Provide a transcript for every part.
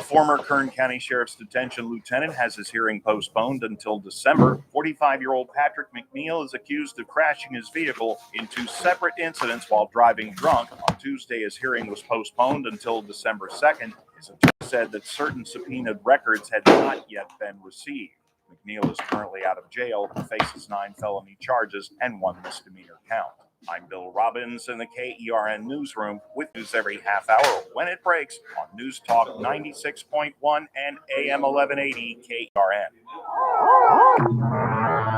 former Kern County Sheriff's Detention Lieutenant has his hearing postponed until December. 45-year-old Patrick McNeil is accused of crashing his vehicle in two separate incidents while driving drunk. On Tuesday, his hearing was postponed until December 2nd. His attorney said that certain subpoenaed records had not yet been received. McNeil is currently out of jail and faces 9 felony charges and 1 misdemeanor count. I'm Bill Robbins in the KERN newsroom with news every half hour when it breaks on News Talk 96.1 and AM 1180 KERN.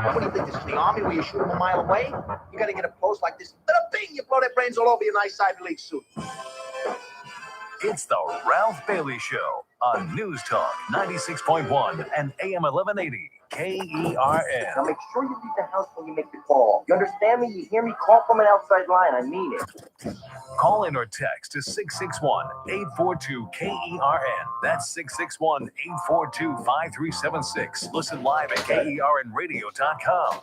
What do you think, this is the Army where you shoot them a mile away? You got to get a post like this. Bing, you blow their brains all over your nice Ivy League suit. It's the Ralph Bailey Show on News Talk 96.1 and AM 1180 KERN. Now make sure you leave the house when you make the call. You understand me? You hear me? Call from an outside line. I mean it. Call in or text to 661-842-KERN. That's 661-842-5376. Listen live at KERNradio.com.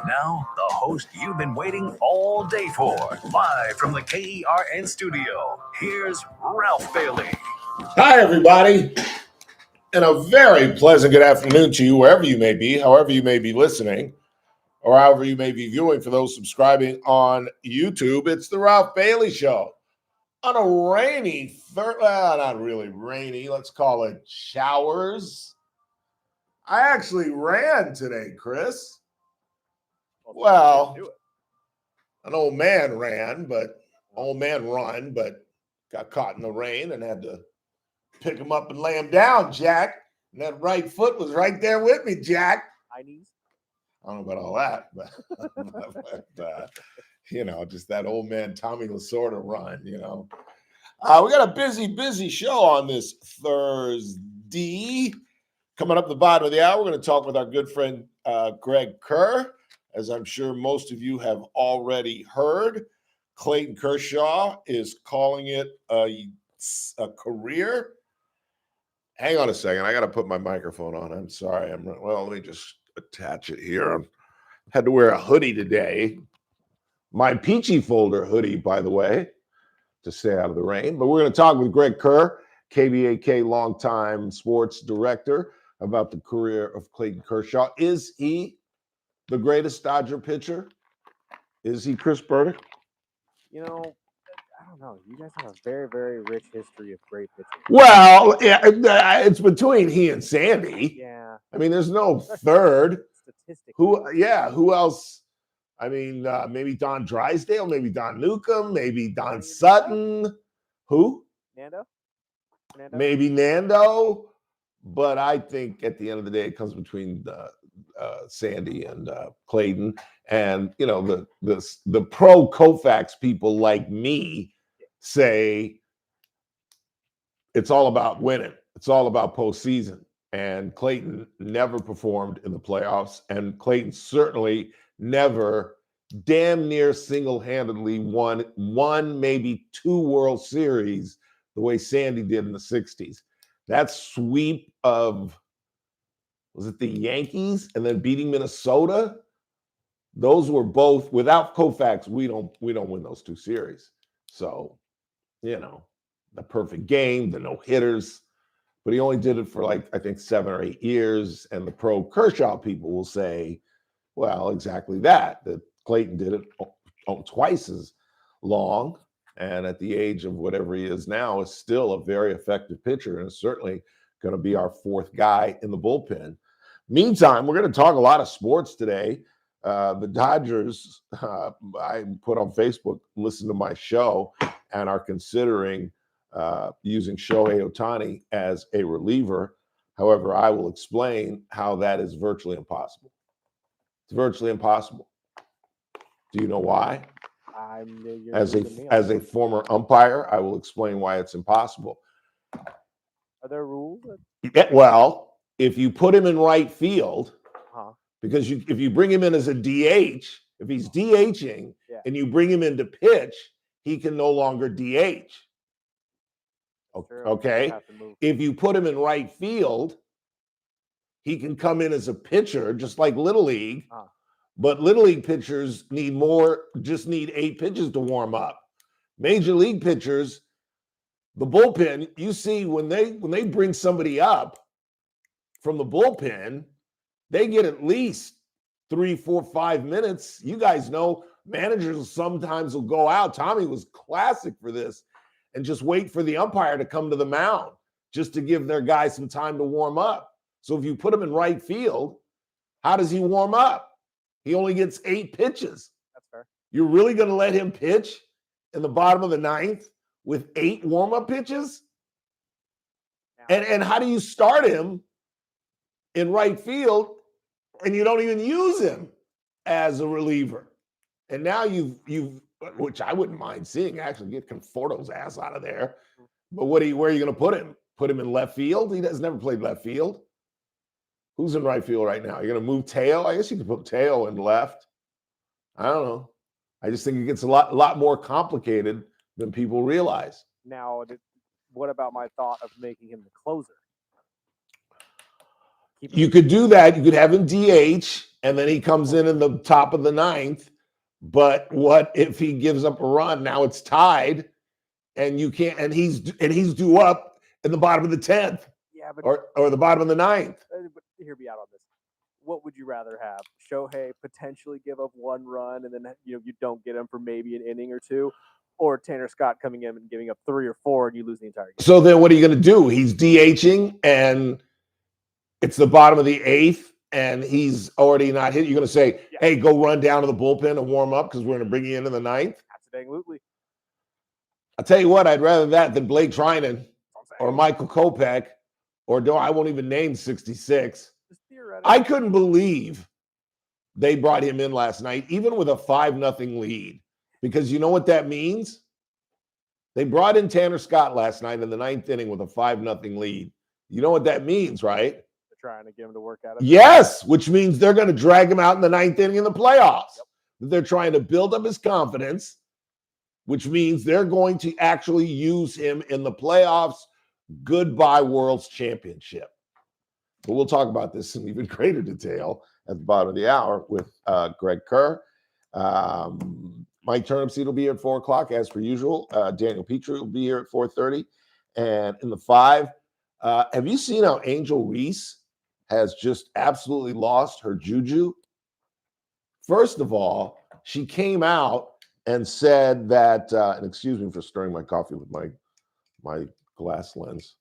Now, the host you've been waiting all day for. Live from the KERN studio, here's Ralph Bailey. Hi, everybody, and a very pleasant good afternoon to you, wherever you may be, however you may be listening, or however you may be viewing. For those subscribing on YouTube, it's the Ralph Bailey Show on a rainy, not really rainy, let's call it showers. I actually ran today, Chris. Well, an old man run, but got caught in the rain and had to pick him up and lay him down, Jack. And that right foot was right there with me, Jack. High knees? I don't know about all that, but, just that old man Tommy Lasorda run, We got a busy show on this Thursday. Coming up the bottom of the hour, we're going to talk with our good friend Greg Kerr. As I'm sure most of you have already heard, Clayton Kershaw is calling it a career. Hang on a second. I got to put my microphone on. I'm sorry. Let me just attach it here. I had to wear a hoodie today. My Peachy Folder hoodie, by the way, to stay out of the rain. But we're going to talk with Greg Kerr, KBAK longtime sports director, about the career of Clayton Kershaw. Is he the greatest Dodger pitcher? Is he Chris Burdick? I don't know. You guys have a very, very rich history of great pitching. Well, yeah, it's between he and Sandy. Yeah. I mean, there's no third. Statistically. Who else? I mean, maybe Don Drysdale, maybe Don Newcomb, maybe Don Sutton. Who? Nando? Maybe Nando. But I think at the end of the day, it comes between Sandy and Clayton, and the pro Koufax people like me say it's all about winning. It's all about postseason. And Clayton never performed in the playoffs, and Clayton certainly never damn near single-handedly won maybe 2 World Series the way Sandy did in the 60s. That sweep of, was it the Yankees and then beating Minnesota? Those were both, without Koufax, we don't win those 2 series. So, the perfect game, the no-hitters. But he only did it for I think 7 or 8 years. And the pro Kershaw people will say, well, exactly that Clayton did it twice as long. And at the age of whatever he is now, is still a very effective pitcher, and is certainly going to be our 4th guy in the bullpen. Meantime, we're going to talk a lot of sports today. The Dodgers, I put on Facebook, listen to my show, and are considering using Shohei Ohtani as a reliever. However, I will explain how that is virtually impossible. It's virtually impossible. Do you know why? As a former umpire, I will explain why it's impossible. Are there rules? Well, if you put him in right field, because if you bring him in as a DH, if he's DHing and you bring him in to pitch, he can no longer DH. Okay? If you put him in right field, he can come in as a pitcher, just like Little League. But Little League pitchers need 8 pitches to warm up. Major League pitchers, The bullpen, you see, when they bring somebody up from the bullpen, they get at least 3, 4, 5 minutes. You guys know managers sometimes will go out. Tommy was classic for this and just wait for the umpire to come to the mound just to give their guys some time to warm up. So if you put him in right field, how does he warm up? He only gets 8 pitches. That's fair. You're really going to let him pitch in the bottom of the 9th with 8 warm-up pitches? Now, And how do you start him in right field and you don't even use him as a reliever? And now you've which I wouldn't mind seeing, actually get Conforto's ass out of there. But where are you going to put him? Put him in left field? He has never played left field. Who's in right field right now? You're going to move Teo? I guess you could put Teo in left. I don't know. I just think it gets a lot more complicated than people realize. now, what about my thought of making him the closer? Keep You him- could do that. You could have him DH, and then he comes in the top of the 9th. But what if he gives up a run? Now it's tied, and you can't. And he's due up in the bottom of the 10th Yeah, but, or the bottom of the 9th. but hear me out on this. What would you rather have? Shohei potentially give up 1 run and then you don't get him for maybe an inning or 2, or Tanner Scott coming in and giving up 3 or 4 and you lose the entire game? So then, what are you going to do? He's DHing, and it's the bottom of the 8th. And he's already not hit. You're going to say, Yeah. hey, go run down to the bullpen and warm up because we're going to bring you into the 9th. Absolutely. I'll tell you what, I'd rather that than Blake Trinan That's what I'm or saying. Michael Kopech I won't even name 66. Just theoretically. I couldn't believe they brought him in last night, even with a 5-0 lead, because you know what that means? They brought in Tanner Scott last night in the 9th inning with a 5-0 lead. You know what that means, right? They're trying to get him to work out of it. Yes, which means they're going to drag him out in the 9th inning in the playoffs. They're trying to build up his confidence, which means they're going to actually use him in the playoffs. Goodbye, World's Championship. But we'll talk about this in even greater detail at the bottom of the hour with Greg Kerr. Mike Turnipseed will be here at 4 o'clock, as per usual. Daniel Petrie will be here at 4:30. And in the 5, have you seen how Angel Reese has just absolutely lost her juju? First of all, she came out and said that, and excuse me for stirring my coffee with my glass lens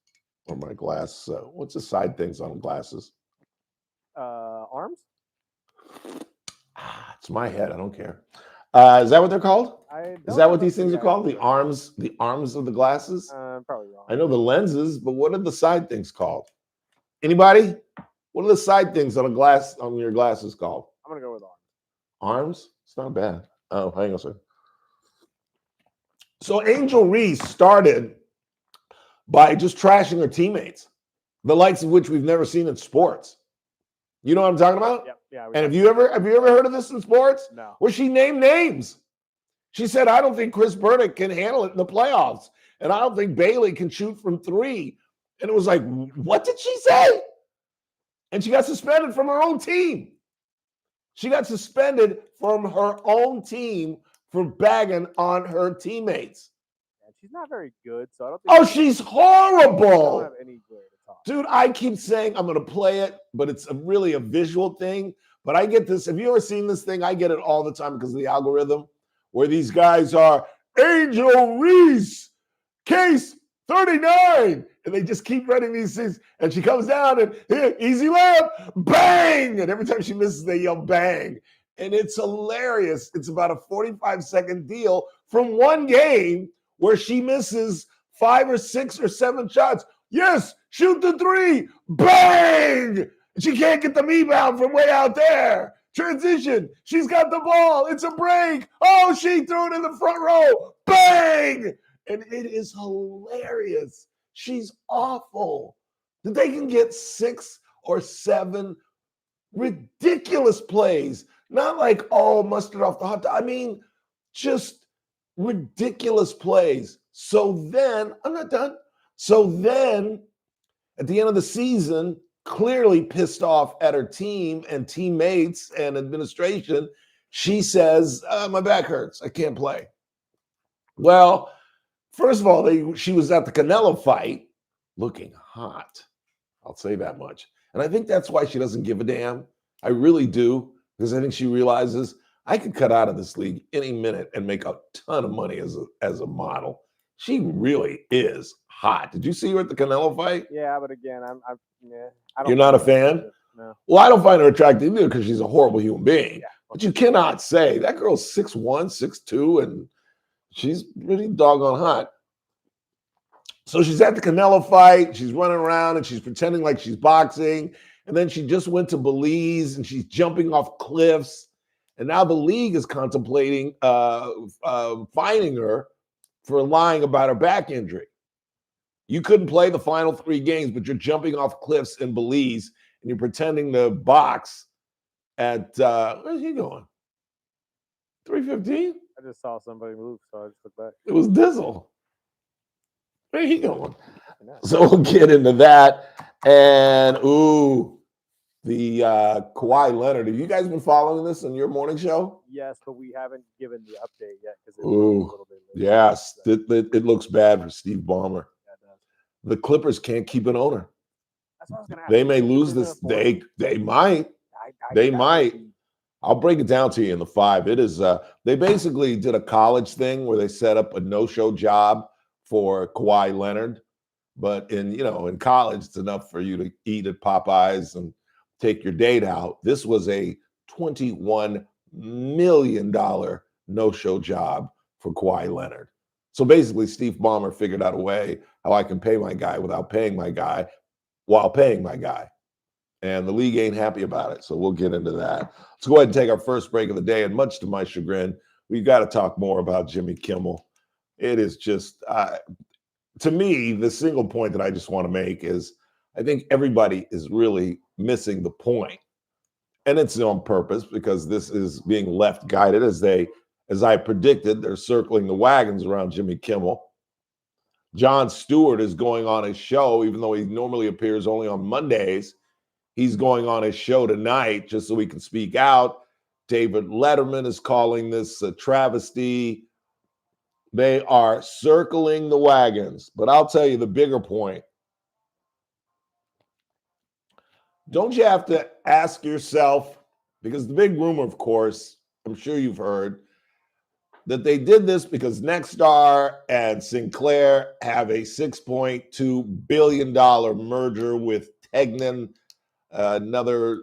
or my glass, what's the side things on glasses? Arms? It's my head. I don't care. Is that what they're called? Is that what these things are called? The arms of the glasses? I'm probably wrong. I know the lenses, but what are the side things called? Anybody? What are the side things on your glasses called? I'm gonna go with arms. Arms? It's not bad. Oh, hang on a second. So Angel Reese started by just trashing her teammates, the likes of which we've never seen in sports. You know what I'm talking about? Yep. Yeah. And have you ever heard of this in sports? No. Where she named names. She said, I don't think Chris Burdick can handle it in the playoffs. And I don't think Bailey can shoot from 3. And it was like, what did she say? And she got suspended from her own team. She got suspended from her own team for bagging on her teammates. And she's not very good, so I don't think. Oh, she's I don't horrible. have any way to talk. Dude, I keep saying I'm going to play it, but it's really a visual thing. But I get this. Have you ever seen this thing? I get it all the time because of the algorithm, where these guys are Angel Reese, case 39. And they just keep running these things. And she comes down and easy layup, bang. And every time she misses, they yell bang. And it's hilarious. It's about a 45-second deal from one game where she misses 5 or 6 or 7 shots. Yes, shoot the 3, bang. She can't get the rebound from way out there. Transition. She's got the ball. It's a break. Oh, she threw it in the front row. Bang. And it is hilarious. She's awful. That they can get 6 or 7 ridiculous plays. Not like, oh, mustard off the hot dog. I mean, just ridiculous plays. So then, I'm not done. So then, at the end of the season, clearly pissed off at her team and teammates and administration, she says, my back hurts. I can't play. Well, First of all, she was at the Canelo fight looking hot. I'll say that much. And I think that's why she doesn't give a damn. I really do, because I think she realizes I could cut out of this league any minute and make a ton of money as a model. She really is hot. Did you see her at the Canelo fight? Yeah, but again, I don't You're not a find her fan? attractive, no. Well, I don't find her attractive either because she's a horrible human being. Yeah. But you cannot say that girl's 6'1", 6'2", and she's really doggone hot. So she's at the Canelo fight. She's running around and she's pretending like she's boxing. And then she just went to Belize and she's jumping off cliffs. And now the league is contemplating fining her for lying about her back injury. You couldn't play the final 3 games, but you're jumping off cliffs in Belize and you're pretending to box at, where's he going? 315? I just saw somebody move, so I just looked back. It was Dizzle. Where he going? No. So we'll get into that. And, the Kawhi Leonard. Have you guys been following this on your morning show? Yes, but we haven't given the update yet because it's a Ooh, little bit late. Yes, it looks bad for Steve Ballmer. Yeah, it does. The Clippers can't keep an owner. That's what I was gonna ask. They may Who's lose gonna this. afford it? They might. They that would might. be- I'll break it down to you in the 5. It is they basically did a college thing where they set up a no-show job for Kawhi Leonard. But in college, it's enough for you to eat at Popeyes and take your date out. This was a $21 million no-show job for Kawhi Leonard. So basically, Steve Ballmer figured out a way how I can pay my guy without paying my guy while paying my guy. And the league ain't happy about it. So we'll get into that. Let's go ahead and take our first break of the day. And much to my chagrin, we've got to talk more about Jimmy Kimmel. It is just, to me, the single point that I just want to make is I think everybody is really missing the point. And it's on purpose because this is being left guided as I predicted, they're circling the wagons around Jimmy Kimmel. Jon Stewart is going on his show, even though he normally appears only on Mondays. He's going on his show tonight just so he can speak out. David Letterman is calling this a travesty. They are circling the wagons. But I'll tell you the bigger point. Don't you have to ask yourself, because the big rumor, of course, I'm sure you've heard, that they did this because Nexstar and Sinclair have a $6.2 billion merger with Tegnan, another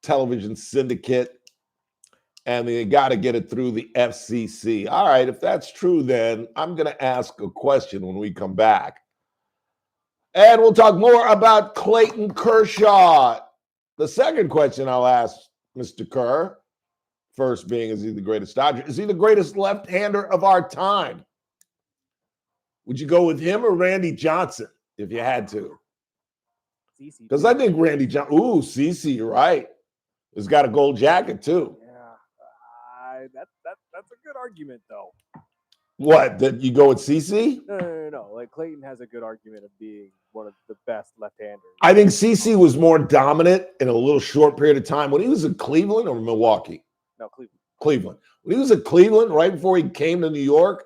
television syndicate, and they got to get it through the FCC. All right, if that's true, then I'm going to ask a question when we come back. And we'll talk more about Clayton Kershaw. The second question I'll ask Mr. Kerr, first being, is he the greatest Dodger? Is he the greatest left-hander of our time? Would you go with him or Randy Johnson if you had to? CeCe, Because I think Randy Johnson, CeCe, you're right. He's got a gold jacket too. Yeah, that's a good argument though. What, that you go with CeCe? No. Like Clayton has a good argument of being one of the best left-handers. I think CeCe was more dominant in a little short period of time when he was in Cleveland or Milwaukee. No, Cleveland. Cleveland. When he was at Cleveland, right before he came to New York,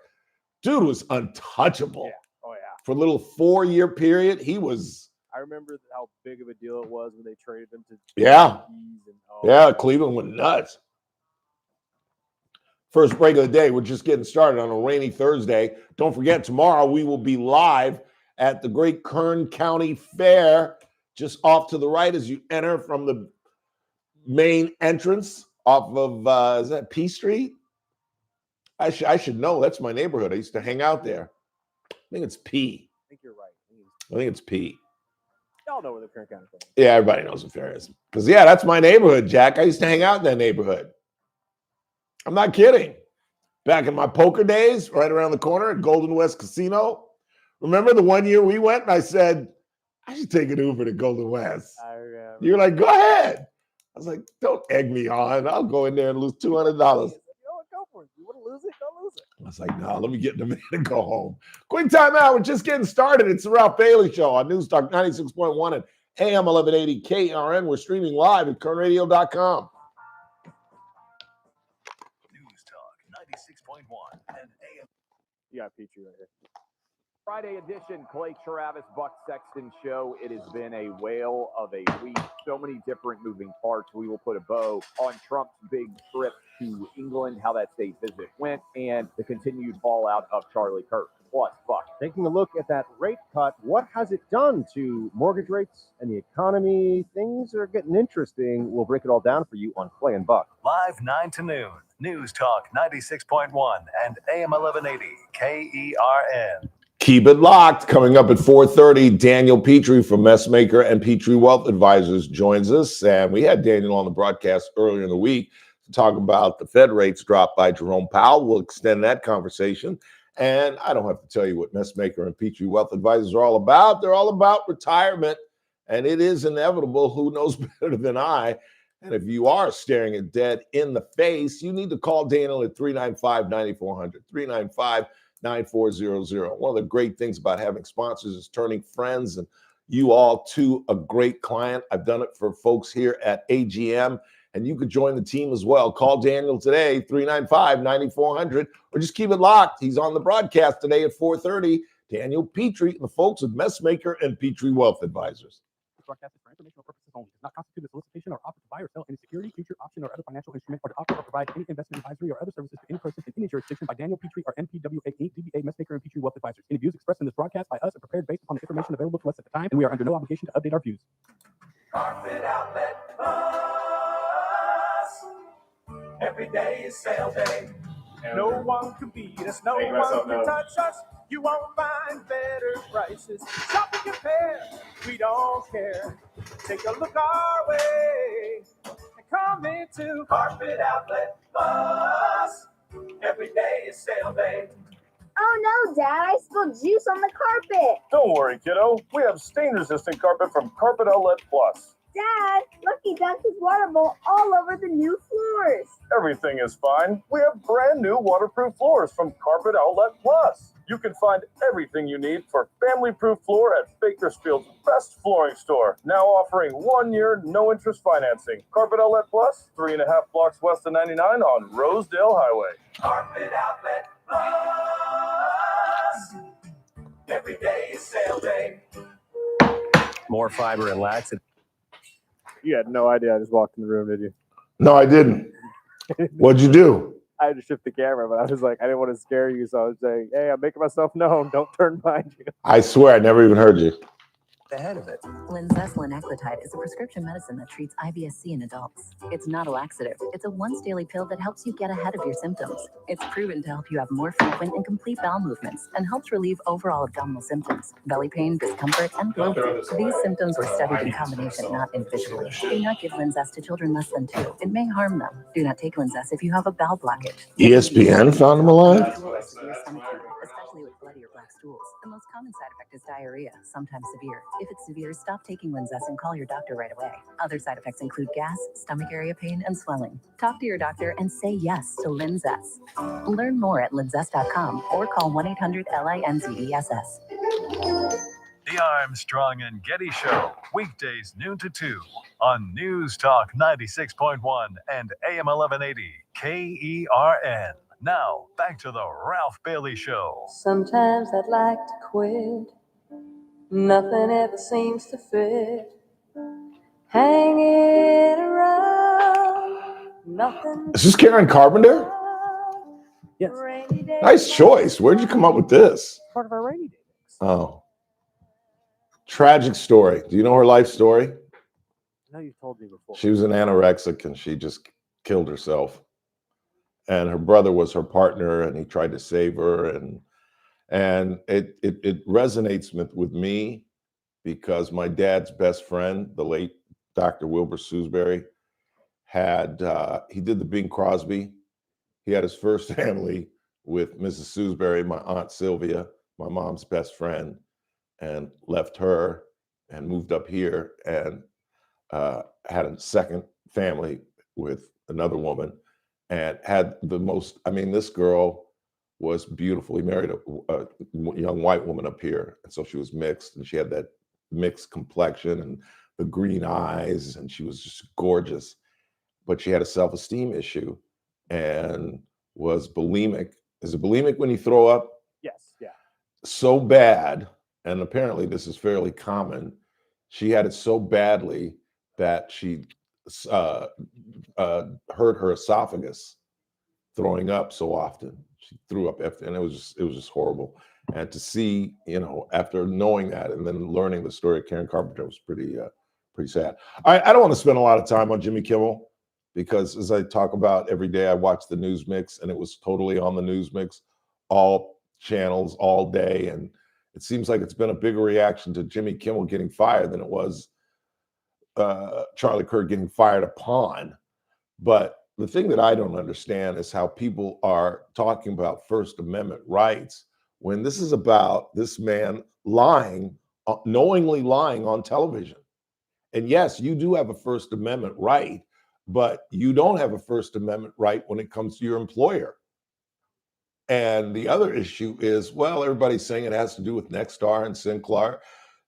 dude was untouchable. Yeah. Oh yeah. For a little 4-year period, he was. I remember how big of a deal it was when they traded him to Yeah. and, Yeah, Cleveland went nuts. First break of the day. We're just getting started on a rainy Thursday. Don't forget, tomorrow we will be live at the great Kern County Fair, just off to the right as you enter from the main entrance off of, is that P Street? I should know. That's my neighborhood. I used to hang out there. I think it's P. I think you're right. I think it's P. Y'all know where the Kern County Fair is. Yeah, everybody knows what fair is. Because, yeah, that's my neighborhood, Jack. I used to hang out in that neighborhood. I'm not kidding. Back in my poker days, right around the corner at Golden West Casino. Remember the one year we went and I said, I should take an Uber to Golden West. I remember. You're like, go ahead. I was like, don't egg me on. I'll go in there and lose $200. You know what? Go for it. You want to lose it? Go lose it. I was like, no, let me get in a minute and go home. Quick timeout. We're just getting started. It's the Ralph Bailey Show on News Talk 96.1 and AM 1180 KRN. We're streaming live at kernradio.com. News Talk 96.1 and AM. You got Petrie right here. Friday edition, Clay Travis, Buck Sexton show. It has been a whale of a week. So many different moving parts. We will put a bow on Trump's big trip to England, how that state visit went, and the continued fallout of Charlie Kirk. Plus, Buck. Taking a look at that rate cut, what has it done to mortgage rates and the economy? Things are getting interesting. We'll break it all down for you on Clay and Buck. Live 9 to noon. News Talk 96.1 and AM 1180 KERN. Keep it locked. Coming up at 4:30, Daniel Petrie from Messmaker and Petrie Wealth Advisors joins us. And we had Daniel on the broadcast earlier in the week to talk about the Fed rates dropped by Jerome Powell. We'll extend that conversation. And I don't have to tell you what Messmaker and Petrie Wealth Advisors are all about. They're all about retirement, and it is inevitable. Who knows better than I? And if you are staring at debt in the face, you need to call Daniel at 395-9400, 395-9400. One of the great things about having sponsors is turning friends and you all to a great client. I've done it for folks here at AGM, and you could join the team as well. Call Daniel today, 395-9400, or just keep it locked. He's on the broadcast today at 4:30. Daniel Petrie, the folks at Messmaker and Petrie Wealth Advisors. This broadcast is for informational purposes only. Does not constitute a solicitation or offer to buy or sell any security, future option, or other financial instrument, or to offer or provide any investment advisory or other services to any person in any jurisdiction by Daniel Petrie or NPWA Inc., DBA Messmaker and Petrie Wealth Advisors. Any views expressed in this broadcast by us are prepared based upon the information available to us at the time, and we are under no obligation to update our views. Carpet Outlet Plus. Every day is sale day. No one can beat us. No one can touch us. You won't find better prices. Shop and compare. We don't care. Take a look our way and come into Carpet Outlet Plus. Every day is sale day. Oh no, Dad, I spilled juice on the carpet. Don't worry, kiddo. We have stain-resistant carpet from Carpet Outlet Plus. Dad, Lucky dumped his water bowl all over the new floors. Everything is fine. We have brand new waterproof floors from Carpet Outlet Plus. You can find everything you need for family-proof floor at Bakersfield's best flooring store. Now offering 1 year, no-interest financing. Carpet Outlet Plus, 3.5 blocks west of 99 on Rosedale Highway. Carpet Outlet Plus. Every day is sale day. More fiber and laxative. You had no idea I just walked in the room, did you? No, I didn't. What'd you do? I had to shift the camera, but I was like, I didn't want to scare you, so I was saying, hey, I'm making myself known. Don't turn behind you. I swear I never even heard you. Ahead of it. Linzess linaclotide is a prescription medicine that treats IBS-C in adults. It's not a laxative. It's a once-daily pill that helps you get ahead of your symptoms. It's proven to help you have more frequent and complete bowel movements and helps relieve overall abdominal symptoms, belly pain, discomfort, and bloating. These symptoms were studied in combination, not individually. Do not give Linzess to children less than 2. It may harm them. Do not take Linzess if you have a bowel blockage. ESPN found him alive? Especially with bloody or black stools. The most common side effect is diarrhea, sometimes severe. If it's severe, stop taking Linzess and call your doctor right away. Other side effects include gas, stomach area pain, and swelling. Talk to your doctor and say yes to Linzess. Learn more at linzess.com or call 1-800-LINZESS. The Armstrong and Getty Show, weekdays noon to 2 on News Talk 96.1 and AM 1180 KERN. Now, back to the Ralph Bailey Show. Sometimes I'd like to quit. Nothing ever seems to fit. Hanging around. Nothing. Is this Karen Carpenter? Yes. Nice choice. Where'd you come up with this? Part of our rainy day mix. Oh. Tragic story. Do you know her life story? I know you've told me before. She was an anorexic and she just killed herself. And her brother was her partner, and he tried to save her. And it resonates with me because my dad's best friend, the late Dr. Wilbur Sewsbury, he did the Bing Crosby. He had his first family with Mrs. Sewsbury, my Aunt Sylvia, my mom's best friend, and left her and moved up here and had a second family with another woman. And had the most, this girl was beautiful. He married a young white woman up here. And so she was mixed, and she had that mixed complexion and the green eyes, and she was just gorgeous. But she had a self-esteem issue and was bulimic. Is it bulimic when you throw up? Yes, yeah. so bad, and apparently this is fairly common. She had it so badly that she hurt her esophagus throwing up so often. She threw up, and it was just horrible. And to see, after knowing that and then learning the story of Karen Carpenter was pretty sad. I don't want to spend a lot of time on Jimmy Kimmel because, as I talk about every day, I watch the news mix, and it was totally on the news mix, all channels, all day, and it seems like it's been a bigger reaction to Jimmy Kimmel getting fired than it was Charlie Kirk getting fired upon. But the thing that I don't understand is how people are talking about First Amendment rights when this is about this man lying, knowingly lying on television. And yes, you do have a First Amendment right, but you don't have a First Amendment right when it comes to your employer. And the other issue is, well, everybody's saying it has to do with Nexstar and Sinclair,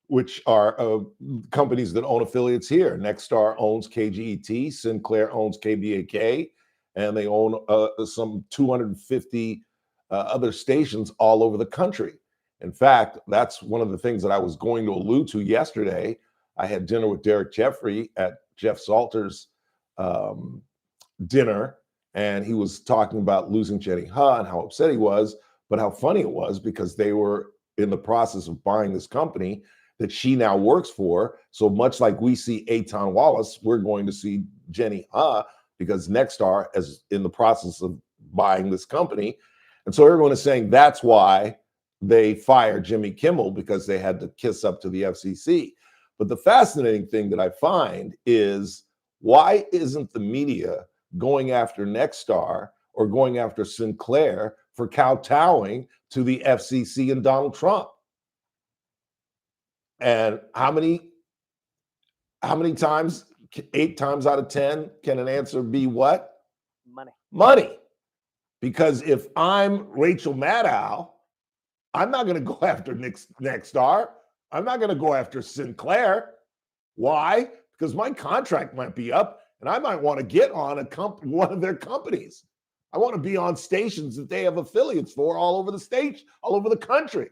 which are companies that own affiliates here. Nexstar owns KGET, Sinclair owns KBAK, and they own some 250 other stations all over the country. In fact, that's one of the things that I was going to allude to yesterday. I had dinner with Derek Jeffrey at Jeff Salter's dinner, and he was talking about losing Jenny Ha and how upset he was, but how funny it was because they were in the process of buying this company that she now works for. So much like we see Eitan Wallace, we're going to see Jenny Ha because Nexstar is in the process of buying this company. And so everyone is saying that's why they fired Jimmy Kimmel, because they had to kiss up to the FCC. But the fascinating thing that I find is, why isn't the media going after Nexstar or going after Sinclair for kowtowing to the FCC and Donald Trump? And how many times, 8 times out of 10, can an answer be what? Money. Because if I'm Rachel Maddow, I'm not going to go after Nexstar. I'm not going to go after Sinclair. Why? Because my contract might be up and I might want to get on one of their companies. I want to be on stations that they have affiliates for all over the state, all over the country.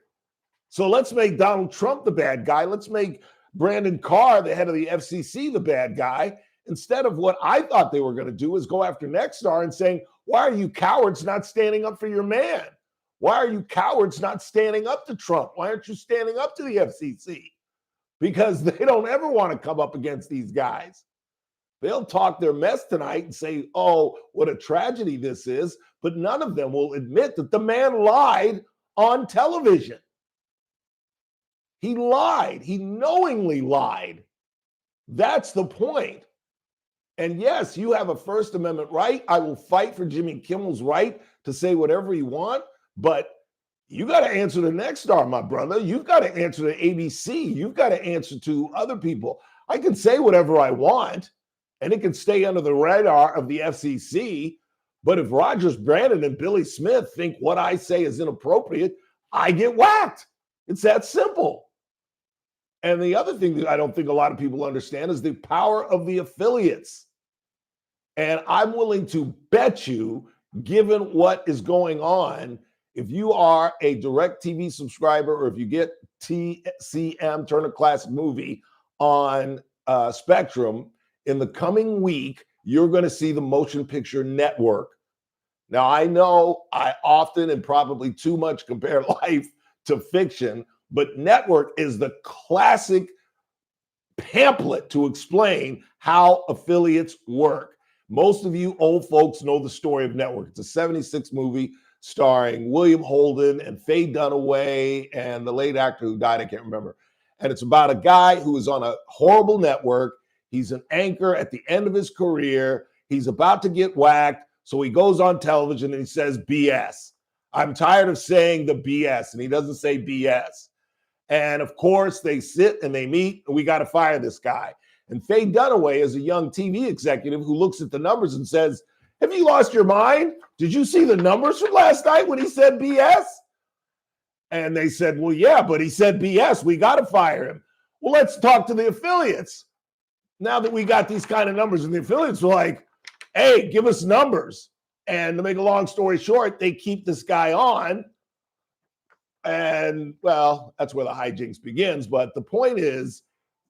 So let's make Donald Trump the bad guy. Let's make Brandon Carr, the head of the FCC, the bad guy, instead of what I thought they were going to do is go after Nexstar and saying, why are you cowards not standing up for your man? Why are you cowards not standing up to Trump? Why aren't you standing up to the FCC? Because they don't ever want to come up against these guys. They'll talk their mess tonight and say, oh, what a tragedy this is, but none of them will admit that the man lied on television. He lied. He knowingly lied. That's the point. And yes, you have a First Amendment right. I will fight for Jimmy Kimmel's right to say whatever he wants, but you got to answer to Nexstar, my brother. You've got to answer to ABC. You've got to answer to other people. I can say whatever I want, and it can stay under the radar of the FCC. But if Rogers Brandon and Billy Smith think what I say is inappropriate, I get whacked. It's that simple. And the other thing that I don't think a lot of people understand is the power of the affiliates. And I'm willing to bet you, given what is going on, if you are a DirecTV subscriber or if you get TCM, Turner Classic Movie, on Spectrum, in the coming week, you're going to see the Motion Picture Network. Now, I know I often and probably too much compare life to fiction, but network is the classic pamphlet to explain how affiliates work. Most of you old folks know the story of Network. It's a 76 movie starring William Holden and Faye Dunaway and the late actor who died, I can't remember. And it's about a guy who is on a horrible network. He's an anchor at the end of his career. He's about to get whacked. So he goes on television and he says, BS. I'm tired of saying the BS. And he doesn't say BS. And of course, they sit and they meet, and we got to fire this guy. And Faye Dunaway is a young TV executive who looks at the numbers and says, have you lost your mind? Did you see the numbers from last night when he said BS? And they said, well, yeah, but he said BS. We got to fire him. Well, let's talk to the affiliates. Now that we got these kind of numbers, and the affiliates were like, hey, give us numbers. And to make a long story short, they keep this guy on. And, well, that's where the hijinks begins. But the point is,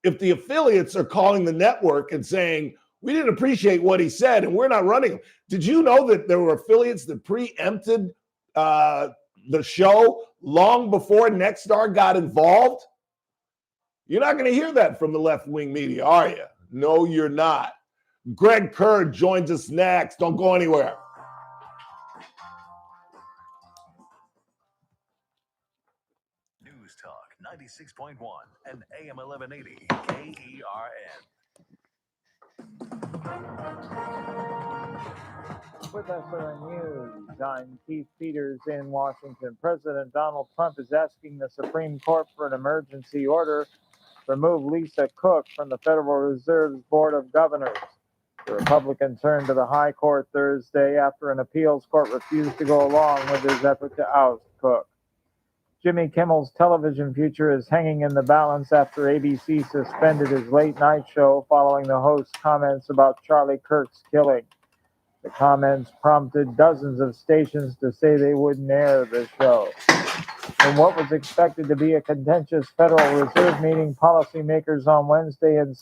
if the affiliates are calling the network and saying, we didn't appreciate what he said and we're not running him. Did you know that there were affiliates that preempted the show long before Nexstar got involved? You're not going to hear that from the left-wing media, are you? No, you're not. Greg Kerr joins us next. Don't go anywhere. News Talk 96.1 and AM 1180 KERN. With us for the news, I'm Keith Peters in Washington. President Donald Trump is asking the Supreme Court for an emergency order to remove Lisa Cook from the Federal Reserve's Board of Governors. The Republican turned to the High Court Thursday after an appeals court refused to go along with his effort to oust Cook. Jimmy Kimmel's television future is hanging in the balance after ABC suspended his late-night show following the host's comments about Charlie Kirk's killing. The comments prompted dozens of stations to say they wouldn't air the show. In what was expected to be a contentious Federal Reserve meeting, policymakers on Wednesday and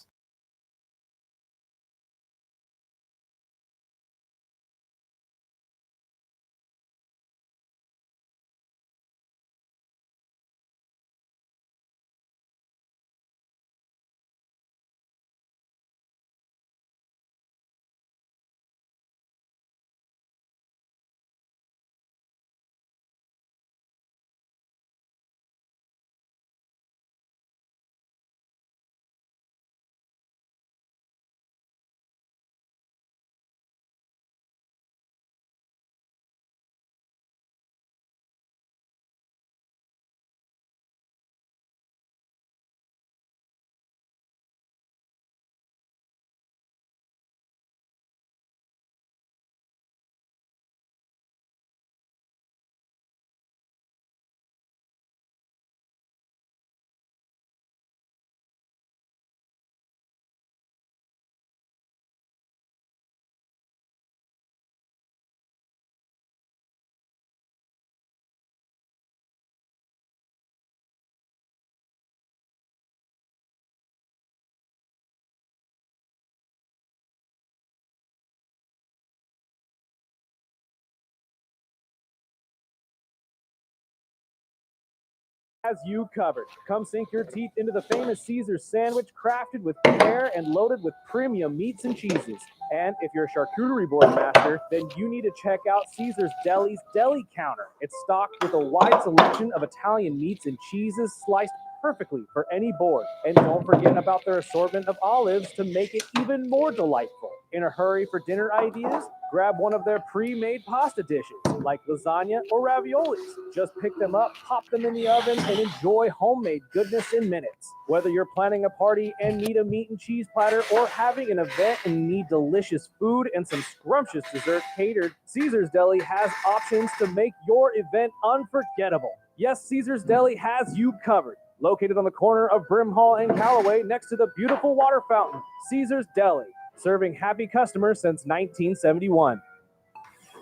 has you covered. Come sink your teeth into the famous Caesar sandwich, crafted with care and loaded with premium meats and cheeses. And if you're a charcuterie board master, then you need to check out Caesar's Deli's Deli Counter. It's stocked with a wide selection of Italian meats and cheeses sliced perfectly for any board. And don't forget about their assortment of olives to make it even more delightful. In a hurry for dinner ideas? Grab one of their pre-made pasta dishes, like lasagna or raviolis. Just pick them up, pop them in the oven, and enjoy homemade goodness in minutes. Whether you're planning a party and need a meat and cheese platter, or having an event and need delicious food and some scrumptious dessert catered, Caesar's Deli has options to make your event unforgettable. Yes, Caesar's Deli has you covered. Located on the corner of Brimhall and Callaway, next to the beautiful water fountain, Caesar's Deli. Serving happy customers since 1971.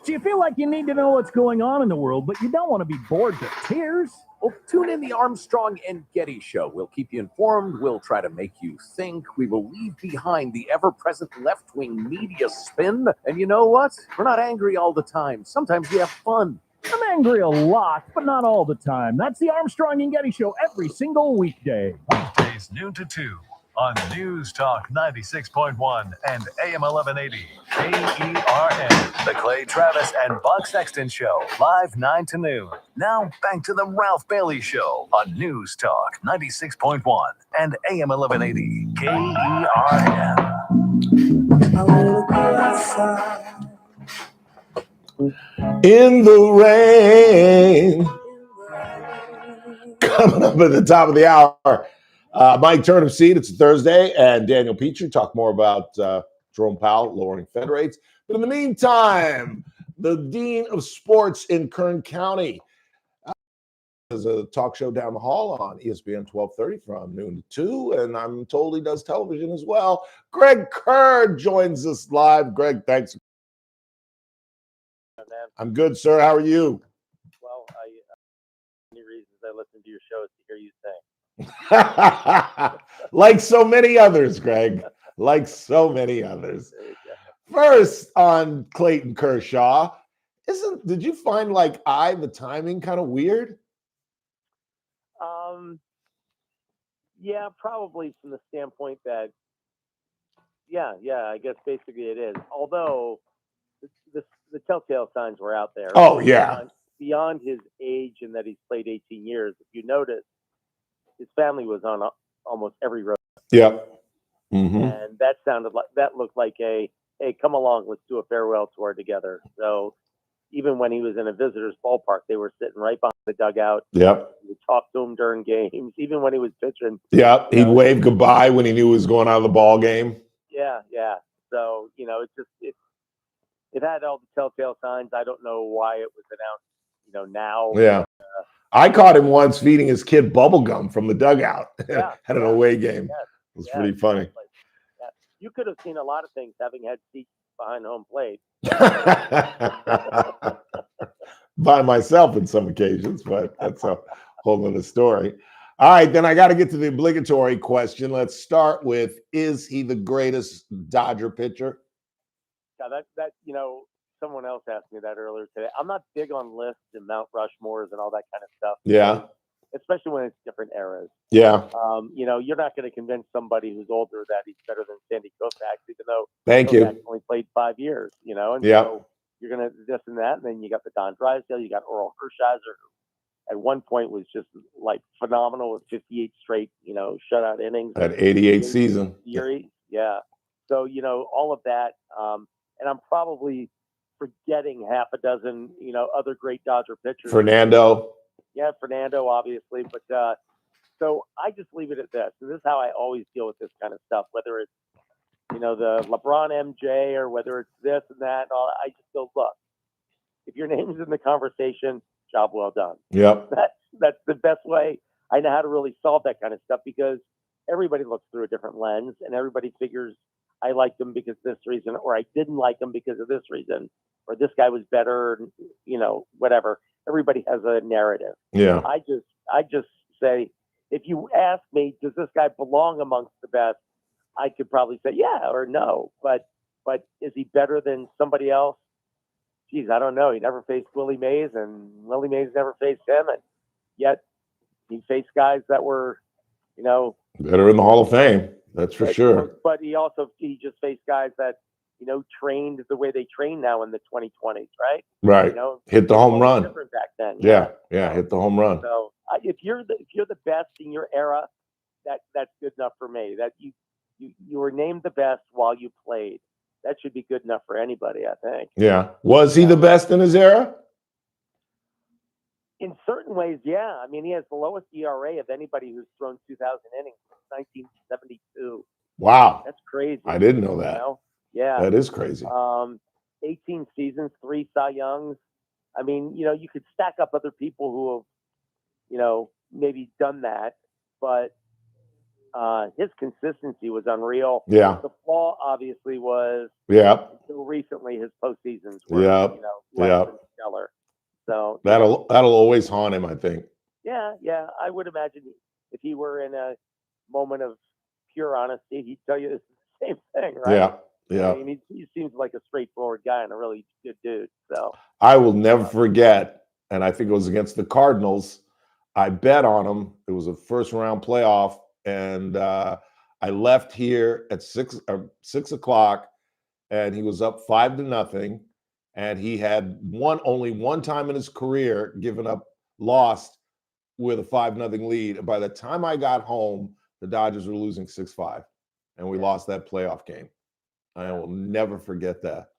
Do you feel like you need to know what's going on in the world, but you don't want to be bored to tears? Well, tune in the Armstrong and Getty Show. We'll keep you informed. We'll try to make you think. We will leave behind the ever-present left-wing media spin. And you know what? We're not angry all the time. Sometimes we have fun. I'm angry a lot, but not all the time. That's the Armstrong and Getty Show every single weekday. Weekdays noon to 2 on News Talk 96.1 and AM 1180 KERN. The Clay Travis and Buck Sexton Show, live 9 to noon. Now back to the Ralph Bailey Show on News Talk 96.1 and AM 1180 KERN. In the rain. Coming up at the top of the hour, Mike Turnipseed, it's a Thursday, and Daniel Petrie talk more about Jerome Powell lowering Fed rates. But in the meantime, the Dean of Sports in Kern County there's a talk show down the hall on ESPN 1230 from noon to 2, and I'm told he does television as well. Greg Kerr joins us live. Greg, thanks. I'm good, sir. How are you? Well, many reasons to your shows to hear you sing. Like so many others, Greg. Like so many others. First on Clayton Kershaw, did you find like the timing kind of weird? Yeah, probably from the standpoint that, yeah, I guess basically it is. Although the telltale signs were out there. Oh, yeah. Beyond his age and that he's played 18 years, if you notice, his family was on almost every road. Yep. Mm-hmm. And that looked like hey, come along, let's do a farewell tour together. So even when he was in a visitor's ballpark, they were sitting right behind the dugout. Yep. We talked to him during games, even when he was pitching. Yep. He'd wave goodbye when he knew he was going out of the ball game. Yeah. So, it had all the telltale signs. I don't know why it was announced, now. Yeah. I caught him once feeding his kid bubble gum from the dugout at an away game. Yes, it was pretty funny. Exactly. Yeah. You could have seen a lot of things having had seats behind home plate. By myself in some occasions, but that's a whole other story. All right, then I got to get to the obligatory question. Let's start with, is he the greatest Dodger pitcher? Yeah, that someone else asked me that earlier today. I'm not big on lists and Mount Rushmores and all that kind of stuff. Yeah. Especially when it's different eras. Yeah. You're not going to convince somebody who's older that he's better than Sandy Koufax, even though Thank you. Koufax only played 5 years, and so you're going to this and that. And then you got the Don Drysdale, you got Oral Hershiser, who at one point was just like phenomenal with 58 straight, shutout innings. That 88 season. Series. Yeah. So, all of that. And I'm probably forgetting half a dozen, other great Dodger pitchers. Fernando. Yeah, Fernando, obviously. But so I just leave it at this. And this is how I always deal with this kind of stuff, whether it's, the LeBron MJ or whether it's this and that. And all, I just go, look, if your name's in the conversation, job well done. Yep. That's the best way I know how to really solve that kind of stuff, because everybody looks through a different lens and everybody figures I liked him because of this reason, or I didn't like him because of this reason, or this guy was better, whatever. Everybody has a narrative. Yeah. I just say, if you ask me, does this guy belong amongst the best? I could probably say yeah or no, but is he better than somebody else? Geez, I don't know. He never faced Willie Mays, and Willie Mays never faced him, and yet he faced guys that were, better in the Hall of Fame. That's for sure. But he just faced guys that, trained the way they train now in the 2020s, right? Right. Hit the home run. Different back then. Yeah. Hit the home run. So if you're the best in your era, that's good enough for me. That you were named the best while you played. That should be good enough for anybody, I think. Yeah. Was he the best in his era? In certain ways, yeah. I mean, he has the lowest ERA of anybody who's thrown 2,000 innings since 1972. Wow. That's crazy. I didn't know that. Yeah. That is crazy. 18 seasons, 3 Cy Youngs. I mean, you could stack up other people who have, maybe done that, but his consistency was unreal. Yeah. The flaw obviously was until recently his postseasons were less than stellar. So that'll always haunt him, I think. Yeah. I would imagine if he were in a moment of pure honesty, he'd tell you the same thing, right? Yeah. I mean, he seems like a straightforward guy and a really good dude. So I will never forget, and I think it was against the Cardinals. I bet on him. It was a first round playoff, and I left here at 6 o'clock, and he was up 5-0, and he had only one time in his career lost with a 5-0 lead. And by the time I got home, the Dodgers were losing 6-5, and we lost that playoff game. I will never forget that.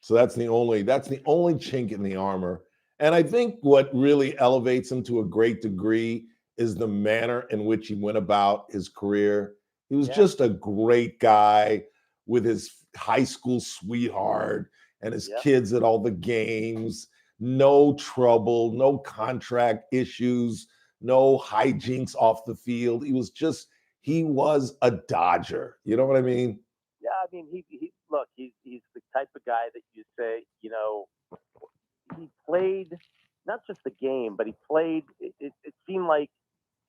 So that's the only chink in the armor. And I think what really elevates him to a great degree is the manner in which he went about his career. He was just a great guy with his high school sweetheart and his kids at all the games. No trouble, no contract issues, no hijinks off the field. He was a Dodger. You know what I mean? Yeah, I mean, he's the type of guy that you say, he played not just the game, but he played. It seemed like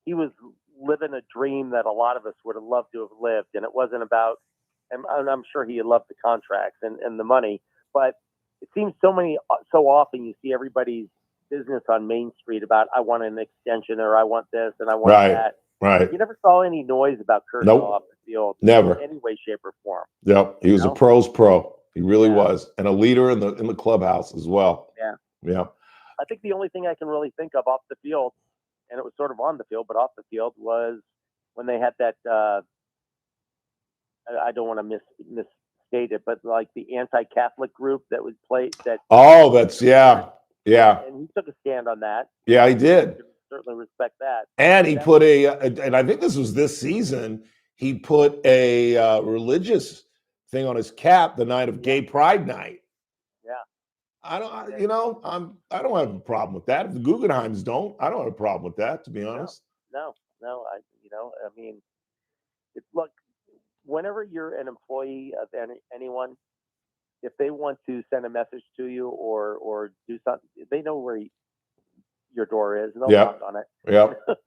he was living a dream that a lot of us would have loved to have lived, and it wasn't about. And I'm sure he loved the contracts and the money, but it seems so often you see everybody's business on Main Street about I want an extension or I want this and I want that. Right. You never saw any noise about Kershaw Nope. off the field. Never. In any way, shape, or form. Yep. He was You a know? pro's pro. He really was, and a leader in the clubhouse as well. Yeah. Yeah. I think the only thing I can really think of off the field, and it was sort of on the field, but off the field, was when they had that. I don't want to misstate it, but like the anti-Catholic group that would play that. Oh, that's yeah. And he took a stand on that. Yeah, he did. Certainly respect that. And he put and I think this was this season, he put a religious thing on his cap the night of Gay Pride Night. Yeah. I don't have a problem with that. If the Guggenheims don't, I don't have a problem with that, to be honest. No. I mean, look, whenever you're an employee of anyone, if they want to send a message to you or do something, they know where your door is. They'll knock on it.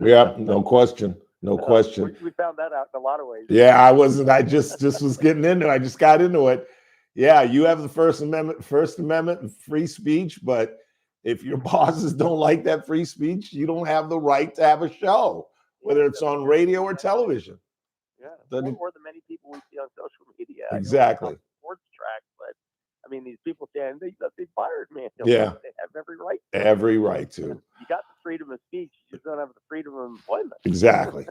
Yeah. No question. No question. We found that out in a lot of ways. Yeah, I just was getting into it. I just got into it. Yeah, you have the First Amendment and free speech, but if your bosses don't like that free speech, you don't have the right to have a show, whether it's on radio or television. Yeah, Doesn't- or the many people we see on social media. Exactly. I know it's not sports track, but I mean, these people saying they fired me. Yeah. They have every right. Every right to. You got the freedom of speech. You just don't have the freedom of employment. Exactly.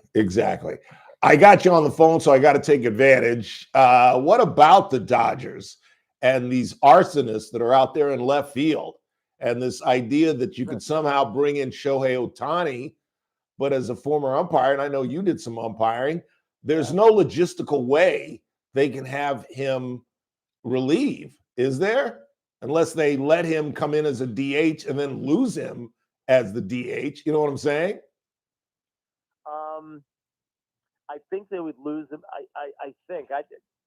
I got you on the phone, so I got to take advantage. What about the Dodgers and these arsonists that are out there in left field, and this idea that you could somehow bring in Shohei Ohtani, but as a former umpire, and I know you did some umpiring, there's no logistical way they can have him relieve, is there? Unless they let him come in as a DH and then lose him as the DH. You know what I'm saying? I think they would lose him. I think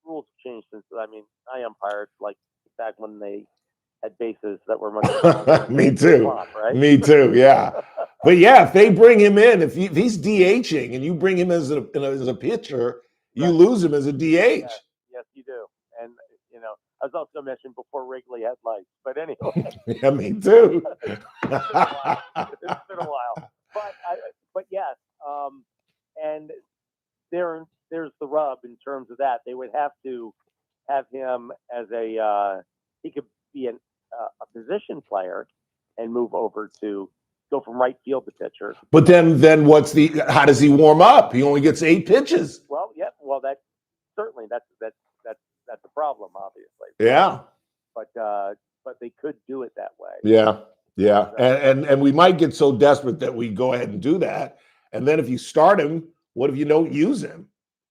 rules have changed since. I mean, I umpired like back when they had bases that were much. Me too. Right? Me too. Yeah. But yeah, if they bring him in, if he's DHing and you bring him as a pitcher, you lose him as a DH. Yes, you do. And I was also mentioned before Wrigley had lights, but anyway. Yeah, me too. It's been a while. But yes, and there's the rub in terms of that. They would have to have him as he could be a position player and move over to go from right field to pitcher. But then how does he warm up? He only gets 8 pitches. Well, yeah. Well, that's a problem, obviously. Yeah. But they could do it that way. Yeah. And we might get so desperate that we go ahead and do that. And then if you start him, what if you don't use him?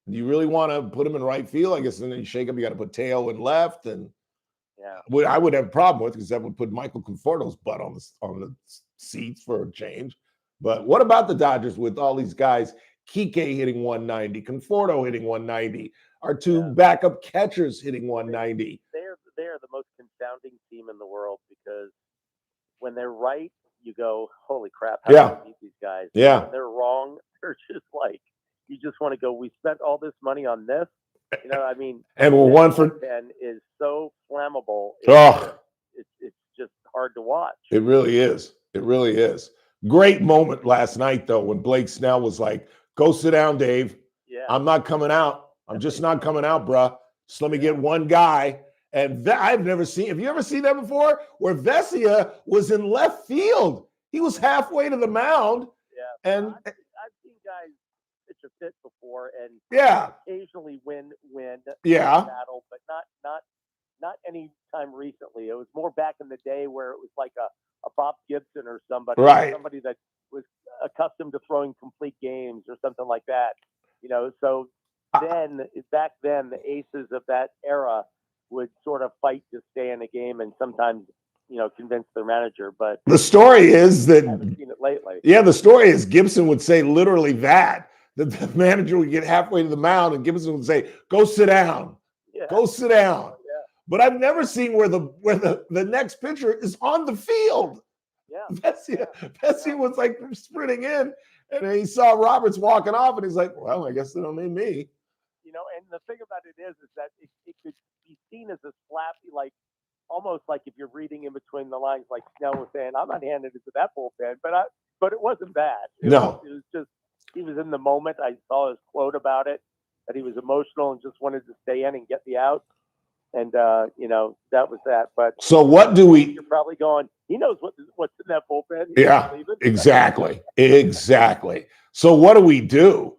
Do you really want to put him in right field? I guess then you shake him. You got to put Teo in left, and what I would have a problem with, because that would put Michael Conforto's butt on the seats for a change. But what about the Dodgers with all these guys? Kike hitting 190, Conforto hitting 190, our two backup catchers hitting 190. They're the most confounding team in the world, because when they're right, you go, holy crap, how do I beat these guys? Yeah. When they're wrong, they're just like, you just want to go, we spent all this money on this. I mean, and we're one for 10 is so flammable. It's just hard to watch. It really is. It really is. Great moment last night, though, when Blake Snell was like, go sit down, Dave. Yeah. I'm not coming out. I'm just not coming out, bruh. Just let me get one guy. And I've never seen, have you ever seen that before? Where Vesia was in left field. He was halfway to the mound. Yeah. And I've seen guys pitch a fit before and occasionally win battle, but not any time recently. It was more back in the day where it was like a Bob Gibson or somebody, somebody that was accustomed to throwing complete games or something like that. So back then the aces of that era would sort of fight to stay in a game and sometimes, convince their manager. But the story is that I haven't seen it lately. Yeah, the story is Gibson would say literally that the manager would get halfway to the mound and Gibson would say, go sit down. Yeah. Go sit down. Yeah. But I've never seen where the next pitcher is on the field. Vesia was like sprinting in, and then he saw Roberts walking off, and he's like, "Well, I guess they don't need me." You know, and the thing about it is that it could be seen as a slappy, like almost like if you're reading in between the lines, like Snell was saying, "I'm not handing it to that bullpen," but it wasn't bad. It was just he was in the moment. I saw his quote about it, that he was emotional and just wanted to stay in and get the out. And you know, that was that. But so what do we? You're probably going. He knows what's in that bullpen. Yeah, exactly. So what do we do?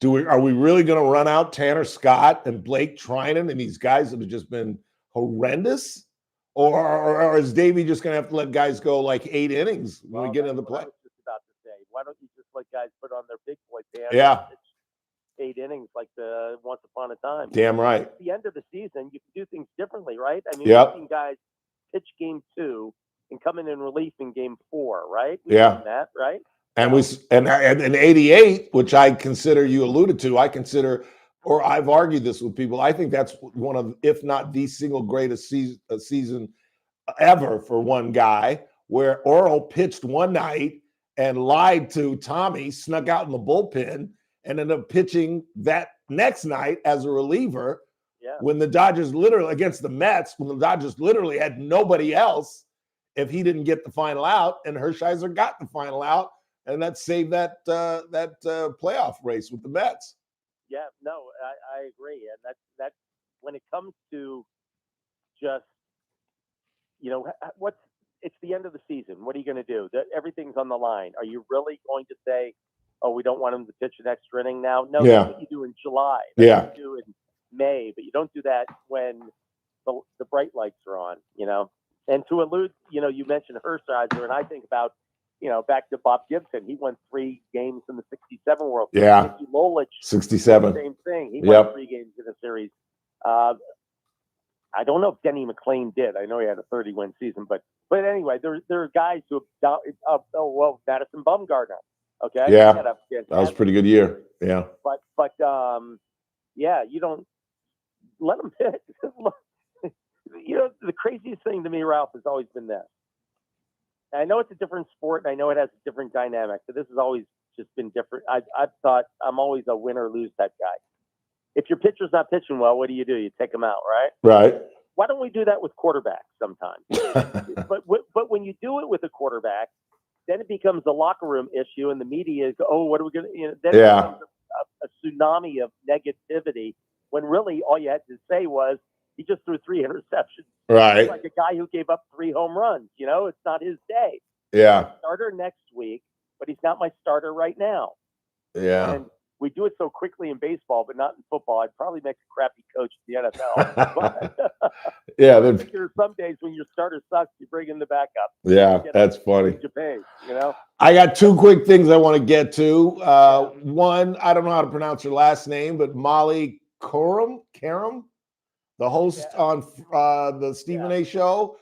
Are we really going to run out Tanner Scott and Blake Trinan and these guys that have just been horrendous, or is Davey just going to have to let guys go like 8 innings when we get into the play? I was just about to say, why don't you just let guys put on their big boy pants? Yeah. 8 innings like the once upon a time. Damn right. At the end of the season, you can do things differently, right? I mean, Yep. we've seen guys pitch game 2 and come in relief in game 4, right? Yeah. Seen that, right? And in 88, which I consider, you alluded to, I consider, or I've argued this with people, I think that's one of, if not the single greatest season ever for one guy, where Oral pitched one night and lied to Tommy, snuck out in the bullpen, and ended up pitching that next night as a reliever. Yeah. When the Dodgers literally, against the Mets, when the Dodgers literally had nobody else, if he didn't get the final out, and Hershiser got the final out, and that saved that playoff race with the Mets. Yeah, no, I agree, and that when it comes to just, you know, it's the end of the season. What are you going to do? Everything's on the line. Are you really going to say, "Oh, we don't want him to pitch an extra inning now"? No, that's what you do in July. That's what you do in May, but you don't do that when the bright lights are on. You know, and to allude, you know, you mentioned Hershiser, and I think about, you know, back to Bob Gibson. He won 3 games in the '67 World Series. Yeah. Mickey Lolich, 67. same thing. He won 3 games in a series. I don't know if Denny McClain did. I know he had a 30-win season, but anyway, there are guys who have Madison Bumgarner. Okay. Yeah. That was a pretty good year. Yeah. But yeah, you don't let them hit. You know, the craziest thing to me, Ralph, has always been this. And I know it's a different sport, and I know it has a different dynamic, but this has always just been different. I've thought I'm always a win or lose type guy. If your pitcher's not pitching well, what do? You take them out, right? Right. Why don't we do that with quarterbacks sometimes? but when you do it with a quarterback, then it becomes a locker room issue, and the media go, "Oh, what are we going to?" You know, then it becomes a tsunami of negativity. When really all you had to say was, he just threw 3 interceptions. Right. It's like a guy who gave up 3 home runs. You know, it's not his day. Yeah. Starter next week, but he's not my starter right now. Yeah. And we do it so quickly in baseball, but not in football. I'd probably make a crappy coach in the NFL. But yeah. I think there are some days when your starter sucks, you bring in the backup. Yeah, that's funny. Japan, you know. I got 2 quick things I want to get to. One, I don't know how to pronounce her last name, but Molly Karam, the host on the Stephen A. show,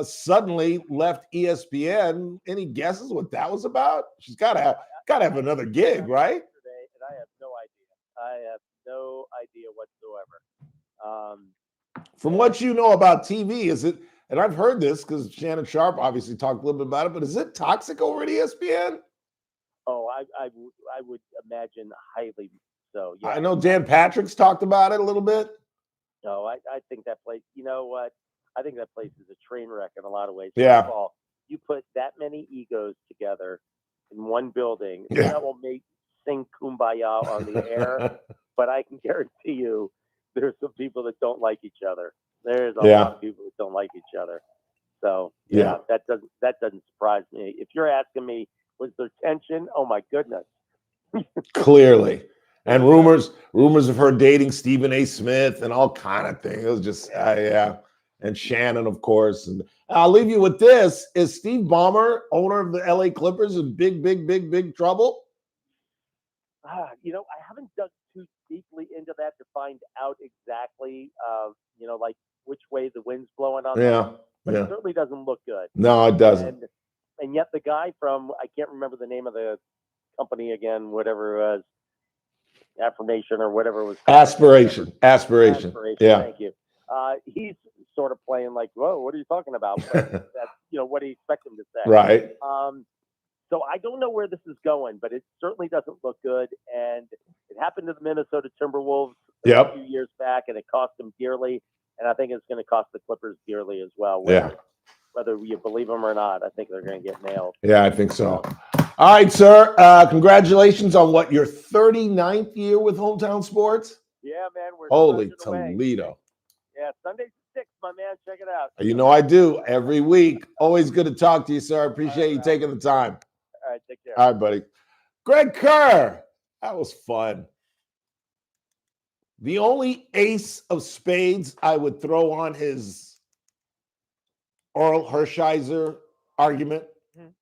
suddenly left ESPN. Any guesses what that was about? She's got to have another gig, right? And I have no idea. I have no idea whatsoever. From what you know about TV, is it? And I've heard this because Shannon Sharp obviously talked a little bit about it. But is it toxic over at ESPN? Oh, I would imagine highly so. Yeah. I know Dan Patrick's talked about it a little bit. No, I think that place, you know what? I think that place is a train wreck in a lot of ways. Yeah. First of all, you put that many egos together in one building, Yeah. that will make sing kumbaya on the air. But I can guarantee you there's some people that don't like each other. There's a lot of people that don't like each other. So Yeah. that doesn't surprise me. If you're asking me, was there tension? Oh my goodness. Clearly. And rumors of her dating Stephen A. Smith and all kind of things. It was just, yeah. And Shannon, of course. And I'll leave you with this. Is Steve Ballmer, owner of the LA Clippers, in big trouble? You know, I haven't dug too deeply into that to find out exactly, you know, like which way the wind's blowing on them. But it certainly doesn't look good. No, it doesn't. And yet the guy from, I can't remember the name of the company again, whatever it was, Affirmation or whatever it was. Aspiration. Yeah. Thank you. he's sort of playing like, whoa, what are you talking about? But that's, what do you expect him to say? Right. So I don't know where this is going, but it certainly doesn't look good. And it happened to the Minnesota Timberwolves a few years back, and it cost them dearly. And I think it's going to cost the Clippers dearly as well. Whether you believe them or not, I think they're going to get nailed. Yeah, I think so. All right, sir. Congratulations on your 39th year with Hometown Sports? Yeah, man. We're Holy away. Toledo. Yeah, Sunday 6, my man. Check it out. I do every week. Always good to talk to you, sir. I appreciate you taking the time. All right, take care. All right, buddy. Greg Kerr. That was fun. The only ace of spades I would throw on his Oral Hershiser argument. Mhm.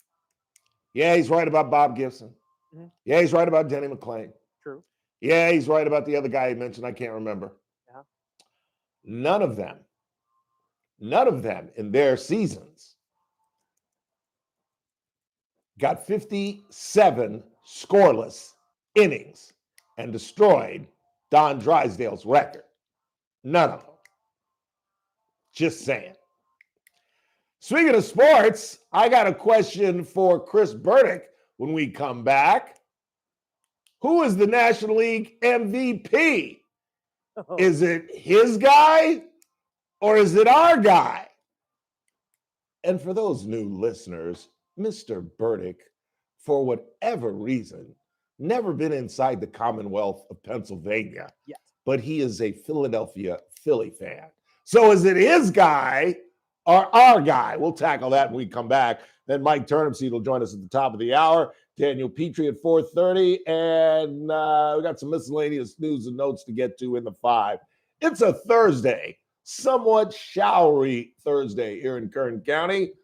Yeah, he's right about Bob Gibson. Mhm. Yeah, he's right about Denny McClain. True. Yeah, he's right about the other guy he mentioned. I can't remember. Yeah. None of them in their seasons got 57 scoreless innings and destroyed Don Drysdale's record. None of them. Just saying. Speaking of sports, I got a question for Chris Burdick when we come back. Who is the National League MVP? Is it his guy or is it our guy? And for those new listeners, Mr. Burdick, for whatever reason, never been inside the Commonwealth of Pennsylvania, but he is a Philadelphia Philly fan. So is it his guy or our guy? We'll tackle that when we come back. Then Mike Turnipseed will join us at the top of the hour. Daniel Petrie at 4:30. And we got some miscellaneous news and notes to get to in the 5. It's a Thursday, somewhat showery Thursday here in Kern County.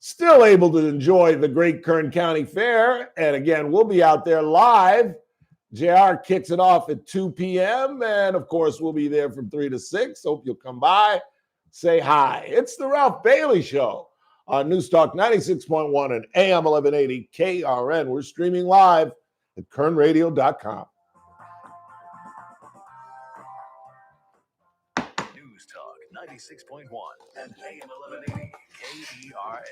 Still able to enjoy the great Kern County Fair. And again, we'll be out there live. JR kicks it off at 2 p.m. And of course, we'll be there from 3 to 6. Hope you'll come by, say hi. It's the Ralph Bailey Show on News Talk 96.1 and AM 1180 KRN. We're streaming live at kernradio.com. News Talk 96.1 and AM 1180 KERN.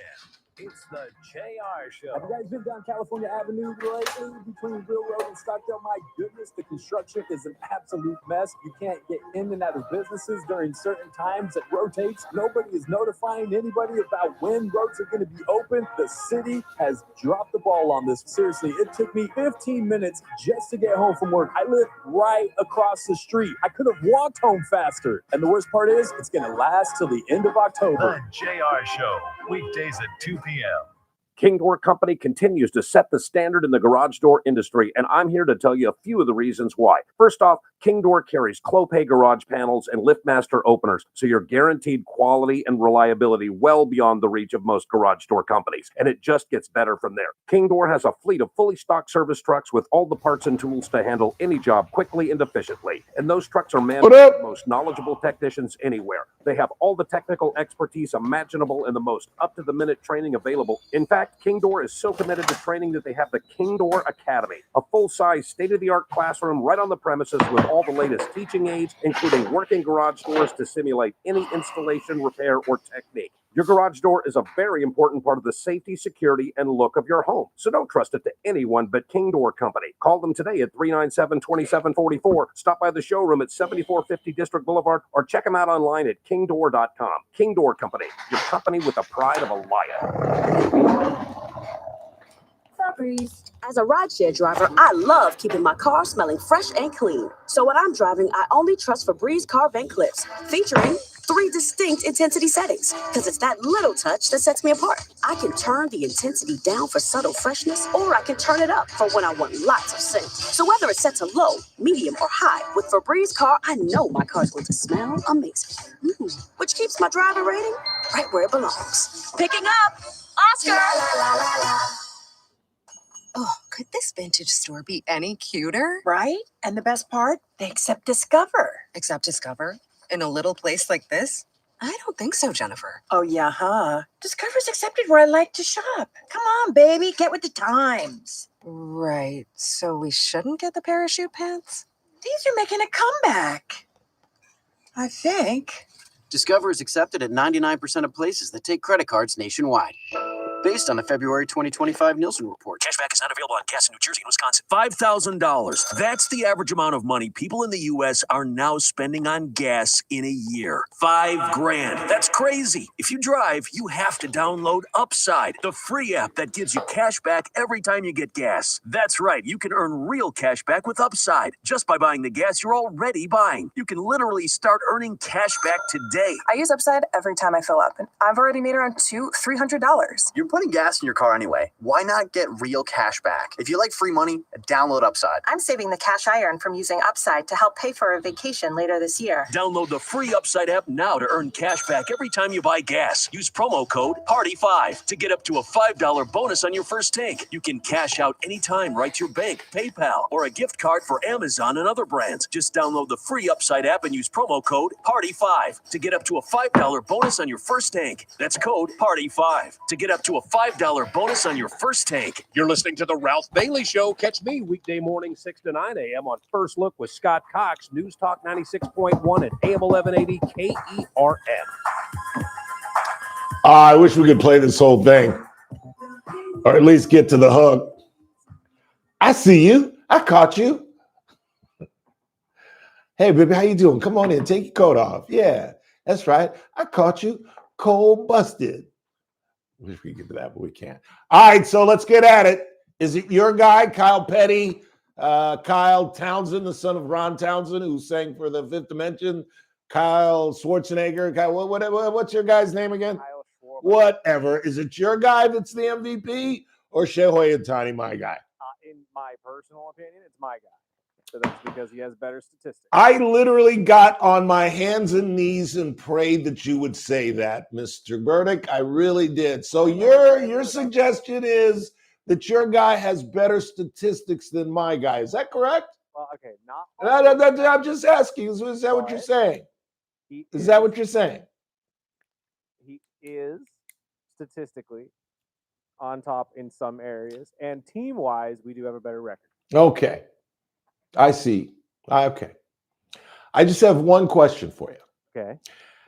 It's the JR Show. Have you guys been down California Avenue lately between Real Road and Stockdale? My goodness, the construction is an absolute mess. You can't get in and out of businesses during certain times. It rotates. Nobody is notifying anybody about when roads are going to be open. The city has dropped the ball on this. Seriously, it took me 15 minutes just to get home from work. I live right across the street. I could have walked home faster. And the worst part is, it's going to last till the end of October. The JR Show, weekdays at 2 p.m. King Door Company continues to set the standard in the garage door industry, and I'm here to tell you a few of the reasons why. First off, King Door carries Clopay garage panels and LiftMaster openers, so you're guaranteed quality and reliability well beyond the reach of most garage door companies, and it just gets better from there. King Door has a fleet of fully stocked service trucks with all the parts and tools to handle any job quickly and efficiently, and those trucks are manned by the most knowledgeable technicians anywhere. They have all the technical expertise imaginable and the most up-to-the-minute training available. In fact, King Door is so committed to training that they have the King Door Academy, a full-size, state-of-the-art classroom right on the premises with all the latest teaching aids, including working garage doors to simulate any installation, repair, or technique. Your garage door is a very important part of the safety, security, and look of your home. So don't trust it to anyone but King Door Company. Call them today at 397-2744. Stop by the showroom at 7450 District Boulevard or check them out online at kingdoor.com. King Door Company, your company with the pride of a lion. Febreze. As a rideshare driver, I love keeping my car smelling fresh and clean. So when I'm driving, I only trust Febreze car vent clips, featuring 3 distinct intensity settings, because it's that little touch that sets me apart. I can turn the intensity down for subtle freshness, or I can turn it up for when I want lots of scent. So whether it's set to low, medium, or high, with Febreze car, I know my car's going to smell amazing. Which keeps my driver rating right where it belongs. Picking up, Oscar! Oh, could this vintage store be any cuter? Right? And the best part, they accept Discover. Accept Discover? In a little place like this? I don't think so, Jennifer. Oh, yeah, huh? Discover's accepted where I like to shop. Come on, baby, get with the times. Right. So we shouldn't get the parachute pants? These are making a comeback. I think. Discover is accepted at 99% of places that take credit cards nationwide. Based on the February 2025 Nielsen report. Cashback is not available on gas in New Jersey and Wisconsin. $5,000. That's the average amount of money people in the U.S. are now spending on gas in a year. $5,000. That's crazy. If you drive, you have to download Upside, the free app that gives you cash back every time you get gas. That's right. You can earn real cash back with Upside just by buying the gas you're already buying. You can literally start earning cash back today. I use Upside every time I fill up, and I've already made around $300. You're putting gas in your car anyway. Why not get real cash back? If you like free money, download Upside. I'm saving the cash I earn from using Upside to help pay for a vacation later this year. Download the free Upside app now to earn cash back every time you buy gas. Use promo code PARTY5 to get up to a $5 bonus on your first tank. You can cash out anytime right to your bank, PayPal, or a gift card for Amazon and other brands. Just download the free Upside app and use promo code PARTY5 to get up to a $5 bonus on your first tank. That's code PARTY5 to get up to a $5 bonus on your first tank. You're listening to The Ralph Bailey Show. Catch me weekday morning 6 to 9 a.m. on First Look with Scott Cox, News Talk 96.1 and AM 1180 KERN. I wish we could play this whole thing, or at least get to the hook. I see you. I caught you. Hey, baby, how you doing? Come on in. Take your coat off. Yeah, that's right. I caught you. Cold busted. Wish we could get to that, but we can't. All right, so let's get at it. Is it your guy, Kyle Petty, Kyle Townsend, the son of Ron Townsend, who sang for the Fifth Dimension, Kyle Schwarzenegger? Kyle, what's your guy's name again? Whatever. Is it your guy that's the MVP, or Shohei Ohtani, my guy? In my personal opinion, it's my guy. So that's because he has better statistics. I literally got on my hands and knees and prayed that you would say that, Mr. Burdick. I really did. So your suggestion is that your guy has better statistics than my guy. Is that correct? Well, okay, I'm just asking. Is that what you're saying? Is that what you're saying? He is statistically on top in some areas, and team-wise, we do have a better record. Okay. I see. Okay. I just have one question for you. Okay.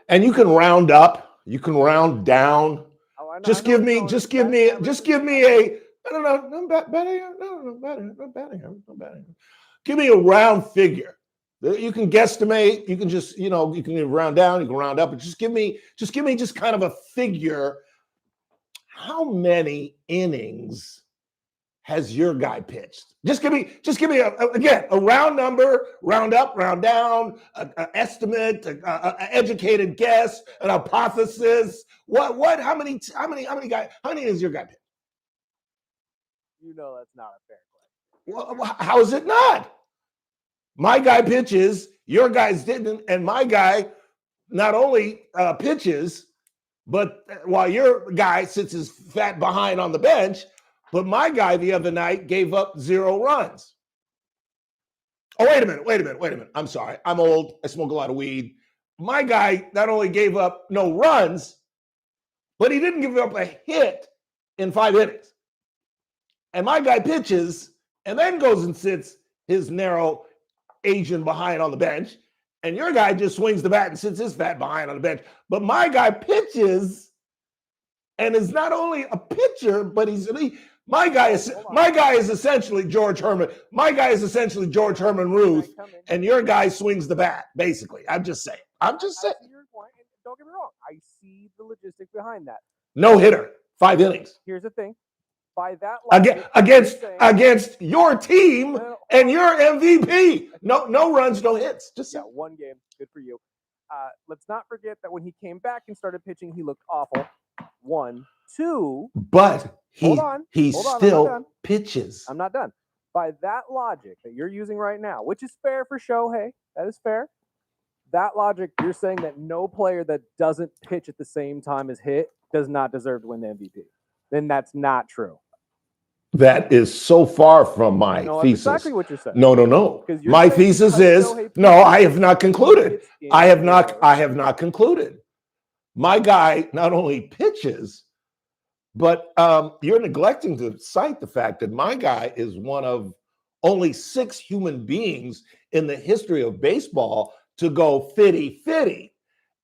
And you can round up, you can round down. Just give me a give me a round figure. You can guesstimate, you can just, you can round down, you can round up, but just give me kind of a figure. How many innings has your guy pitched? Just give me a round number, round up, round down, an estimate, an educated guess, an hypothesis. How many is your guy pitched? You know that's not a fair question. Well, how is it not? My guy pitches, your guys didn't, and my guy not only pitches, but while your guy sits his fat behind on the bench, but my guy the other night gave up 0 runs. Oh, wait a minute. I'm sorry. I'm old. I smoke a lot of weed. My guy not only gave up no runs, but he didn't give up a hit in 5 innings. And my guy pitches and then goes and sits his narrow Asian behind on the bench. And your guy just swings the bat and sits his fat behind on the bench. But my guy pitches and is not only a pitcher, but my guy is essentially George Herman. My guy is essentially George Herman Ruth, and your guy swings the bat, basically. I'm just saying. I see your point, and don't get me wrong. I see the logistics behind that. No hitter, 5 innings. Here's the thing. By that logic, against your team and your MVP. No runs, no hits. Just one game. Good for you. Let's not forget that when he came back and started pitching, he looked awful. 1, 2. But he still I'm pitches. I'm not done. By that logic that you're using right now, which is fair for Shohei, that is fair. That logic, you're saying that no player that doesn't pitch at the same time as hit does not deserve to win the MVP. Then that's not true. That is so far from my thesis. That's exactly what you're saying. No. My thesis is I have not concluded. I have not concluded. My guy not only pitches, but you're neglecting to cite the fact that my guy is one of only 6 human beings in the history of baseball to go 50-50.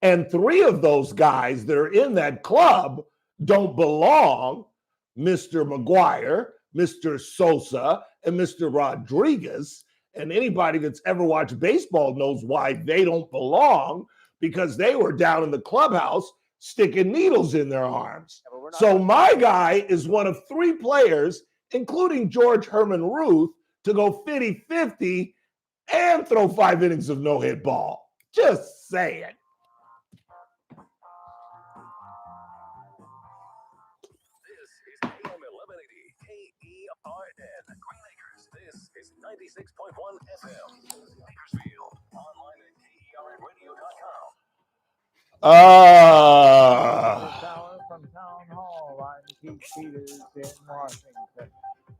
And 3 of those guys that are in that club don't belong, Mr. McGuire, Mr. Sosa, and Mr. Rodriguez. And anybody that's ever watched baseball knows why they don't belong, because they were down in the clubhouse sticking needles in their arms. So my guy is one of 3 players, including George Herman Ruth, to go 50-50 and throw 5 innings of no-hit ball. Just saying. AM 1180 KERN Green Acres. This is 96.1 FM. Bakersfield. Online at KERNradio.com. From Town Hall, I'm Keith Peters in Washington.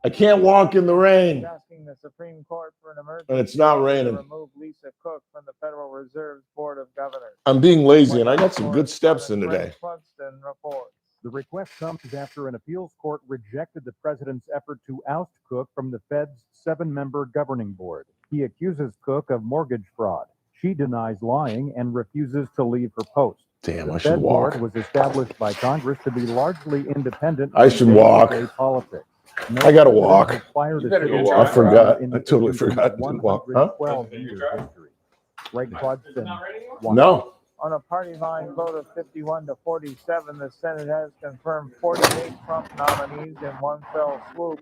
I can't walk in the rain. Asking the Supreme Court for an emergency And it's not to raining. remove Lisa Cook from the Federal Reserve's Board of Governors. I'm being lazy, and I got some good steps in today. Clugston reports. The request comes after an appeals court rejected the president's effort to oust Cook from the Fed's 7-member governing board. He accuses Cook of mortgage fraud. She denies lying and refuses to leave her post. Damn, The I should Fed walk. board was established by Congress to be largely independent. I should walk. day-to-day politics. I gotta walk. Required a better go citizen walk. I forgot. in I totally the forgot. I didn't walk. Huh? 112 years history. Greg Clugston. No. On a party line vote of 51 to 47, the Senate has confirmed 48 Trump nominees in one fell swoop,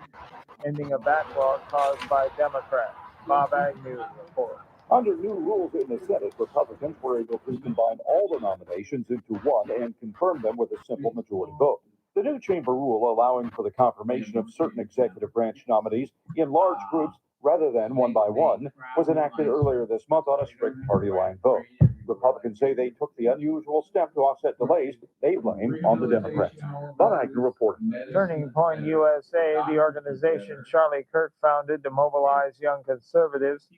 ending a backlog caused by Democrats. Bob Agnew reports. Under new rules in the Senate, Republicans were able to combine all the nominations into one and confirm them with a simple majority vote. The new chamber rule allowing for the confirmation of certain executive branch nominees in large groups rather than one by one was enacted earlier this month on a strict party line vote. Republicans say they took the unusual step to offset delays they blame on the Democrats. Bob Agnew reporting. Turning Point USA, the organization Charlie Kirk founded to mobilize young conservatives,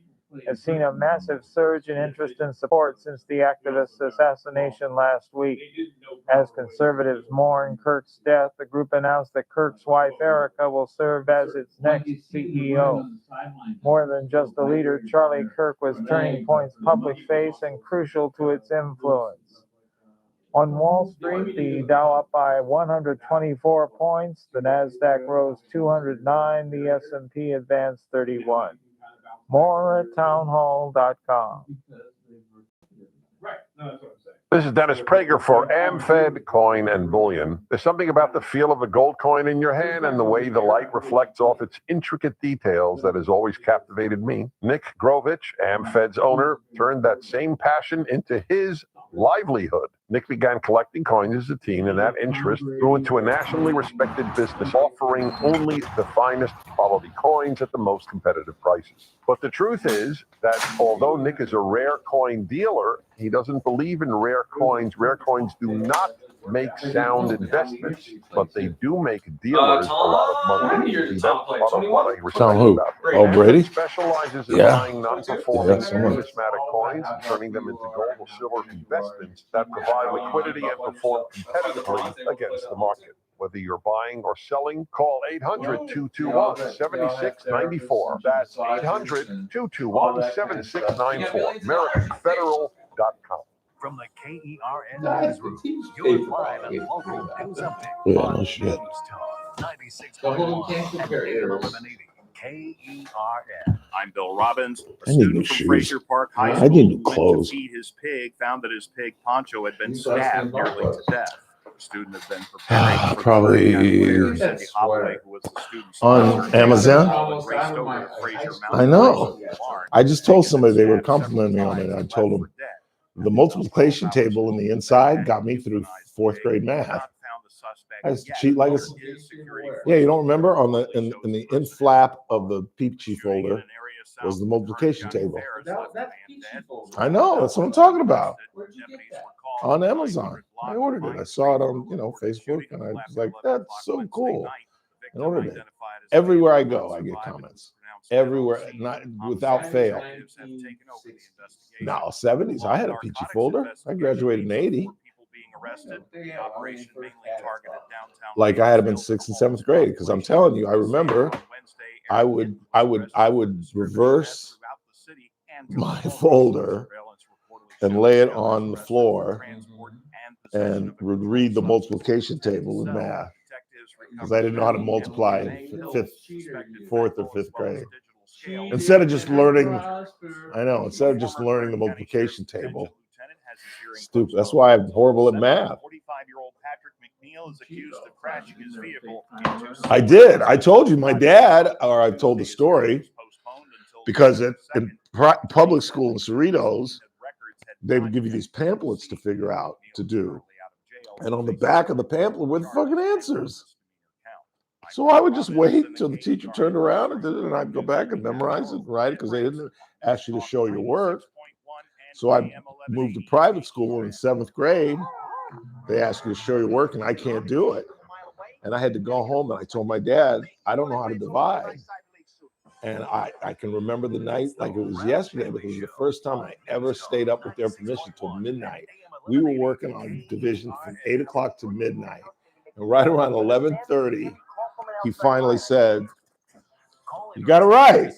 has seen a massive surge in interest and support since the activist's assassination last week. As conservatives mourn Kirk's death, the group announced that Kirk's wife, Erica, will serve as its next CEO. More than just a leader, Charlie Kirk was Turning Point's public face and crucial to its influence. On Wall Street, the Dow up by 124 points, the Nasdaq rose 209, the S&P advanced 31. More at townhall.com. This is Dennis Prager for AmFed Coin and Bullion. There's something about the feel of a gold coin in your hand and the way the light reflects off its intricate details that has always captivated me. Nick Grovich, AmFed's owner, turned that same passion into his livelihood. Nick began collecting coins as a teen, and that interest grew into a nationally respected business offering only the finest quality coins at the most competitive prices. But the truth is that although Nick is a rare coin dealer, he doesn't believe in rare coins. Rare coins do not make sound investments, but they do make dealers a lot of money. See, that's part of what I respect Tom who? about it. Oh, Brady? Specializes in Yeah. buying non-performing Yeah, someone. numismatic coins and turning them into gold or silver investments that provide liquidity and perform competitively against the market. Whether you're buying or selling, call 800-221-7694. That's 800-221-7694. AmericanFederal.com. From the KERN newsroom, you're live and local news update. Yeah, no shit. News Talk 96.1 and AM 1180 KERN. I'm Bill Robbins, a I need new student from shoes. Fraser Park High I School need new who went clothes. to feed his pig, found that his pig Poncho had been stabbed nearly to death. The student had been preparing for Probably the County Fair. Cindy Holloway, who was the student's on sponsor, Amazon? raced over to Fraser Mountain I know. High School barn. I just told somebody they were complimenting me on it. I told them the multiplication table in the inside got me through 4th grade math. I used to cheat like a yeah. You don't remember on the in the in flap of the Peachy folder was the multiplication table. I know, that's what I'm talking about. On Amazon, I ordered it. I saw it on Facebook, and I was like, "That's so cool." I ordered it. Everywhere I go, I get comments. Everywhere, not without fail. No, 70s. I had a Peachy folder. I graduated in 80. Like I had them in 6th and 7th grade, because I'm telling you, I remember I would reverse my folder and lay it on the floor and would read the multiplication table in math because I didn't know how to multiply in fourth or fifth grade. Instead of just learning, instead of just learning the multiplication table. Stupid. That's why I'm horrible at math. 45-year-old Patrick McNeil is accused of crashing his vehicle. I did. I told you my dad, or I've told the story, because in public school in Cerritos, they would give you these pamphlets to figure out to do. And on the back of the pamphlet were the fucking answers. So I would just wait until the teacher turned around and did it, and I'd go back and memorize it and write it because they didn't ask you to show your work. So I moved to private school in 7th grade. They ask you to show your work, and I can't do it. And I had to go home, and I told my dad, I don't know how to divide. And I can remember the night like it was yesterday, because it was the first time I ever stayed up with their permission till midnight. We were working on division from 8 o'clock to midnight. And right around 11:30, he finally said, "You got it right.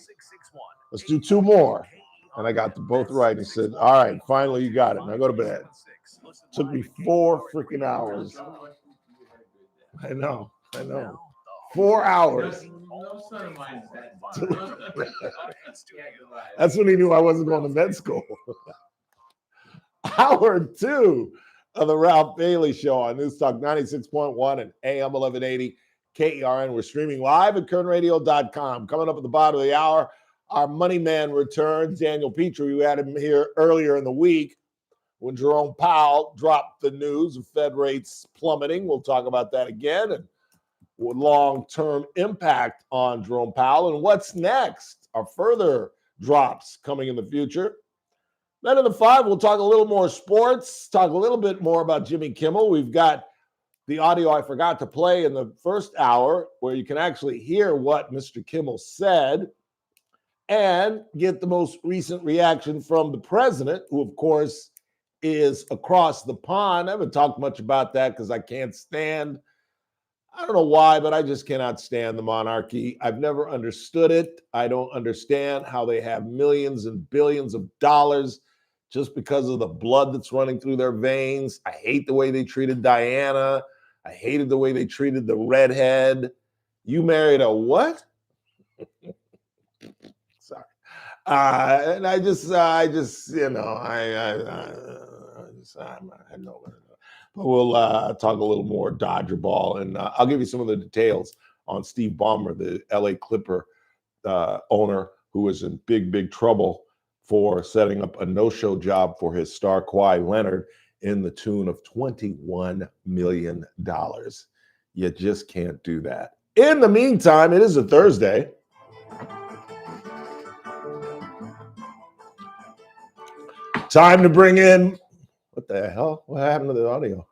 Let's do 2 more." And I got them both right. He said, "All right, finally you got it. Now go to bed." Took me 4 freaking hours. I know. 4 hours. That's when he knew I wasn't going to med school. Hour 2 of the Ralph Bailey Show on News Talk 96.1 and AM 1180 KERN. We're streaming live at kernradio.com. Coming up at the bottom of the hour, our money man returns, Daniel Petrie. We had him here earlier in the week when Jerome Powell dropped the news of Fed rates plummeting. We'll talk about that again and long-term impact on Jerome Powell. And what's next? Are further drops coming in the future? Then in the 5, we'll talk a little more sports, talk a little bit more about Jimmy Kimmel. We've got the audio I forgot to play in the first hour where you can actually hear what Mr. Kimmel said and get the most recent reaction from the president, who, of course, is across the pond. I haven't talked much about that because I can't stand, I don't know why, but I just cannot stand the monarchy. I've never understood it. I don't understand how they have millions and billions of dollars just because of the blood that's running through their veins. I hate the way they treated Diana. I hated the way they treated the redhead. You married a what? Sorry. And I just, you know, I know. But we'll talk a little more Dodger ball, and I'll give you some of the details on Steve Ballmer, the LA Clipper owner, who was in big trouble for setting up a no-show job for his star Kawhi Leonard in the tune of $21 million. You just can't do that. In the meantime, it is a Thursday. Time to bring in, what the hell? What happened to the audio?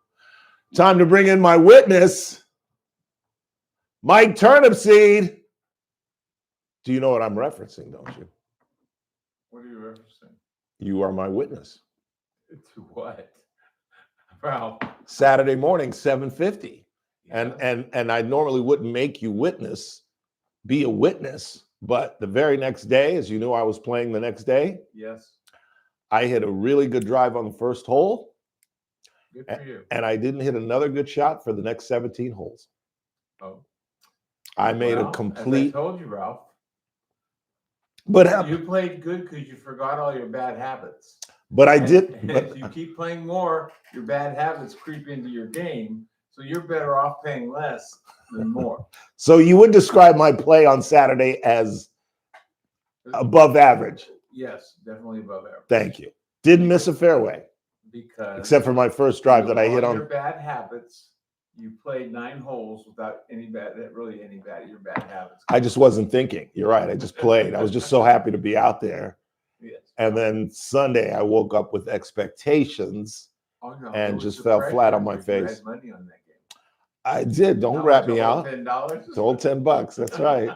Time to bring in my witness, Mike Turnipseed. Do you know what I'm referencing, don't you? What are you referencing? You are my witness. To what? Ralph. Saturday morning, 7:50. And I normally wouldn't make you be a witness, but the very next day, as you knew I was playing the next day, Yes. I hit a really good drive on the first hole. Good for you. And I didn't hit another good shot for the next 17 holes. Oh. I made Well, a complete. As I told you, Ralph. But you played good because you forgot all your bad habits. But I And did. if you keep playing more, your bad habits creep into your game. So you're better off paying less than more. So you would describe my play on Saturday as above average. Yes, definitely above average. Thank you. Didn't miss a fairway. Because except for my first drive that I hit on. Your bad habits. You played 9 holes without any bad your bad habits. I just wasn't thinking. You're right. I just played. I was just so happy to be out there. Yes. And then Sunday, I woke up with expectations and just fell flat on my face. You had money on that game. I did. Don't rat me out. $10. Told $10. That's right.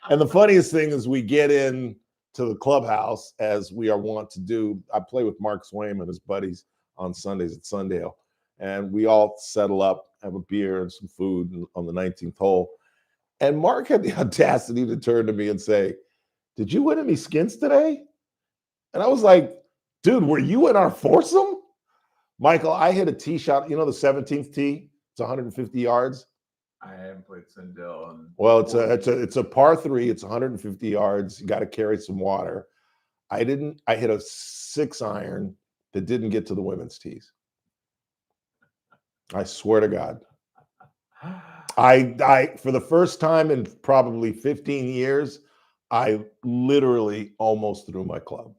And the funniest thing is we get in to the clubhouse, as we are wont to do. I play with Mark Swaim and his buddies on Sundays at Sundale. And we all settle up, have a beer and some food on the 19th hole. And Mark had the audacity to turn to me and say, "Did you win any skins today?" And I was like, Dude, were you in our foursome? Michael, I hit a tee shot. You know the 17th tee? It's 150 yards. I haven't played Sindel. And Well, it's a par 3. It's 150 yards. You got to carry some water. I hit a 6-iron that didn't get to the women's tees. I swear to God. I for the first time in probably 15 years, I literally almost threw my club.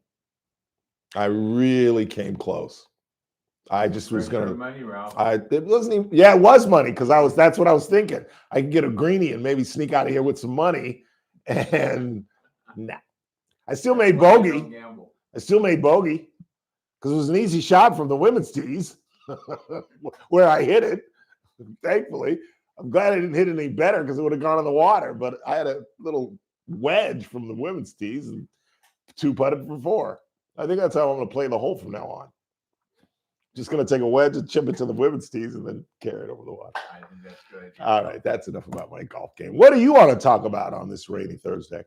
I really came close. I just was gonna. Money, Ralph. It wasn't even. Yeah, it was money because that's what I was thinking. I could get a greenie and maybe sneak out of here with some money, and nah. I still made bogey. I still made bogey because it was an easy shot from the women's tees where I hit it. Thankfully, I'm glad I didn't hit it any better because it would have gone in the water. But I had a little wedge from the women's tees and 2-putted for 4. I think that's how I'm going to play the hole from now on. Just going to take a wedge and chip it to the women's tees and then carry it over the water. I think that's good. All right, that's enough about my golf game. What do you want to talk about on this rainy Thursday?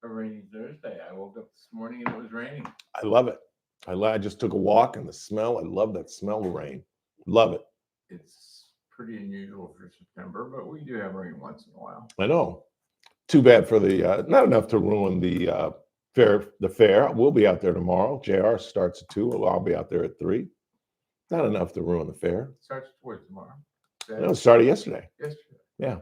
A rainy Thursday. I woke up this morning and it was raining. I love it. I just took a walk and the smell. I love that smell of rain. Love it. It's pretty unusual for September, but we do have rain once in a while. I know. Too bad for the not enough to ruin the fair. The fair. We'll be out there tomorrow. JR starts at 2. I'll be out there at 3. Not enough to ruin the fair. It starts towards tomorrow. No, it started yesterday. Yesterday. Yeah.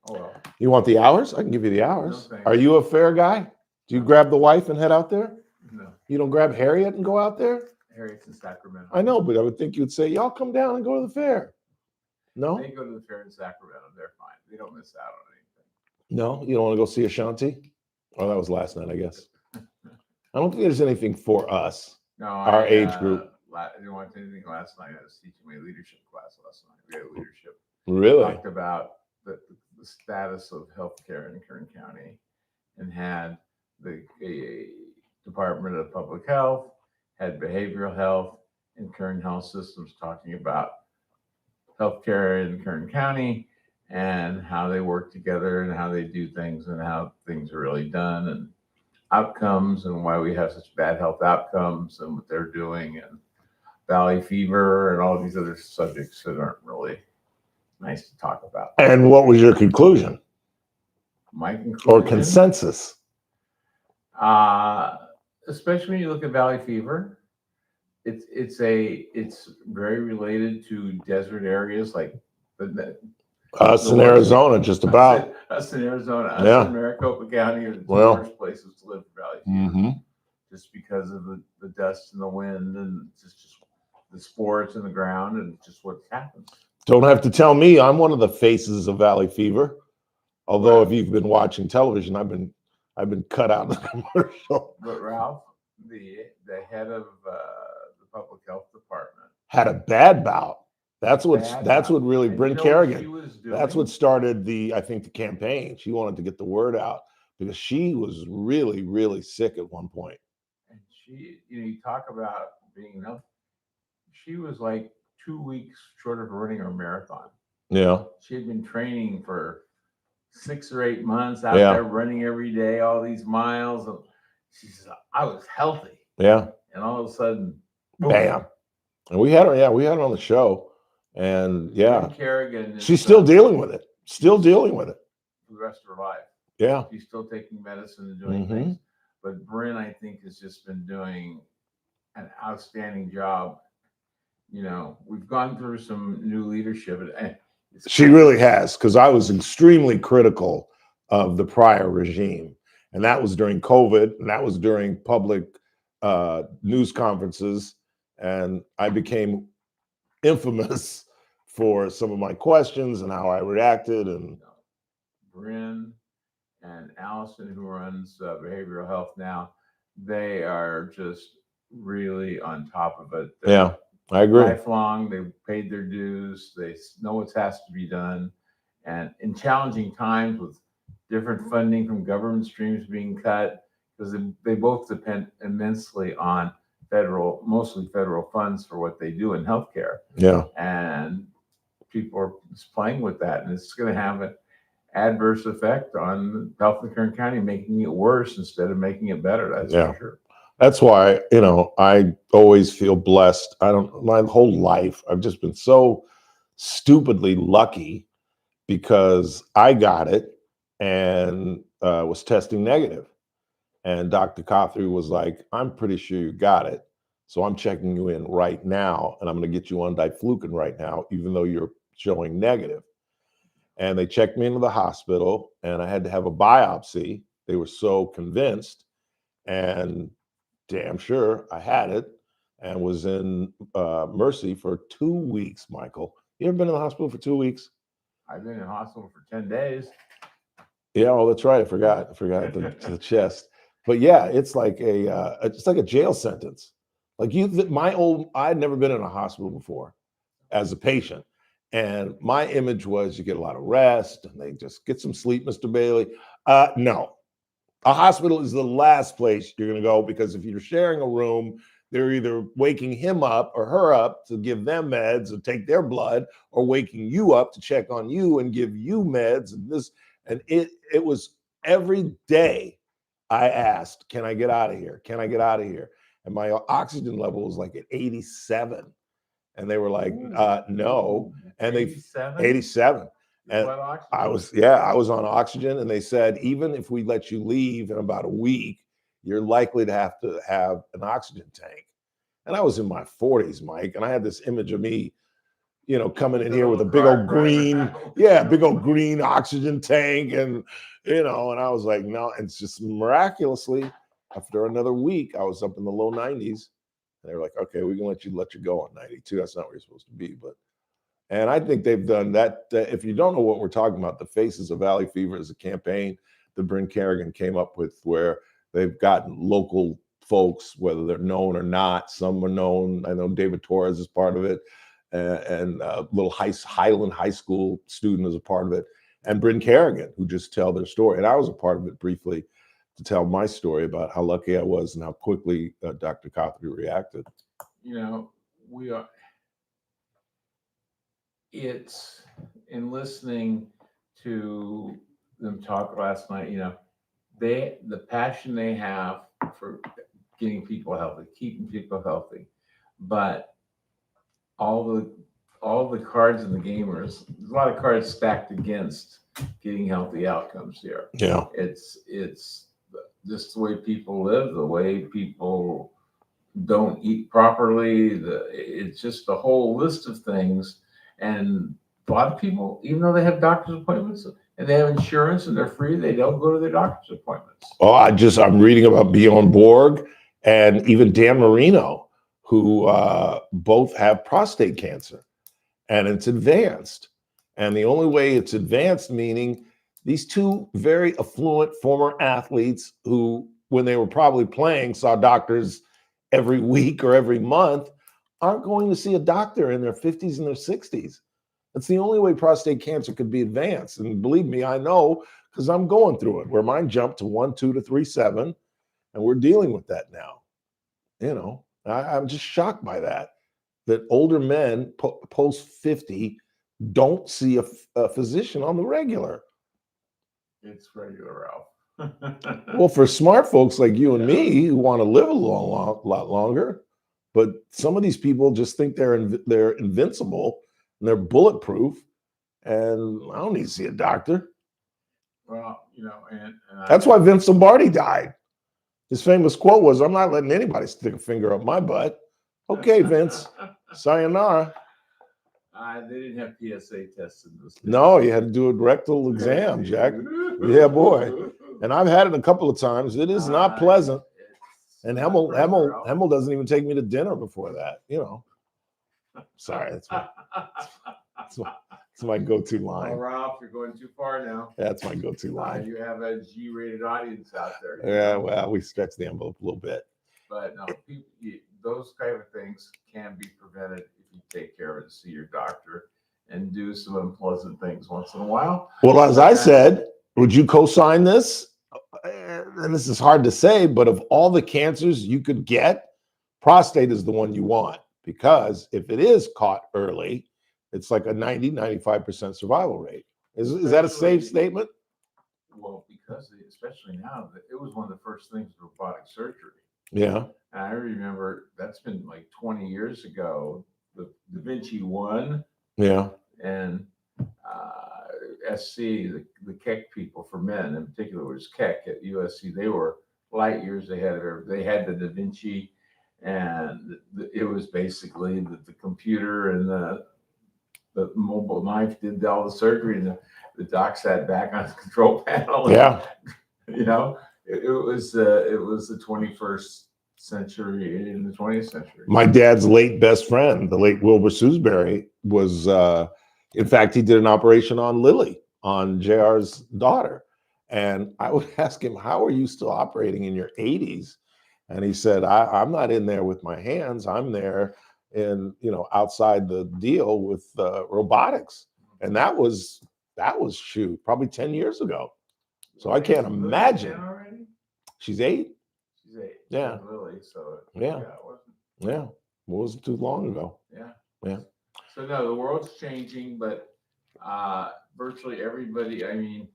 Oh well. You want the hours? I can give you the hours. No, thanks. Are you a fair guy? Do you grab the wife and head out there? No. You don't grab Harriet and go out there? Harriet's in Sacramento. I know, but I would think you'd say, y'all come down and go to the fair. No? They go to the fair in Sacramento. They're fine. They don't miss out on anything. No? You don't want to go see Ashanti? Oh, that was last night, I guess. I don't think there's anything for us, No, our age group. I didn't watch anything last night. I was teaching my leadership class last night. We had leadership. Really? Talked about the status of healthcare in Kern County, and had the Department of Public Health, had behavioral health, and Kern Health Systems talking about healthcare in Kern County and how they work together and how they do things and how things are really done and outcomes and why we have such bad health outcomes and what they're doing and valley fever and all these other subjects that aren't really nice to talk about. And what was your conclusion? My conclusion, or consensus? Especially when you look at valley fever, it's very related to desert areas like Us in Arizona, just about. Us in Arizona, us Yeah. in Maricopa County are the two Well. worst places to live for valley fever. Mm-hmm. Just because of the dust and the wind and just the spores in the ground and just what happens. Don't have to tell me. I'm one of the faces of Valley Fever. Although, if you've been watching television, I've been cut out of the commercial. But Ralph, the head of the public health department, Had a bad bout. That's what Bad what really And Bryn you know what Kerrigan. she was That's doing? what started the campaign. She wanted to get the word out because she was really, really sick at one point. and she, you talk about being healthy. She was like 2 weeks short of running her marathon. Yeah. She had been training for 6 or 8 months out Yeah. there running every day, all these miles. And she said, I was healthy. Yeah. And all of a sudden, boom. Bam. And we had her. Yeah, we had her on the show. And yeah, Bryn Kerrigan is, she's still dealing with it. Still dealing with it. for the rest of her life. Yeah. She's still taking medicine and doing Mhm. things. But Bryn, I think, has just been doing an outstanding job. We've gone through some new leadership. And She really has, because I was extremely critical of the prior regime. And that was during COVID, and that was during public news conferences. And I became infamous for some of my questions and how I reacted. And Bryn and Allison, who runs behavioral health now, they are just really on top of it. They're yeah, I agree. lifelong. They've paid their dues. They know what has to be done. And in challenging times with different funding from government streams being cut, because they both depend immensely on mostly federal funds for what they do in healthcare. Yeah. And people are just playing with that. And it's going to have an adverse effect on health in Kern County, making it worse instead of making it better. That's Yeah. for sure. That's why, I always feel blessed. My whole life, I've just been so stupidly lucky because I got it and was testing negative. And Dr. Cothry was like, I'm pretty sure you got it. So I'm checking you in right now, and I'm going to get you on diflucan right now, even though you're showing negative. And they checked me into the hospital, and I had to have a biopsy. They were so convinced, and damn sure I had it, and was in Mercy for 2 weeks, Michael. You ever been in the hospital for 2 weeks? I've been in the hospital for 10 days. Yeah, oh, that's right. I forgot the chest. But yeah, it's like a jail sentence. Like I'd never been in a hospital before as a patient. And my image was you get a lot of rest and they just get some sleep, Mr. Bailey. No, a hospital is the last place you're going to go because if you're sharing a room, they're either waking him up or her up to give them meds or take their blood, or waking you up to check on you and give you meds and this. And it was every day I asked, can I get out of here? Can I get out of here? And my oxygen level was like at 87. And they were like, no. And 87. And I was on oxygen. And they said, even if we let you leave in about a week, you're likely to have an oxygen tank. And I was in my 40s, Mike. And I had this image of me, coming in here with a big old green oxygen tank. And, and I was like, no. And it's just miraculously, after another week, I was up in the low 90s. And they were like, okay, we can let you go on 92. That's not where you're supposed to be. And I think they've done that. If you don't know what we're talking about, the Faces of Valley Fever is a campaign that Bryn Kerrigan came up with where they've gotten local folks, whether they're known or not. Some are known. I know David Torres is part of it. And a little Highland High School student is a part of it. And Bryn Kerrigan, who just tell their story. And I was a part of it briefly to tell my story about how lucky I was and how quickly Dr. Cothry reacted. It's in listening to them talk last night, the passion they have for getting people healthy, keeping people healthy, but all the cards in the gamers, there's a lot of cards stacked against getting healthy outcomes here. Yeah. It's just the way people live, the way people don't eat properly. It's just a whole list of things. And a lot of people, even though they have doctor's appointments and they have insurance and they're free, they don't go to their doctor's appointments. Oh, I'm reading about Bjorn Borg and even Dan Marino, who both have prostate cancer, and it's advanced. And the only way it's advanced, meaning these two very affluent former athletes who, when they were probably playing, saw doctors every week or every month, aren't going to see a doctor in their 50s and their 60s. That's the only way prostate cancer could be advanced. And believe me, I know, because I'm going through it, where mine jumped to 1.2 to 3.7, and we're dealing with that now. I'm just shocked by that older men post 50 don't see a physician on the regular. It's regular, Ralph. Well, for smart folks like you and me who want to live a lot longer, but some of these people just think they're invincible and they're bulletproof, and I don't need to see a doctor. Well, and that's why Vince Lombardi died. His famous quote was, "I'm not letting anybody stick a finger up my butt." Okay, Vince, sayonara. They didn't have PSA tests in this. No, you had to do a rectal exam, Jack. Yeah, boy. And I've had it a couple of times. It is not pleasant. And Hemmel doesn't even take me to dinner before that. Sorry, that's my go-to line. Oh, Ralph, you're going too far now. That's my go-to line. You have a G-rated audience out there. Yeah, well, we stretch the envelope a little bit. But no, those kind of things can be prevented if you take care of it, see your doctor, and do some unpleasant things once in a while. Well, as I said, would you co-sign this? And this is hard to say, but of all the cancers you could get, prostate is the one you want, because if it is caught early, it's like a 90-95% survival rate. Is that a safe statement? Well, because especially now, it was one of the first things with robotic surgery. Yeah. And I remember that's been like 20 years ago. The Da Vinci 1 Yeah. and SC, the Keck people for men in particular was Keck at USC. They were light years ahead of everybody. They had the Da Vinci, and it was basically the computer and the mobile knife did all the surgery, and the doc sat back on the control panel. Yeah. You know, it was the 21st century in the 20th century. My dad's late best friend, the late Wilbur Sewsbury, was in fact, he did an operation on Lily, on JR's daughter. And I would ask him, how are you still operating in your 80s? And he said, I'm not in there with my hands. I'm there in, outside the deal with robotics. And that was shoot, probably 10 years ago. So I can't imagine. She's 8. She's 8. Yeah. Lily, so Yeah. it wasn't. Yeah. It wasn't too long ago. Yeah. Yeah. So no, the world's changing, but virtually everybody, I mean,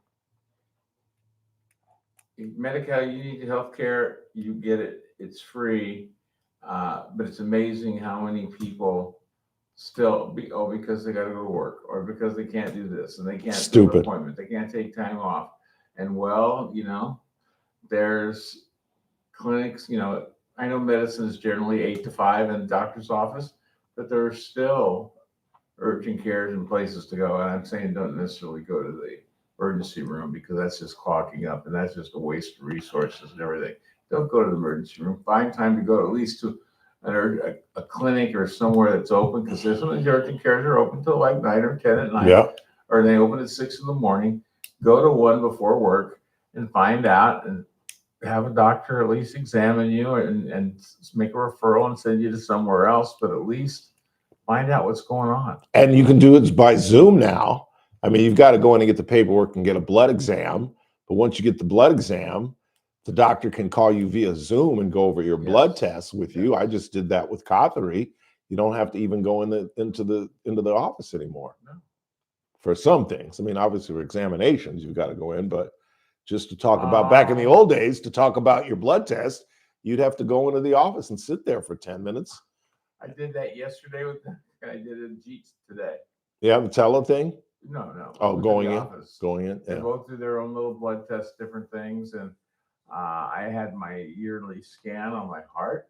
Medi-Cal, you need health care, you get it, it's free. But it's amazing how many people still because they got to go to work, or because they can't do this and they can't do an appointment, they can't take time off. And there's clinics, I know medicine is generally 8 to 5 in the doctor's office, but there are still urgent cares and places to go. And I'm saying don't necessarily go to the emergency room, because that's just clogging up and that's just a waste of resources and everything. Don't go to the emergency room. Find time to go at least to a clinic or somewhere that's open, because there's some of the urgent cares are open till like 9 or 10 at night. Yeah. Or they open at 6 in the morning. Go to one before work and find out, and have a doctor at least examine you and make a referral and send you to somewhere else, but at least find out what's going on. And you can do it by Zoom now. I mean, you've got to go in and get the paperwork and get a blood exam. But once you get the blood exam, the doctor can call you via Zoom and go over your blood tests with you. I just did that with Cothery. You don't have to even go into the office anymore. No. For some things. I mean, obviously for examinations, you've got to go in, but just to talk about back in the old days, to talk about your blood test, you'd have to go into the office and sit there for 10 minutes. I did that yesterday with the guy. I did it in Jeets today. Yeah, the tele thing? No. Oh, going in? Office. Going in, They yeah. go through their own little blood tests, different things. And I had my yearly scan on my heart.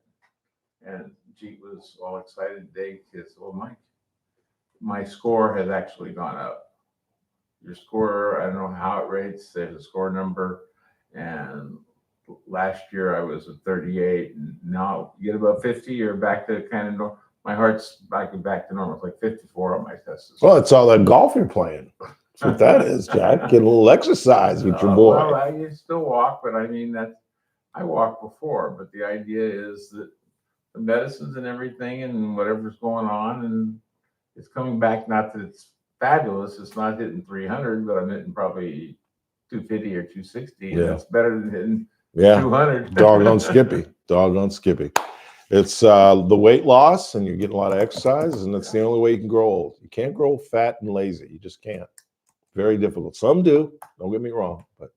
And Jeet was all excited today because, my score has actually gone up. Your score, I don't know how it rates. There's a score number. And last year I was at 38. And now you get above 50, you're back to kind of normal. My heart's back to normal. It's like 54 on my test. Well, it's all that golf you're playing. That's what that is, Jack. Get a little exercise with your boy. Well, I still walk, but I mean, I walked before. But the idea is that the medicines and everything and whatever's going on, and it's coming back. Not that it's fabulous. It's not hitting 300, but I'm hitting probably 250 or 260. Yeah. And that's better than hitting 200. Doggone Skippy. It's the weight loss, and you're getting a lot of exercise, and that's the only way you can grow old. You can't grow fat and lazy. You just can't. Very difficult. Some do. Don't get me wrong. But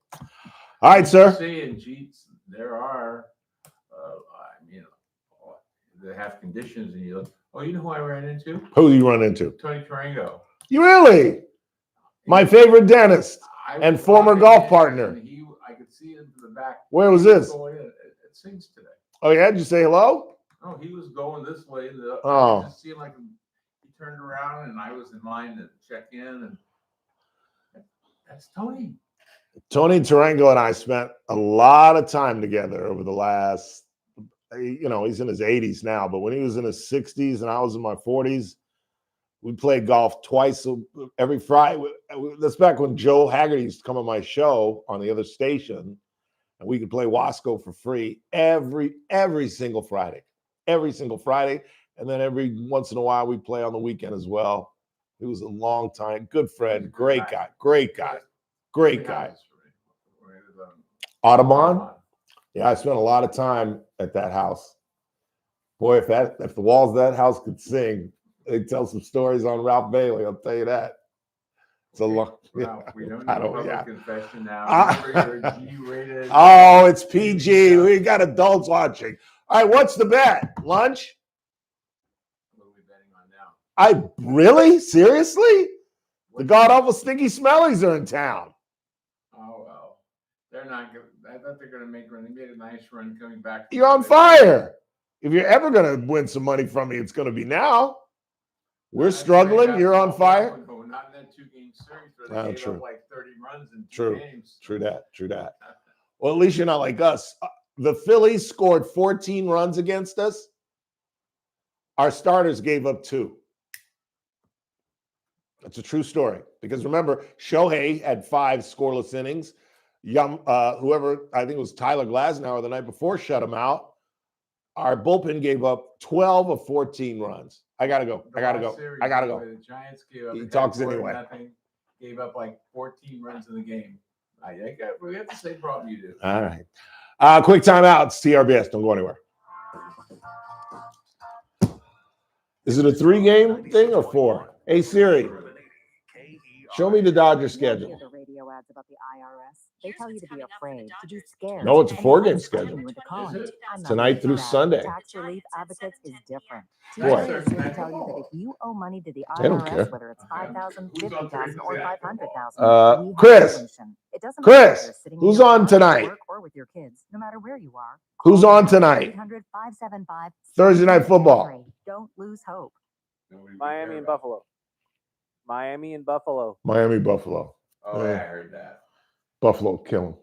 all right, sir. See, in Jeets, there are, they have conditions, and you look. Oh, you know who I ran into? Who do you run into? Tony Tarango. You really? My favorite dentist and former golf partner. I could see him to the back. Where was this? Going in at Sings today. Oh, yeah? Did you say hello? No, he was going this way. Oh. I just seemed like he turned around, and I was in line to check in, and that's Tony. Tony Tarango and I spent a lot of time together over the last, he's in his 80s now, but when he was in his 60s and I was in my 40s, we played golf twice every Friday. That's back when Joe Haggerty used to come on my show on the other station, and we could play Wasco for free every single Friday. Every single Friday. And then every once in a while, we'd play on the weekend as well. It was a long time. Good friend. Great guy. Audubon? Yeah, I spent a lot of time at that house. Boy, if the walls of that house could sing, they'd tell some stories on Ralph Bailey. I'll tell you that. It's a long. Well, we don't need I don't. public Yeah. confession now. Remember, you're G-rated. Oh, it's PG. We got adults watching. All right, what's the bet? Lunch? What are we betting on now? Really? Seriously? The god awful stinky smellies are in town. Oh well, they're not good. I thought they're gonna make run. They made a nice run coming back. You're on fire. If you're ever gonna win some money from me, it's gonna be now. We're struggling. You're on fire. No, not in that 2-game series where they gave True. up like 30 runs in 2 True. games. True that. Well, at least you're not like us. The Phillies scored 14 runs against us. Our starters gave up 2. That's a true story. Because remember, Shohei had 5 scoreless innings. Whoever, I think it was Tyler Glasnow the night before, shut him out. Our bullpen gave up 12 of 14 runs. I gotta go. The Giants gave up. He talks 4-0, anyway. Gave up like 14 runs in the game. We have the same problem you do. All right. Quick timeout. It's TRBS. Don't go anywhere. Is it a 3-game thing or 4? Hey, Siri, show me the Dodger schedule. The radio ads about the IRS. They tell you to be afraid, to be scared. No, it's a and 4-game they schedule. threaten you into college. I'm not Tonight into through that. Sunday. Tax Relief Advocates is different. What? TRA is here to tell you that if you owe money to the They don't IRS, care. whether it's $5,000, $50,000, or $500,000, we have Chris. a solution. It doesn't matter if Chris, you're sitting in who's your on car, tonight? work, or with your kids, no matter where you are. Who's call on tonight? 800-575. Thursday Night Football. Don't lose hope. Miami and Buffalo. Miami and Buffalo. Miami, Buffalo. Oh, yeah, I heard that. Buffalo kill him.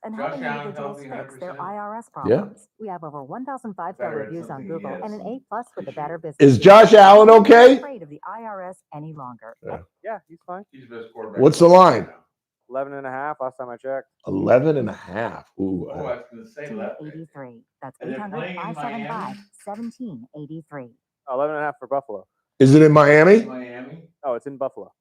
And Josh helping Allen individuals healthy, fix their 100%? IRS Yeah. problems. We have over 1,000 5-star Better at reviews on something he Google has and an some A+ with the Better Business. Is Review. Josh Allen Don't be okay? afraid of the IRS any longer. Yeah, he's fine. He's the best quarterback. What's the line? 11.5 last time I checked. 11.5. Ooh. Oh, I was going to say that. 83. That's And they're playing in 800-575-1783. 11.5 for Buffalo. Is it in Miami? Miami? Oh, it's in Buffalo.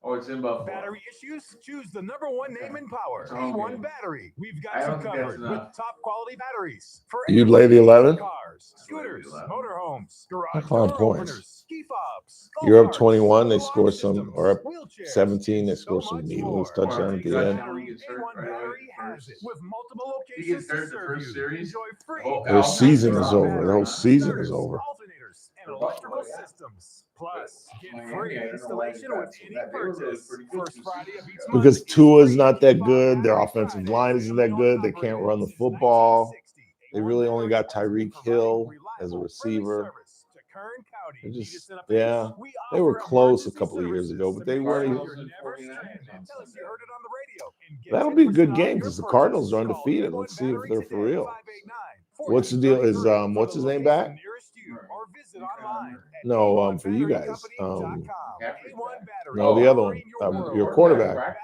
Oh, it's in Buffalo. Battery issues? Choose the #1 name in power. Oh, P1 okay. Battery. We've I got you don't think that's covered with enough. top quality batteries for You'd lay the 11? cars, scooters, I'd lay the 11. motorhomes, garage That's fine door points. openers, ski fobs. You're up go-karts, 21. They alarm score some, systems, or up wheelchairs, 17. They and score so some much needless more. touchdown at the Josh end. Allen gets hurt A1 right away Battery has first. it with multiple He locations gets to hurt the serve first you. series. Enjoy free. Oh, Their season is over. The whole season is Starters, over. alternators, and electrical systems. Plus, get Miami, free I don't know why installation they with got any that. They were really purchase. pretty good First 2 Friday seasons of each ago. month. Because Tua's not that good. Their offensive line isn't that good. They can't run the football. They really only got Tyreek Hill as a receiver. They just, yeah, they were close a couple of years ago, but they weren't even. That'll be a good game because the Cardinals are undefeated. Let's see if they're for real. What's the deal? Is what's his name back? No, for you guys. No, the other one. Your quarterback.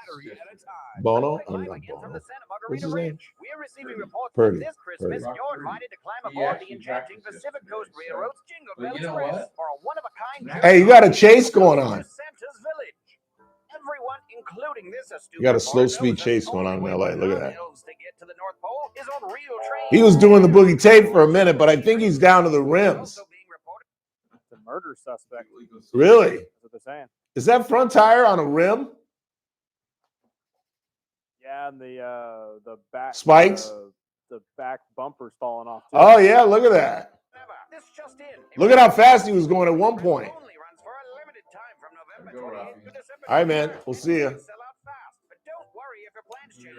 Bono? I'm not Bono. What's his name? We're receiving reports Purdy. that this Christmas Purdy. you're invited to climb He aboard the actually enchanting practiced Pacific Coast yesterday, Railroad's Jingle But Bell you know Express what? for a one-of-a-kind Hey, you got a chase going on. Santa's Village. Everyone, including this astute You got a slow reporter, speed knows chase that going on in the LA. only Look at way that. hills to get to the North Pole is on real trains. He was doing the boogie tape for a minute, but I think he's down to the rims. It's a murder suspect. Really? That's what they're saying. Is that front tire on a rim? Yeah, and the back Spikes? The back bumper's falling off. Too. Oh, yeah. Look at that. This just in. Look at how fast he was going at one point. Only runs for a limited time from November 28th to December All right, man. We'll see you. Sell out fast, but don't worry if your plans change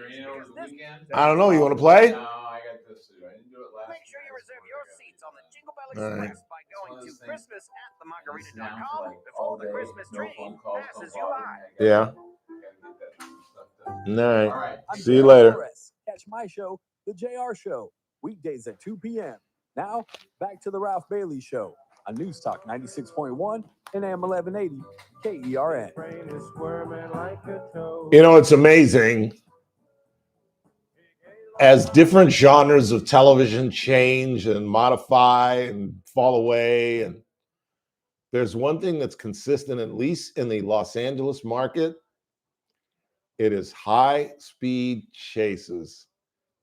because this I don't know. You want to play? No, I got this suit. I didn't do it last Make sure you reserve your seats on the Jingle Bell All right. Express by going to Christmas at themargarita.com like before all the day, Christmas no tree phone calls, no passes you bothering by. me. Yeah. All right. All right. I'm See you JR later. Torres. Catch my show, The JR Show, weekdays at 2 p.m. Now, back to the Ralph Bailey Show on News Talk 96.1 and AM 1180 KERN. You know, it's amazing. As different genres of television change and modify and fall away, and there's one thing that's consistent, at least in the Los Angeles market, it is high-speed chases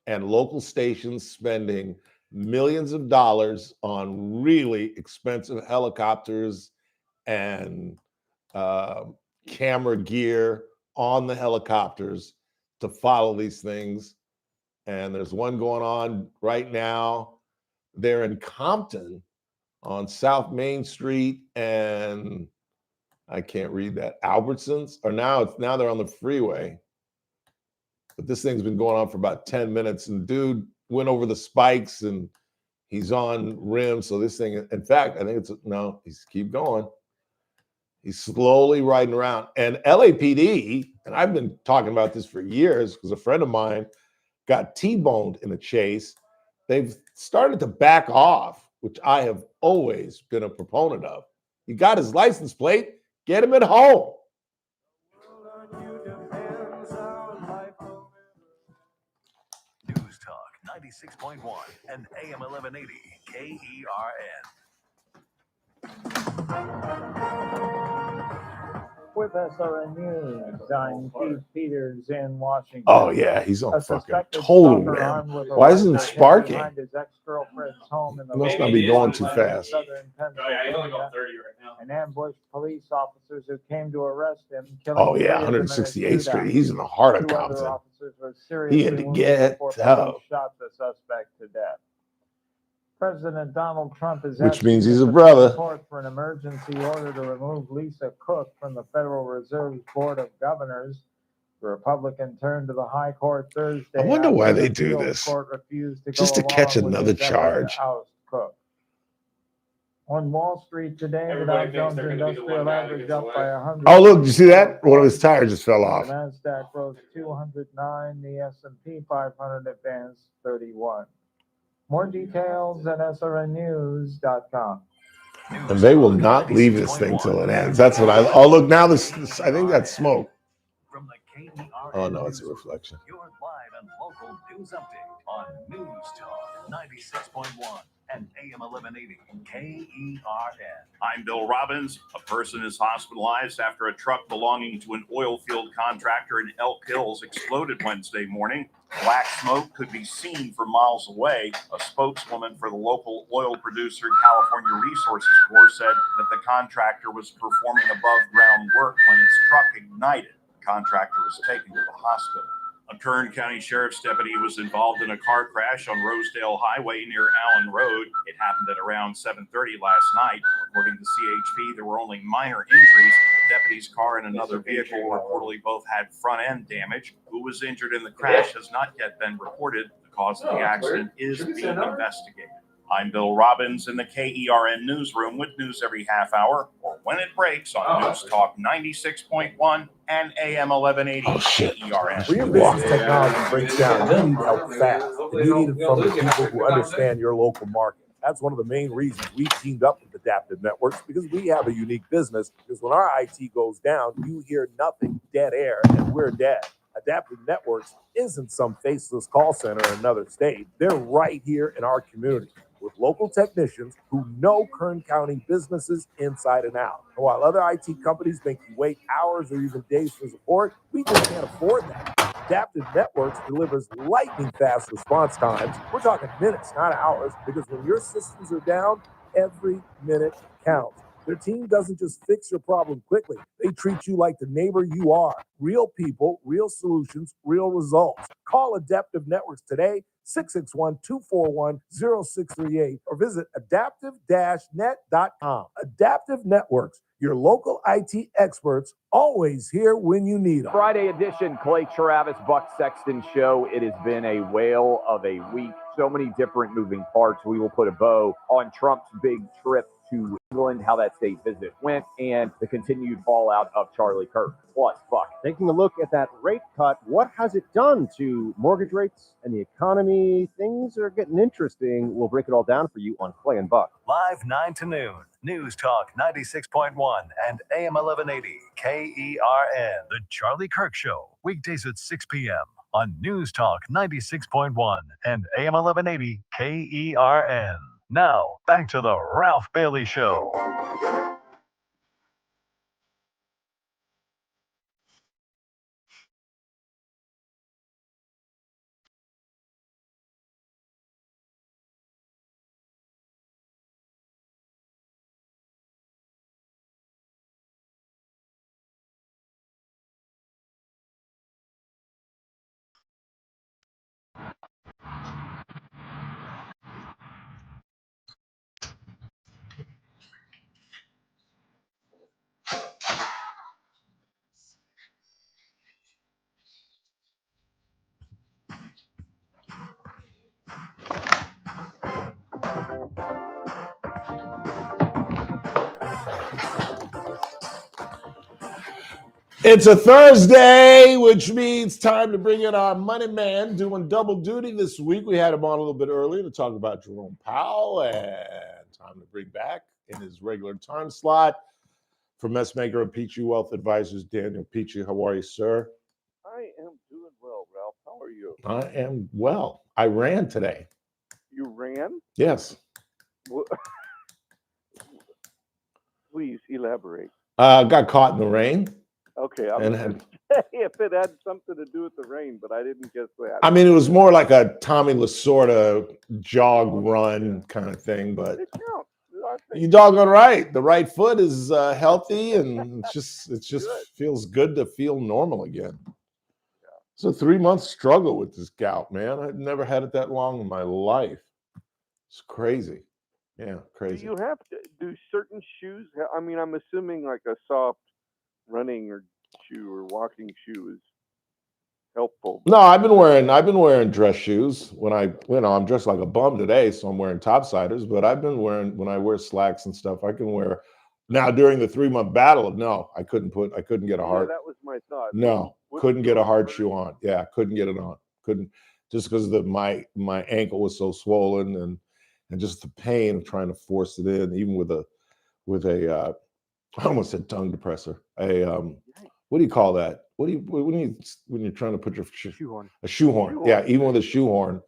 and local stations spending millions of dollars on really expensive helicopters and camera gear on the helicopters to follow these things and there's one going on right now. They're in Compton on South Main Street, and I can't read that. Albertsons, or now they're on the freeway. But this thing's been going on for about 10 minutes, and dude went over the spikes, and he's on rim. So this thing, in fact, I think he's keep going. He's slowly riding around. And LAPD, and I've been talking about this for years because a friend of mine got T-boned in a chase. They've started to back off, which I have always been a proponent of. You got his license plate, get him at home. News Talk 96.1 and AM 1180 KERN. With SRN News, I'm Keith Peters in Washington. Oh, yeah, he's on A fucking suspected total stalker rim. armed with a Why isn't it rifle hid sparking? behind his ex-girlfriend's home in the He must not Lake be going Forest too in fast. southern Pennsylvania, and ambushed police officers who came to arrest him, killing Oh, three yeah, of them in a 168th Street. shootout. He's in the heart of Two other Compton. officers were He seriously had to wounded get before out. police shot the suspect to death. President Donald Trump is Which asking means the he's a Supreme brother. Court for an emergency order to remove Lisa Cook from the Federal Reserve's Board of Governors. The Republican turned to the High Court Thursday. I wonder after why the they do appeals this. Court refused to Just go to catch along with another its effort charge. to oust Cook. On Wall Street today, the Dow Everybody thinks Jones they're gonna be the Industrial one guy that Average gets up away. by 100. Oh, look, did you see that? One of his tires just fell The off. Nasdaq rose 209. The S&P 500 advanced 31. More details at srnnews.com. And they will not leave this thing till it ends. That's what oh, look, now this I think that's smoke. From the KERN Oh, no, it's a reflection. Your live and local news update on News Talk 96.1 and AM 1180 KERN. I'm Bill Robbins. A person is hospitalized after a truck belonging to an oil field contractor in Elk Hills exploded Wednesday morning. Black smoke could be seen from miles away. A spokeswoman for the local oil producer, California Resources Corps, said that the contractor was performing above ground work when his truck ignited. The contractor was taken to the hospital. A Kern County Sheriff's deputy was involved in a car crash on Rosedale Highway near Allen Road. It happened at around 7:30 last night. According to CHP, there were only minor injuries. The deputy's car and another vehicle reportedly both had front end damage. Who was injured in the crash has not yet been reported. The cause of the accident is being investigated. I'm Bill Robbins in the KERN newsroom with news every half hour or when it breaks on News Talk 96.1 and AM 1180 KERN. When your business technology breaks down, you need help fast. And you need it from the people who understand your local market. That's one of the main reasons we teamed up with Adaptive Networks, because we have a unique business. Because when our IT goes down, you hear nothing, dead air, and we're dead. Adaptive Networks isn't some faceless call center in another state. They're right here in our community with local technicians who know Kern County businesses inside and out. And while other IT companies make you wait hours or even days for support, we just can't afford that. Adaptive Networks delivers lightning fast response times. We're talking minutes, not hours, because when your systems are down, every minute counts. Their team doesn't just fix your problem quickly. They treat you like the neighbor you are. Real people, real solutions, real results. Call Adaptive Networks today, 661-241-0638, or visit adaptive-net.com. Adaptive Networks, your local IT experts, always here when you need them. Friday edition, Clay Travis, Buck Sexton Show. It has been a whale of a week. So many different moving parts. We will put a bow on Trump's big trip to England, how that state visit went, and the continued fallout of Charlie Kirk. Plus, Buck. Taking a look at that rate cut, what has it done to mortgage rates and the economy? Things are getting interesting. We'll break it all down for you on Clay and Buck. Live 9 to noon. News Talk 96.1 and AM 1180 KERN. The Charlie Kirk Show. Weekdays at 6 p.m. on News Talk 96.1 and AM 1180 KERN. Now, back to the Ralph Bailey Show. It's a Thursday, which means time to bring in our money man doing double duty this week. We had him on a little bit earlier to talk about Jerome Powell, and time to bring back in his regular time slot for Messmaker and Peachy Wealth Advisors, Daniel Peachy. How are you, sir? I am doing well, Ralph. How are you? I am well. I ran today. You ran? Yes. Please elaborate. Got caught in the rain. Okay, I was And going to say if it had something to do with the rain, but I didn't guess that. I mean, it was more like a Tommy Lasorda jog run kind of thing, but It counts. you doggone right. The right foot is healthy, and it just feels good to feel normal again. It's a 3-month struggle with this gout, man. I've never had it that long in my life. It's crazy. Yeah, crazy. Do you have to do certain shoes? I mean, I'm assuming like a soft running or shoe or walking shoe is helpful. No, I've been wearing dress shoes when I'm dressed like a bum today, so I'm wearing topsiders, but I've been wearing, when I wear slacks and stuff, I can wear. Now during the 3-month battle, no, I couldn't get a hard. Yeah, that was my thought. No, couldn't get a hard shoe on. Yeah, couldn't get it on. Couldn't, just because my ankle was so swollen and just the pain of trying to force it in, even with a I almost said tongue depressor. What do you call that? When you're trying to put your shoehorn? A shoehorn. Yeah, even with a shoehorn,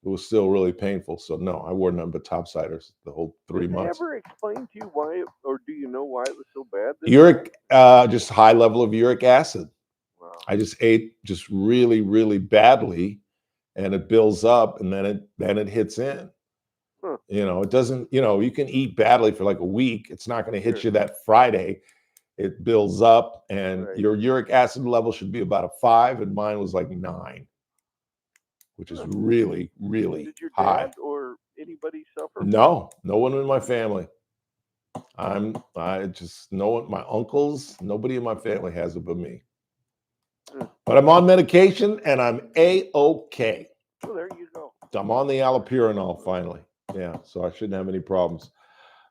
it was still really painful. So no, I wore none but topsiders the whole 3 months. Did they ever explain to you why, or do you know why it was so bad? Uric, just high level of uric acid. Wow. I just ate just really, really badly, and it builds up, and then it hits in. Huh. It doesn't. You can eat badly for like a week. It's not going to hit you that Friday. It builds up, and your uric acid level should be about a 5, and mine was like 9, which is really, really Did your high. dad or anybody suffer? No one in my family. I just know it. My uncles, nobody in my family has it but me. But I'm on medication, and I'm A-OK. Well, there you go. I'm on the allopurinol finally. Yeah, so I shouldn't have any problems.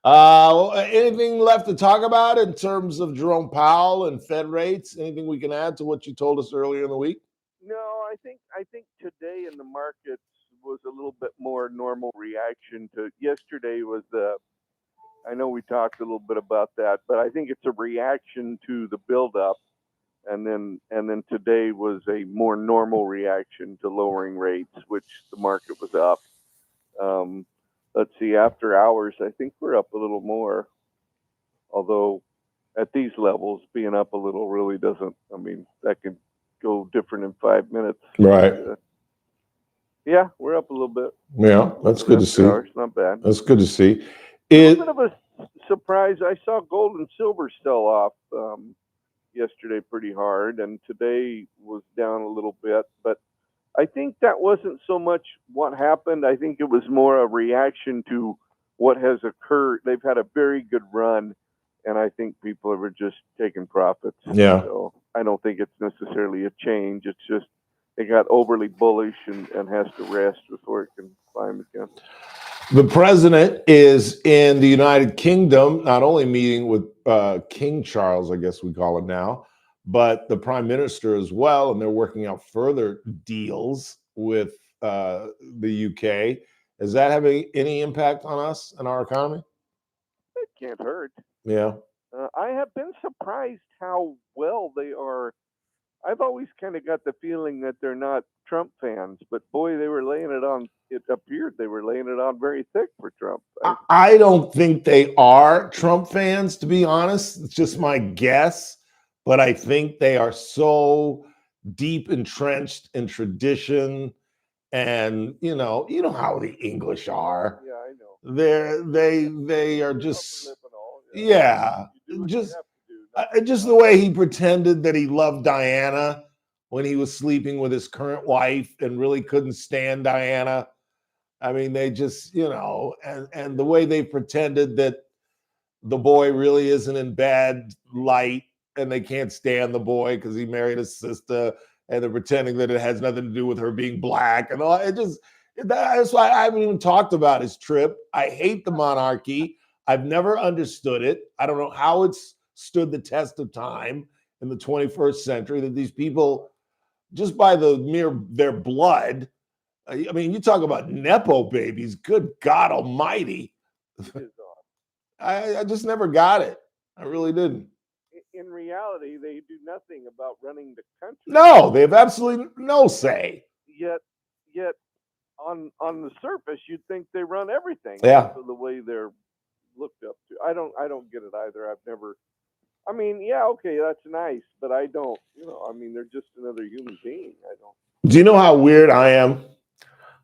Anything left to talk about in terms of Jerome Powell and Fed rates? Anything we can add to what you told us earlier in the week? No, I think today in the markets was a little bit more normal reaction to yesterday. I know we talked a little bit about that, but I think it's a reaction to the buildup, and then today was a more normal reaction to lowering rates, which the market was up. Let's see, after hours, I think we're up a little more. Although at these levels, being up a little really doesn't, I mean, that can go different in 5 minutes. Right. Yeah, we're up a little bit. Yeah, that's good to see. Hours, not bad. That's good to see. A little bit of a surprise. I saw gold and silver sell off yesterday pretty hard, and today was down a little bit, but I think that wasn't so much what happened. I think it was more a reaction to what has occurred. They've had a very good run, and I think people are just taking profits. Yeah. So I don't think it's necessarily a change. It's just they got overly bullish and has to rest before it can climb again. The president is in the United Kingdom, not only meeting with King Charles, I guess we call it now, but the prime minister as well, and they're working out further deals with the UK. Is that having any impact on us and our economy? It can't hurt. Yeah. I have been surprised how well they are. I've always kind of got the feeling that they're not Trump fans, but boy, they were laying it on. It appeared they were laying it on very thick for Trump. I don't think they are Trump fans, to be honest. It's just my guess. But I think they are so deep entrenched in tradition, and you know how the English are. Yeah, I know. They are just just the way he pretended that he loved Diana when he was sleeping with his current wife and really couldn't stand Diana. I mean, they just and the way they pretended that the boy really isn't in bad light. And they can't stand the boy because he married his sister, and they're pretending that it has nothing to do with her being black and all. That's why I haven't even talked about his trip. I hate the monarchy. I've never understood it. I don't know how it's stood the test of time. in the 21st century that these people, just by the mere their blood, I mean, you talk about Nepo babies, good God almighty. I just never got it. I really didn't. In reality, they do nothing about running the country. No, they have absolutely no say. Yet, on the surface, you'd think they run everything. Yeah. because of the way they're looked up to. I don't get it either. I've never. I mean, yeah, okay, that's nice, but I don't. I mean, they're just another human being. I don't. Do you know how weird I am?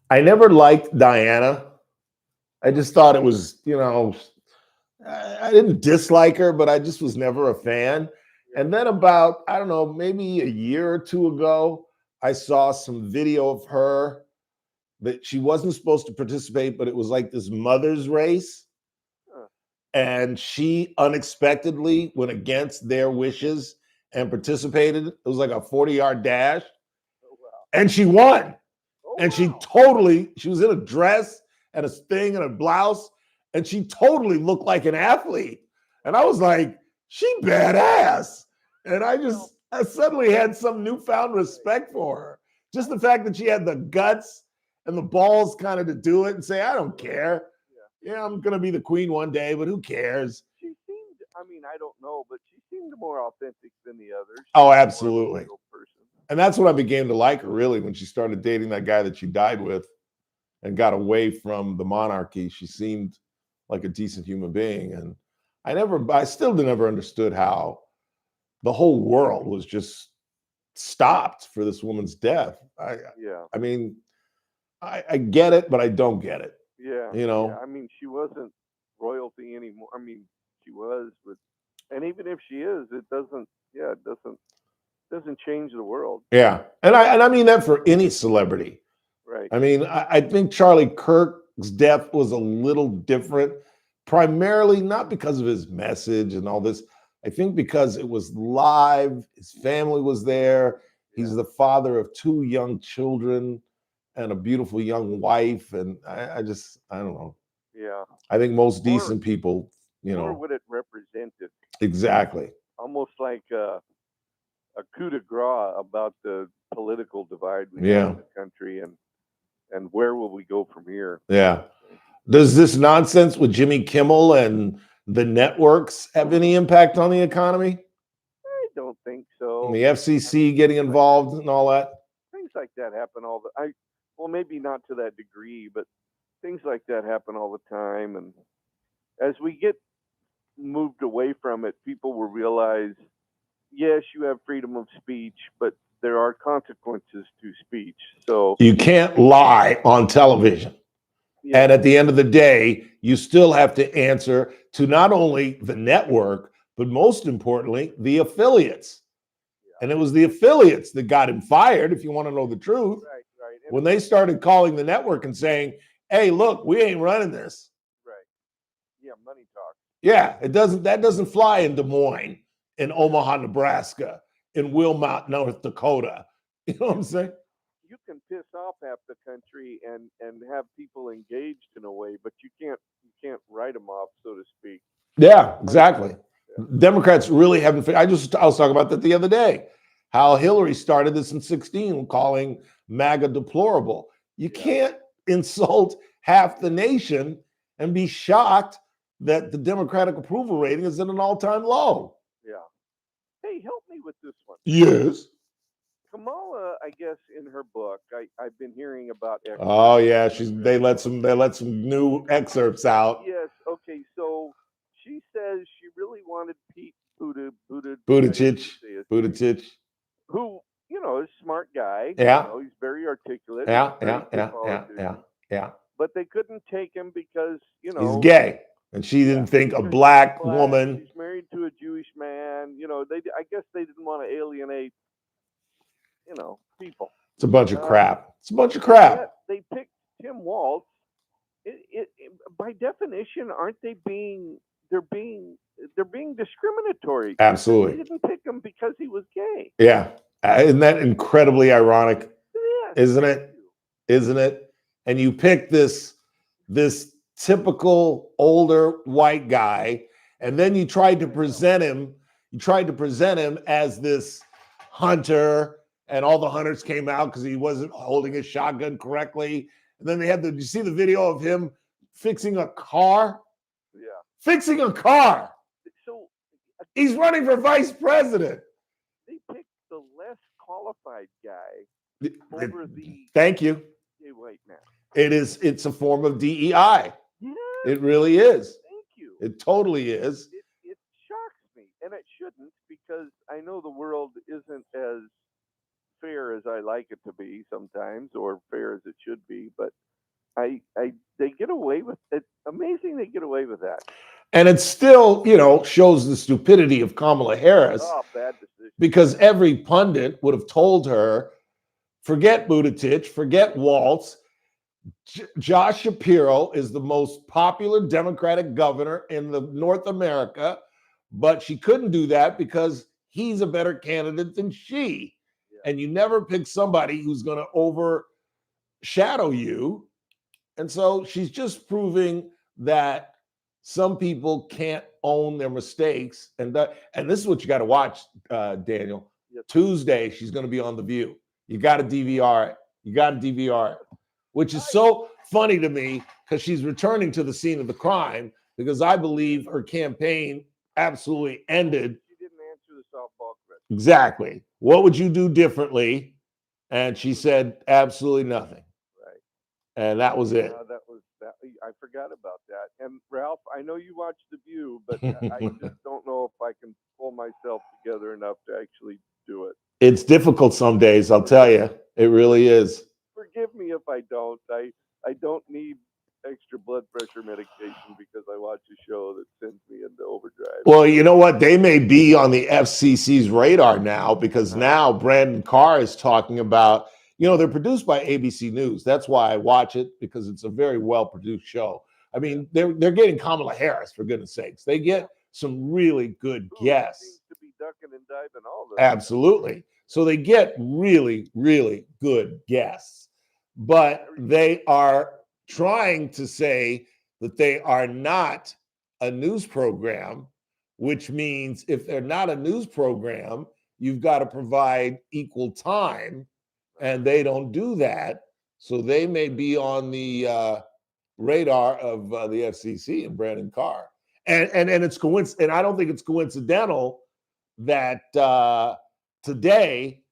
I never liked Diana. I just thought it was, I didn't dislike her, but I just was never a fan. And then about, I don't know, maybe a year or two ago, I saw some video of her that she wasn't supposed to participate, but it was like this mother's race. And she unexpectedly went against their wishes and participated. It was like a 40-yard dash. And she won. And she was in a dress and a thing and a blouse, and she totally looked like an athlete. And I was like, she badass. And I suddenly had some newfound respect for her. Just the fact that she had the guts and the balls kind of to do it and say, I don't care. Yeah, I'm going to be the queen one day, but who cares? She seemed, I mean, I don't know, but she seemed more authentic than the others. Oh, absolutely. And that's when I began to like her, really, when she started dating that guy that she died with and got away from the monarchy. She seemed like a decent human being. And I still never understood how the whole world was just stopped for this woman's death. I mean, I get it, but I don't get it. Yeah. Yeah, I mean, she wasn't royalty anymore. I mean, she was, and even if she is, it doesn't change the world. Yeah. And I mean that for any celebrity. Right. I mean, I think Charlie Kirk's death was a little different, primarily not because of his message and all this. I think because it was live, his family was there. He's the father of 2 young children and a beautiful young wife. And I don't know. Yeah. I think most decent people, Or what it represented. Exactly. Almost like a coup de grace about the political divide we have in the country and where will we go from here? Yeah. Does this nonsense with Jimmy Kimmel and the networks have any impact on the economy? I don't think so. And the FCC getting involved and all that? Things like that happen well, maybe not to that degree, but things like that happen all the time. And as we get moved away from it, people will realize, yes, you have freedom of speech, but there are consequences to speech. So You can't lie on television. And at the end of the day, you still have to answer to not only the network, but most importantly, the affiliates. And it was the affiliates that got him fired, if you want to know the truth. Right. When they started calling the network and saying, hey, look, we ain't running this. Right. Yeah, money talk. Yeah, that doesn't fly in Des Moines, in Omaha, Nebraska, in Wilmot, North Dakota. You know what I'm saying? You can piss off half the country and have people engaged in a way, but you can't write them off, so to speak. Yeah, exactly. Democrats really haven't. I was talking about that the other day. How Hillary started this in 2016, calling MAGA deplorable. You can't insult half the nation and be shocked that the Democratic approval rating is at an all-time low. Yeah. Hey, help me with this one. Yes. Kamala, I guess, in her book, I've been hearing about. Oh yeah, they let some new excerpts out. Yes. Okay. So she says she really wanted Pete Buttigieg, who is a smart guy. Yeah. He's very articulate. Yeah. But they couldn't take him because he's gay, and she didn't think a black woman. She's married to a Jewish man. I guess they didn't want to alienate. People. It's a bunch of crap. It's a bunch of crap. They picked Tim Walz. By definition, aren't they being? They're being discriminatory. Absolutely. They didn't pick him because he was gay. Yeah, isn't that incredibly ironic? Yeah. Isn't it? And you pick this typical older white guy, and then you tried to present him You tried to present him as this hunter, and all the hunters came out because he wasn't holding his shotgun correctly. And then they had you see the video of him fixing a car? Yeah. Fixing a car. So He's running for vice president. they picked the less qualified guy over the Thank you. white man. It's a form of DEI. Yeah. It really is. Thank you. It totally is. It shocks me, and it shouldn't, because I know the world isn't as fair as I like it to be sometimes, or fair as it should be. But they get away with it. Amazing, they get away with that. And it still, shows the stupidity of Kamala Harris, Oh, bad decision. because every pundit would have told her, forget Buttigieg, forget Waltz. Josh Shapiro is the most popular Democratic governor in North America, but she couldn't do that because he's a better candidate than she. Yeah. And you never pick somebody who's going to overshadow you. And so she's just proving that some people can't own their mistakes. And this is what you got to watch, Daniel. Yep. Tuesday, she's going to be on The View. You got to DVR it. Which is so funny to me, because she's returning to the scene of the crime, because I believe her campaign absolutely ended. She didn't answer the softball question. Exactly. What would you do differently? And she said absolutely nothing. Right. And that was it. That. I forgot about that. And Ralph, I know you watch The View, but I just don't know if I can pull myself together enough to actually do it. It's difficult some days, I'll tell you. It really is. Forgive me if I don't. I don't need extra blood pressure medication because I watch a show that sends me into overdrive. Well, you know what? They may be on the FCC's radar now, because now Brandon Carr is talking about, they're produced by ABC News. That's why I watch it, because it's a very well-produced show. I mean, they're getting Kamala Harris, for goodness sakes. They get some really good guests. Seems to be ducking and diving all this. Absolutely. So they get really, really good guests. But they are trying to say that they are not a news program, which means if they're not a news program, you've got to provide equal time, and they don't do that. So they may be on the radar of the FCC and Brandon Carr. And it's and I don't think it's coincidental that today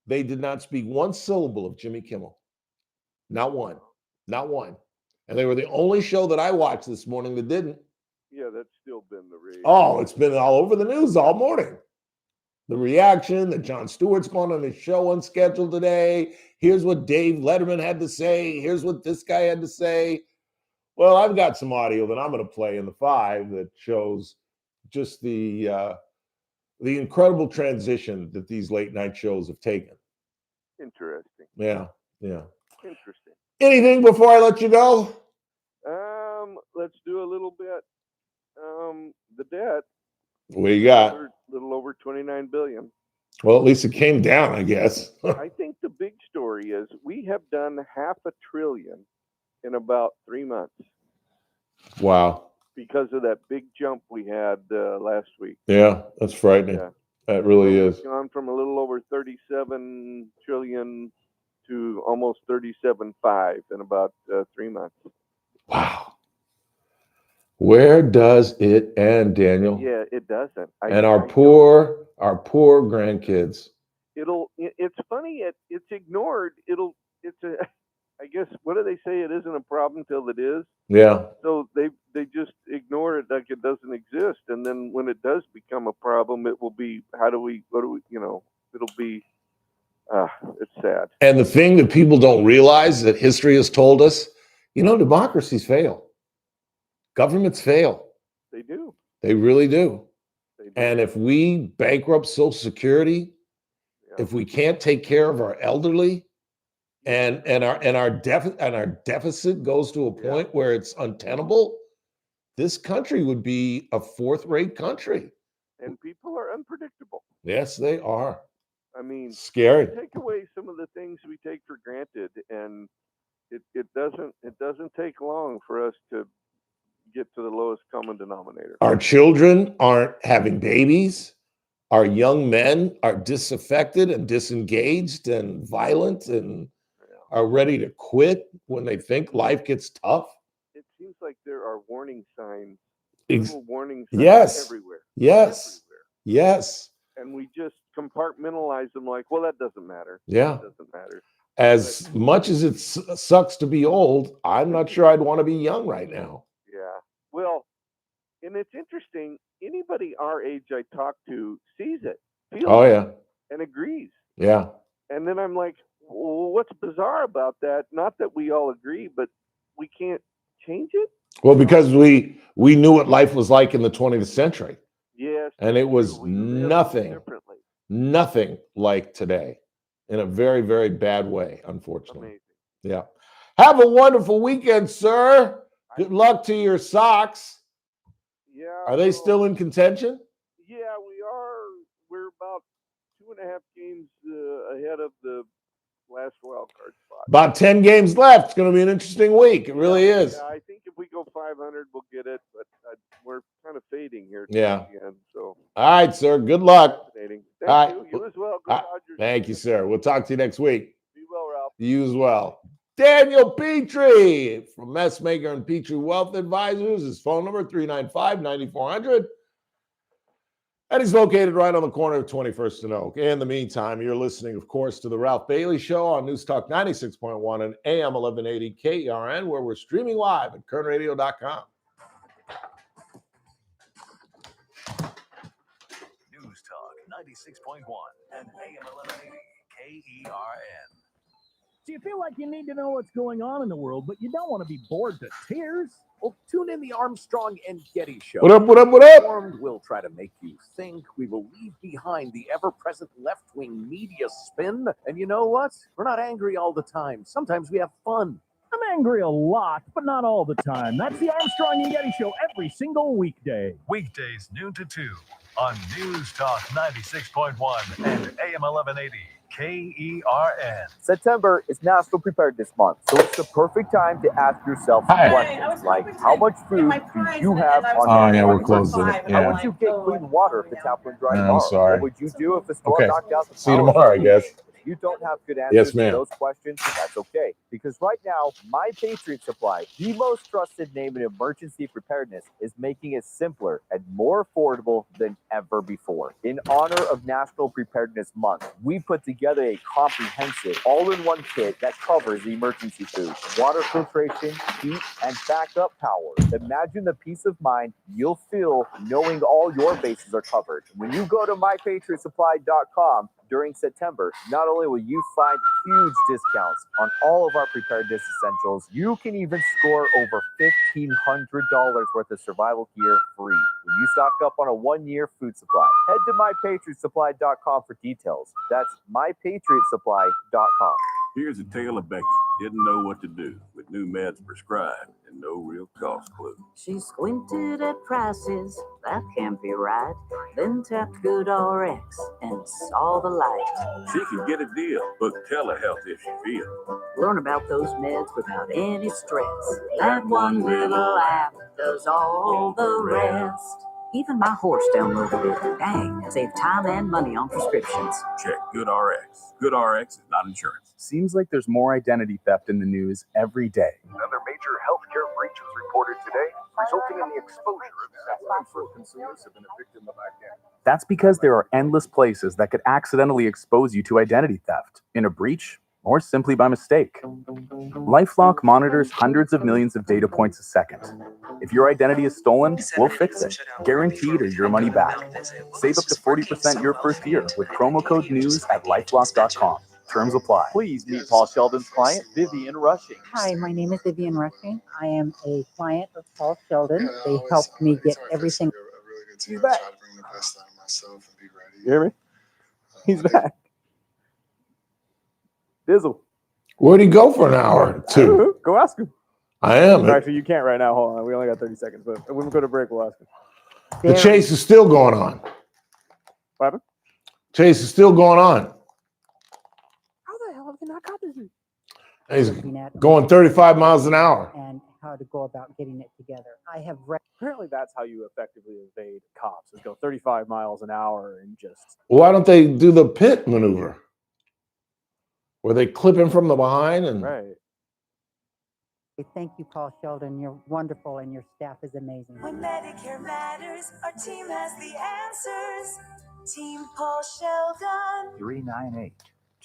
they did not speak one syllable of Jimmy Kimmel. Not one. And they were the only show that I watched this morning that didn't. Yeah, that's still been the rage. Oh, it's been all over the news all morning. The reaction that Jon Stewart's going on his show unscheduled today. Here's what Dave Letterman had to say. Here's what this guy had to say. Well, I've got some audio that I'm going to play in the 5 that shows just the incredible transition that these late night shows have taken. Interesting. Yeah. Interesting. Anything before I let you go? Let's do a little bit. The debt. What do you got? A little over $29 billion. Well, at least it came down, I guess. I think the big story is we have done $500 billion in about 3 months. Wow. Because of that big jump we had last week. Yeah, that's frightening. Yeah. That really is. It's gone from a little over 37 trillion to almost 37.5 in about 3 months. Wow. Where does it end, Daniel? Yeah, it doesn't. And our poor grandkids. It's funny. It's ignored. I guess, what do they say? It isn't a problem till it is. Yeah. So they just ignore it like it doesn't exist. And then when it does become a problem, it will be, it'll be, it's sad. And the thing that people don't realize that history has told us, democracies fail. Governments fail. They do. They really do. And if we bankrupt Social Security, if we can't take care of our elderly, and our deficit goes to a point where it's untenable, this country would be a fourth-rate country. And people are unpredictable. Yes, they are. I mean, scary. Take away some of the things we take for granted, and it doesn't take long for us to get to the lowest common denominator. Our children aren't having babies. Our young men are disaffected and disengaged and violent and are ready to quit when they think life gets tough. It seems like there are warning signs, Ex- little warning signs Yes. everywhere. Yes. Yes. And we just compartmentalize them like, well, that doesn't matter. Yeah. That doesn't matter. As much as it sucks to be old, I'm not sure I'd want to be young right now. Yeah. Well, and it's interesting. Anybody our age I talk to sees it, feels Oh, it, yeah. and agrees. Yeah. And then I'm like, well, what's bizarre about that? Not that we all agree, but we can't change it. Well, because we knew what life was like in the 20th century. Yes. And it was We lived nothing like today in a very, very bad way, unfortunately. Amazing. Yeah. Have a wonderful weekend, sir. Good luck to your Sox. Yeah. Are they still in contention? Yeah, we are. We're about 2.5 games ahead of the last wild card spot. About 10 games left. It's going to be an interesting week. It really is. Yeah, I think if we go 500, we'll get it, but we're kind of fading here. Yeah. towards the end, so All right, sir. Good luck. fascinating. All Thank right. you. You as well. Go All right. Dodgers. Thank you, sir. We'll talk to you next week. Be well, Ralph. You as well. Daniel Petrie from Messmaker and Petrie Wealth Advisors. His phone number 395-9400. And he's located right on the corner of 21st and Oak. In the meantime, you're listening, of course, to the Ralph Bailey Show on News Talk 96.1 and AM 1180 KERN, where we're streaming live at kernradio.com. News Talk 96.1 and AM 1180 KERN. Do you feel like you need to know what's going on in the world, but you don't want to be bored to tears? Well, tune in the Armstrong and Getty Show. What up, what up, what up? Informed, we'll try to make you think. We will leave behind the ever-present left-wing media spin. And you know what? We're not angry all the time. Sometimes we have fun. I'm angry a lot, but not all the time. That's the Armstrong and Getty Show every single weekday. Weekdays noon to 2 on News Talk 96.1 and AM 1180 KERN. September is National Preparedness Month, so it's the perfect time to ask yourself questions like, how much food do you have on hand? yeah, we're closing it. How Yeah. would you get clean water if the tap went dry I'm tomorrow? sorry. What would you do if the storm Okay. knocked out the See you power? tomorrow, I guess. If you don't have good answers Yes, to ma'am. those questions, that's okay. Because right now, My Patriot Supply, the most trusted name in emergency preparedness, is making it simpler and more affordable than ever before. In honor of National Preparedness Month, we put together a comprehensive all-in-one kit that covers the emergency food, water filtration, heat, and backup power. Imagine the peace of mind you'll feel knowing all your bases are covered. When you go to mypatriotsupply.com during September, not only will you find huge discounts on all of our preparedness essentials, you can even score over $1,500 worth of survival gear free when you stock up on a 1-year food supply. Head to mypatriotsupply.com for details. That's mypatriotsupply.com. Here's a tale of Becky. Didn't know what to do with new meds prescribed and no real cost clue. She squinted at prices, that can't be right. Then tapped GoodRx and saw the light. She can get a deal. Book telehealth if she feels. Learn about those meds without any stress. That one little app does all the rest. Even my horse downloaded it. Dang, it saved time and money on prescriptions. Check GoodRx. GoodRx is not insurance. Seems like there's more identity theft in the news every day. Another major healthcare breach was reported today, resulting in the exposure of for consumers have been a victim of identity. That's because there are endless places that could accidentally expose you to identity theft in a breach or simply by mistake. LifeLock monitors hundreds of millions of data points a second. If your identity is stolen, we'll fix it, guaranteed or your money back. Save up to 40% your first year with promo code NEWS at lifelock.com. Terms apply. Please meet Paul Sheldon's client, Vivian Rushing. Hi, my name is Vivian Rushing. I am a client of Paul Sheldon. They helped me get everything. He's back. You hear me? He's back. Dizzle. Where'd he go for an hour or two? Go ask him. I am. Actually, you can't right now. Hold on. We only got 30 seconds. But when we go to break, we'll ask him. The chase is still going on. What happened? Chase is still going on. How the hell have they not caught this? He's going 35 miles an hour. And how to go about getting it together. I have read. Apparently, that's how you effectively evade cops: is go 35 miles an hour and just. Why don't they do the pit maneuver, where they clip him from the behind and Right. Thank you, Paul Sheldon. You're wonderful, and your staff is amazing. When Medicare matters, our team has the answers. Team Paul Sheldon.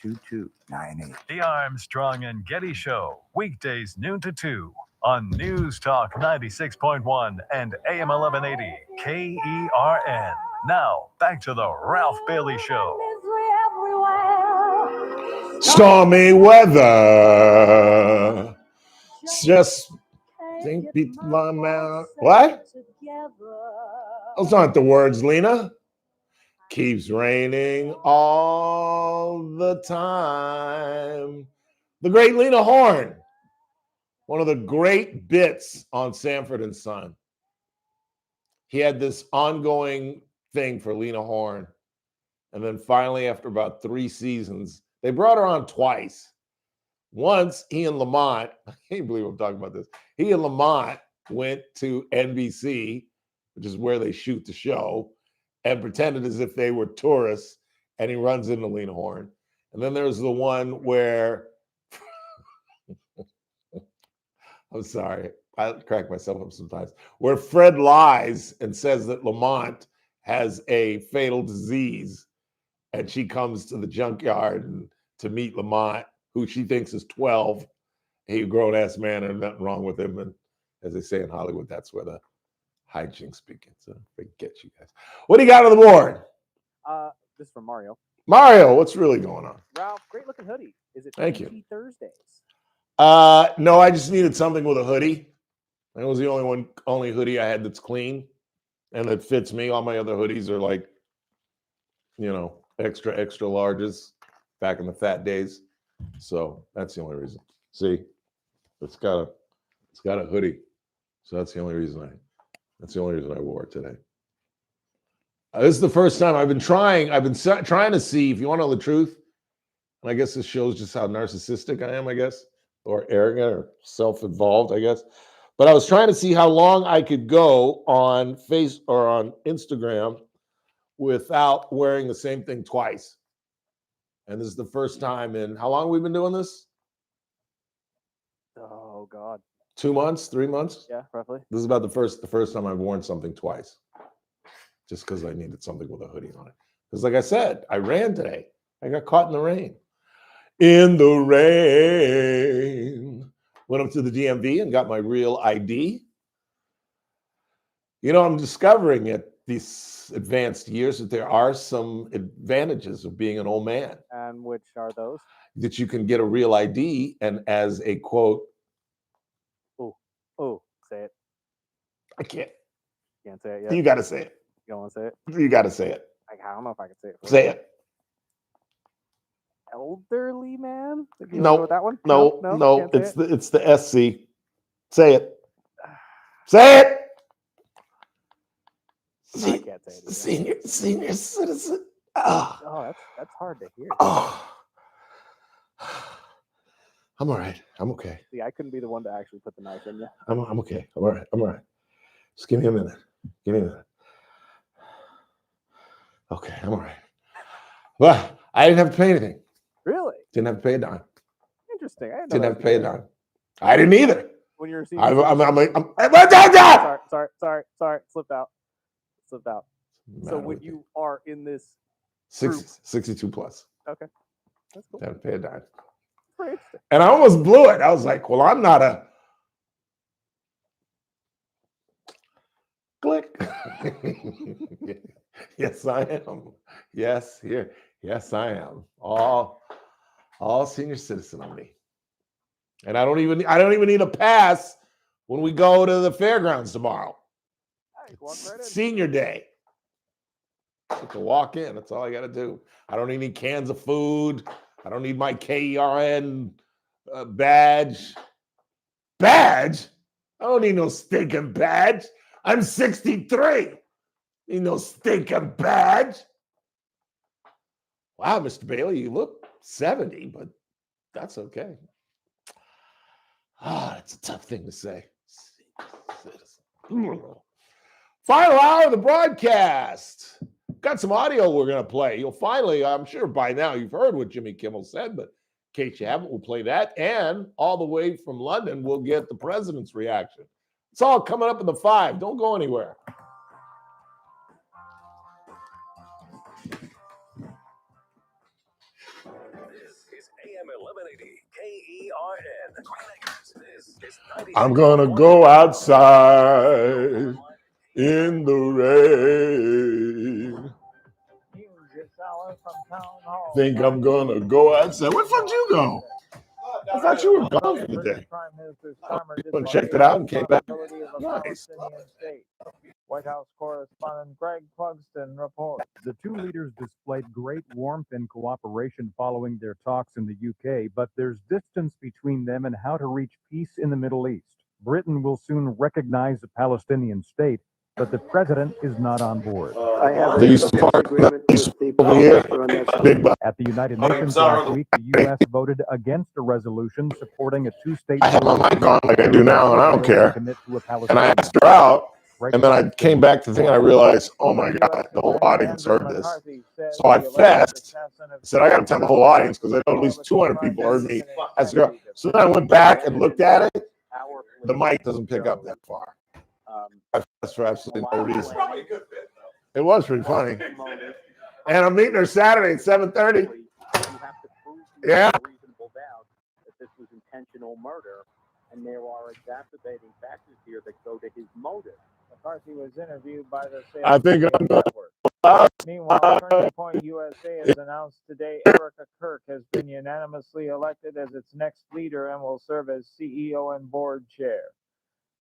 398-2298. The Armstrong and Getty Show, weekdays noon to 2 on News Talk 96.1 and AM 1180 KERN. Now, back to the Ralph Bailey Show. stormy weather. Just think people my mouth. What? Those aren't the words, Lena. Keeps raining all the time. The great Lena Horne. One of the great bits on Sanford and Son. He had this ongoing thing for Lena Horne. And then finally, after about 3 seasons, they brought her on twice. Once, he and Lamont, I can't believe I'm talking about this. He and Lamont went to NBC, which is where they shoot the show, and pretended as if they were tourists, and he runs into Lena Horne. And then there's the one where, I'm sorry, I crack myself up sometimes, where Fred lies and says that Lamont has a fatal disease, and she comes to the junkyard to meet Lamont, who she thinks is 12. He's a grown-ass man and nothing wrong with him. And as they say in Hollywood, that's where the hijinks begin. So forget you guys. What do you got on the board? This is from Mario. Mario, what's really going on? Ralph, great looking hoodie. Is it Thank you. PG Thursdays? No, I just needed something with a hoodie. That was the only hoodie I had that's clean and that fits me. All my other hoodies are like, extra larges back in the fat days. So that's the only reason. See, it's got a hoodie. So that's the only reason I wore it today. This is the first time I've been trying to see, if you want to know the truth, and I guess this shows just how narcissistic I am, I guess, or arrogant or self-involved, I guess. But I was trying to see how long I could go on on Instagram without wearing the same thing twice. And this is the first time in, how long have we been doing this? Oh, God. 2 months, 3 months? Yeah, roughly. This is about the first time I've worn something twice. Just because I needed something with a hoodie on it. Because like I said, I ran today. I got caught in the rain. In the rain. Went up to the DMV and got my real ID. I'm discovering at these advanced years that there are some advantages of being an old man. And which are those? That you can get a real ID and as a quote. Oh, say it. I can't. You can't say it yet? You got to say it. You don't want to say it? You got to say it. I don't know if I can say it. Say it. Elderly man? No, that one? No. It's the SC. Say it. Say it. I can't say it. Senior citizen. Oh, that's hard to hear. Oh. I'm all right. I'm okay. See, I couldn't be the one to actually put the knife in you. I'm okay. I'm all right. I'm all right. Just give me a minute. Okay, I'm all right. Well, I didn't have to pay anything. Really? Didn't have to pay a dime. Interesting. Didn't have to pay a dime. I didn't either. When you're I'm sorry. Slipped out. So when you are in this 62 plus. Okay. That's cool. Didn't pay a dime. Very interesting. And I almost blew it. I was like, well, I'm not a click. Yes, I am. Yes, here. Yes, I am. All senior citizen on me. And I don't even need a pass when we go to the fairgrounds tomorrow. Senior day. I can walk in. That's all I got to do. I don't need any cans of food. I don't need my KERN badge. Badge? I don't need no stinking badge. I'm 63. Need no stinking badge. Wow, Mr. Bailey, you look 70, but that's okay. That's a tough thing to say. Final hour of the broadcast. Got some audio we're going to play. You'll finally, I'm sure by now you've heard what Jimmy Kimmel said, but in case you haven't, we'll play that. And all the way from London, we'll get the president's reaction. It's all coming up in the 5. Don't go anywhere. This is AM 1180 KERN. This is 96. I'm going to go outside in the rain. Think I'm going to go outside. Where the fuck did you go? I thought you were gone for the day. Went and checked it out and came back. Nice. White House correspondent Greg Clugston reports. The two leaders displayed great warmth and cooperation following their talks in the UK, but there's distance between them and how to reach peace in the Middle East. Britain will soon recognize a Palestinian state, but the president is not on board. I have over here. At the United Nations last week, the U.S. voted against a resolution supporting a two-state I have my solution. mic on like I do now, and I don't care. And I asked her out, and then I came back to the thing, and I realized, oh my God, the whole audience heard this. So I fast. I said, I got to tell the whole audience because I know at least 200 people heard me ask her. So then I went back and looked at it. The mic doesn't pick up that far. That's for absolutely no reason. It was pretty funny. And I'm meeting her Saturday at 7:30. Yeah. Reasonable doubt that this was intentional murder, and there are exacerbating factors here that go to his motive. McCarthy was interviewed by the I think I'm going Meanwhile, Turning Point USA has announced today Erica Kirk has been unanimously elected as its next leader and will serve as CEO and board chair.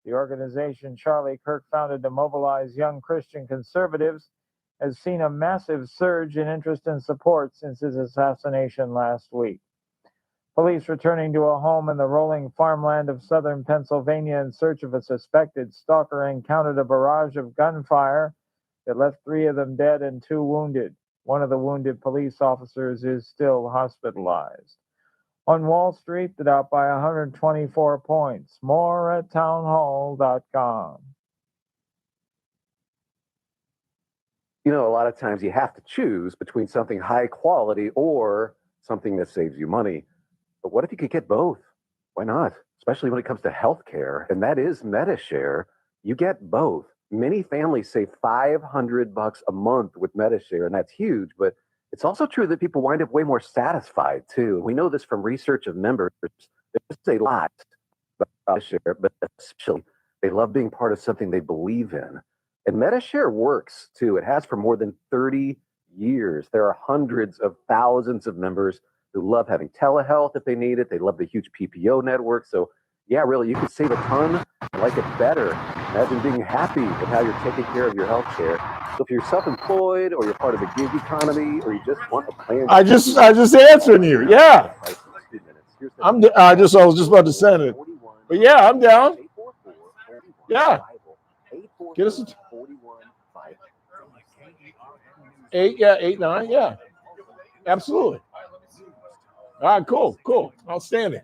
The organization Charlie Kirk founded to mobilize young Christian conservatives has seen a massive surge in interest and support since his assassination last week. Police returning to a home in the rolling farmland of southern Pennsylvania in search of a suspected stalker encountered a barrage of gunfire that left 3 of them dead and 2 wounded. One of the wounded police officers is still hospitalized. On Wall Street, the Dow by 124 points. More at townhall.com. You know, a lot of times you have to choose between something high quality or something that saves you money. But what if you could get both? Why not? Especially when it comes to healthcare, and that is MediShare. You get both. Many families save $500 a month with MediShare, and that's huge. But it's also true that people wind up way more satisfied too. We know this from research of members. There's a lot about MediShare, but especially they love being part of something they believe in. And MediShare works too. It has for more than 30 years. There are hundreds of thousands of members who love having telehealth if they need it. They love the huge PPO network. So yeah, really, you can save a ton and like it better. Imagine being happy with how you're taking care of your health care. So if you're self-employed or you're part of the gig economy or you just want a plan. I just answering you. Yeah. I was just about to send it. But yeah, I'm down. Yeah. Get us 8, 9, yeah. Absolutely. All right, cool. Outstanding.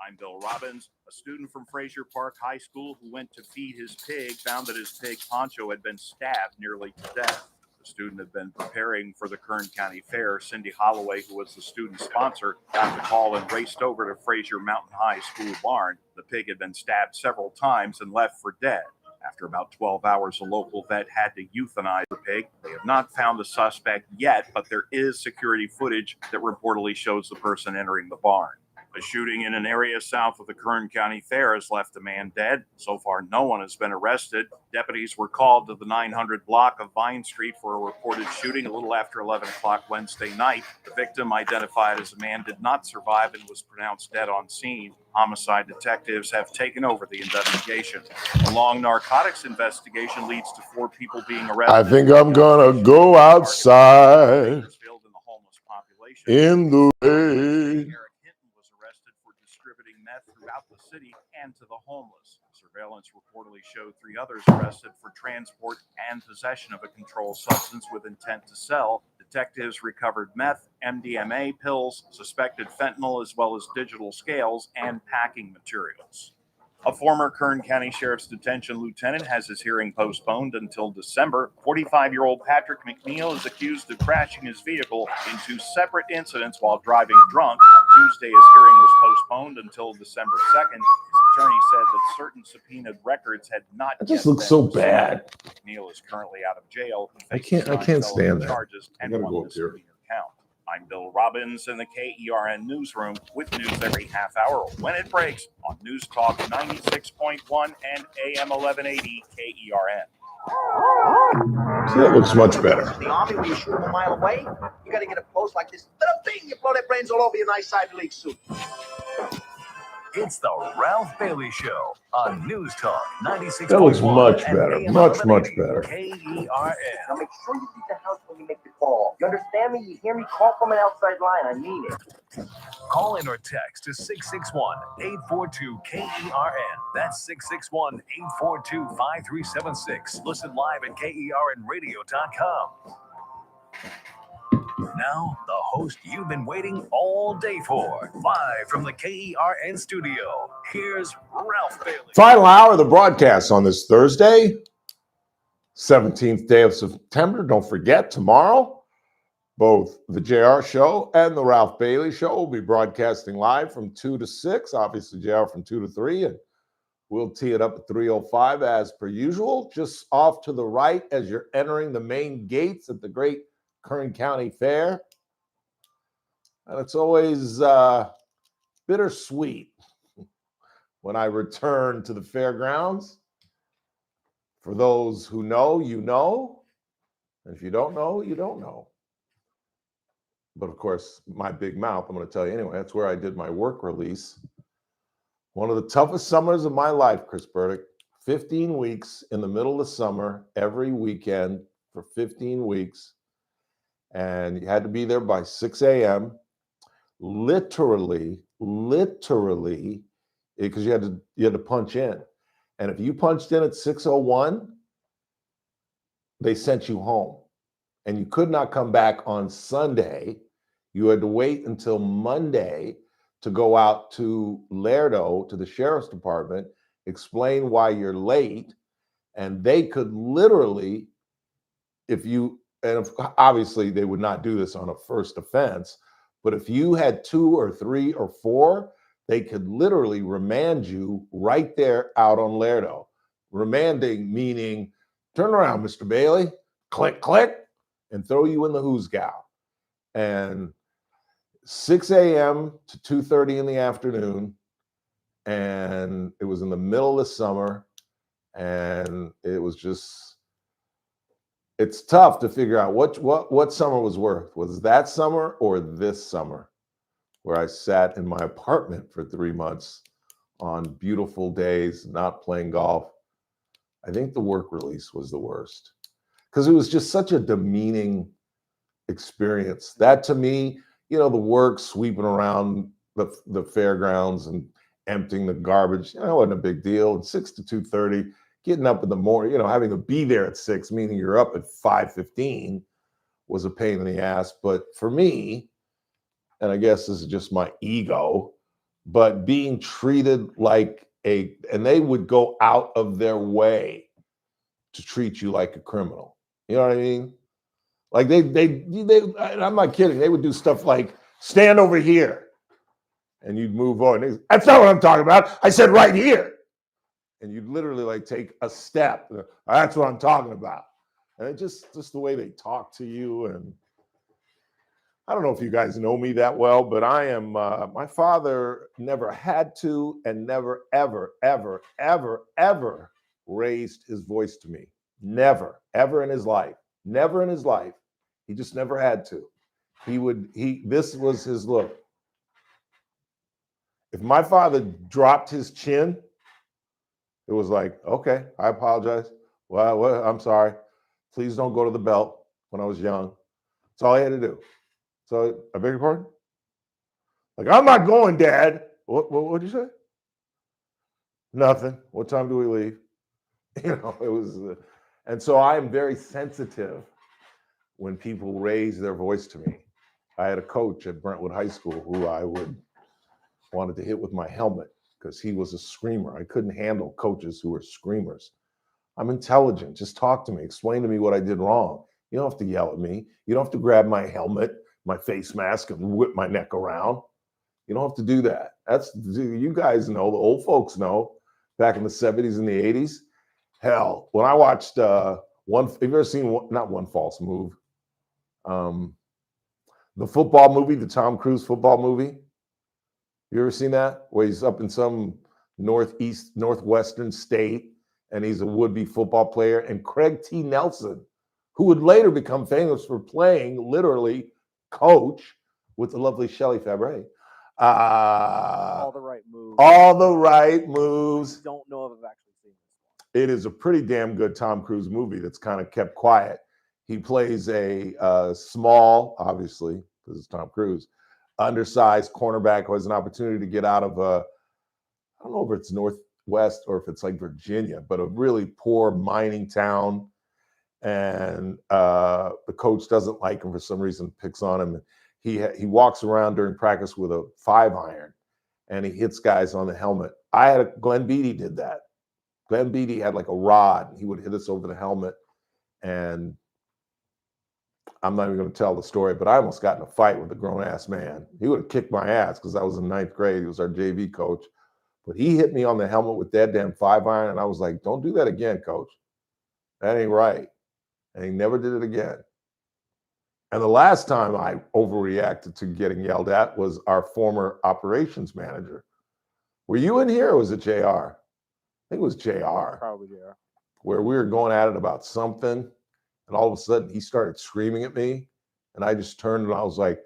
I'm Bill Robbins. A student from Frazier Park High School who went to feed his pig found that his pig Poncho had been stabbed nearly to death. The student had been preparing for the Kern County Fair. Cindy Holloway, who was the student sponsor, got the call and raced over to Frazier Mountain High School barn. The pig had been stabbed several times and left for dead. After about 12 hours, a local vet had to euthanize the pig. They have not found the suspect yet, but there is security footage that reportedly shows the person entering the barn. A shooting in an area south of the Kern County Fair has left a man dead. So far, no one has been arrested. Deputies were called to the 900 block of Vine Street for a reported shooting a little after 11 o'clock Wednesday night. The victim, identified as a man, did not survive and was pronounced dead on scene. Homicide detectives have taken over the investigation. A long narcotics investigation leads to 4 people being arrested. I think I'm going to go outside in the rain. Throughout the city and to the homeless. Surveillance reportedly showed 3 others arrested for transport and possession of a controlled substance with intent to sell. detectives recovered meth, MDMA pills, suspected fentanyl, as well as digital scales and packing materials. A former Kern County Sheriff's Detention lieutenant has his hearing postponed until December. 45-year-old Patrick McNeil is accused of crashing his vehicle in 2 separate incidents while driving drunk. Tuesday, his hearing was postponed until December 2nd. His attorney said that certain subpoenaed records had not That just yet looks been so received. bad. McNeil is currently out of jail. He I faces can't 9 stand felony that. charges I and gotta 1 go up here. misdemeanor count. I'm Bill Robbins in the KERN newsroom with news every half hour when it breaks on News Talk 96.1 and AM 1180 KERN. See, that looks much better. The Army, when you shoot them a mile away, you got to get up close like this. Little thing, you blow their brains all over your nice Ivy League suit. It's the Ralph Bailey Show on News Talk 96.1. That looks much and better. AM Much 1180 better. KERN. Now make sure you leave the house when you make the call. You understand me? You hear me? Call from an outside line. I mean it. Call in or text to 661-842-KERN. That's 661-842-5376. Listen live at KERNradio.com. Now, the host you've been waiting all day for. Live from the KERN studio, here's Ralph Bailey. Final hour of the broadcast on this Thursday, 17th day of September. Don't forget, tomorrow, both the JR Show and the Ralph Bailey Show will be broadcasting live from 2 to 6. Obviously, JR from 2 to 3. And we'll tee it up at 3:05 as per usual. Just off to the right as you're entering the main gates at the great Kern County Fair. And it's always bittersweet when I return to the fairgrounds. For those who know, you know. And if you don't know, you don't know. But of course, my big mouth, I'm going to tell you anyway, that's where I did my work release. One of the toughest summers of my life, Chris Burdick. 15 weeks in the middle of the summer, every weekend for 15 weeks. And you had to be there by 6 a.m. Literally, because you had to punch in. And if you punched in at 6:01, they sent you home. And you could not come back on Sunday. You had to wait until Monday to go out to Lerdo, to the sheriff's department, explain why you're late. And they could literally, obviously they would not do this on a first offense, but if you had 2 or 3 or 4, they could literally remand you right there out on Lerdo. Remanding meaning, turn around, Mr. Bailey, click, click, and throw you in the hoosgow. And 6 a.m. to 2:30 in the afternoon, and it was in the middle of the summer, and it was just, it's tough to figure out what summer was worse. Was that summer or this summer, where I sat in my apartment for 3 months on beautiful days, not playing golf? I think the work release was the worst, because it was just such a demeaning experience. That, to me, the work, sweeping around the fairgrounds and emptying the garbage, it wasn't a big deal. And 6 to 2:30, getting up in the morning, having to be there at 6, meaning you're up at 5:15, was a pain in the ass. But for me, and I guess this is just my ego, but being treated like and they would go out of their way to treat you like a criminal. You know what I mean? Like they I'm not kidding. They would do stuff like, stand over here, and you'd move on. That's not what I'm talking about. I said right here. And you'd literally take a step. That's what I'm talking about. And it just the way they talk to you. And I don't know if you guys know me that well, but I am, my father never had to and never, ever, ever, ever, ever raised his voice to me. Never, ever in his life. Never in his life. He just never had to. This was his look. If my father dropped his chin, it was like, okay, I apologize. Well, I'm sorry. Please don't go to the belt when I was young. That's all I had to do. So, I beg your pardon? Like, I'm not going, Dad. What'd you say? Nothing. What time do we leave? It was, and so I am very sensitive when people raise their voice to me. I had a coach at Brentwood High School who I wanted to hit with my helmet because he was a screamer. I couldn't handle coaches who were screamers. I'm intelligent. Just talk to me. Explain to me what I did wrong. You don't have to yell at me. You don't have to grab my helmet, my face mask, and whip my neck around. You don't have to do that. You guys know, the old folks know, back in the 70s and the 80s. Hell, when I watched have you ever seen not One False Move? The football movie, the Tom Cruise football movie. You ever seen that? Where he's up in some northwestern state and he's a would-be football player. And Craig T. Nelson, who would later become famous for playing literally coach with the lovely Shelley Fabre. All the right moves. All the right moves. Don't know if I've actually seen this. It is a pretty damn good Tom Cruise movie that's kind of kept quiet. He plays a small, obviously, because it's Tom Cruise, undersized cornerback who has an opportunity to get out of I don't know if it's Northwest or if it's like Virginia, but a really poor mining town. And the coach doesn't like him for some reason, picks on him. He walks around during practice with a 5-iron and he hits guys on the helmet. Glenn Beatty did that. Glenn Beatty had like a rod. He would hit us over the helmet. And I'm not even going to tell the story, but I almost got in a fight with a grown-ass man. He would have kicked my ass because I was in 9th grade. He was our JV coach. But he hit me on the helmet with that damn 5-iron, and I was like, don't do that again, coach. That ain't right. And he never did it again. And the last time I overreacted to getting yelled at was our former operations manager. Were you in here or was it JR? I think it was JR. Probably JR. Where we were going at it about something. And all of a sudden, he started screaming at me. And I just turned and I was like,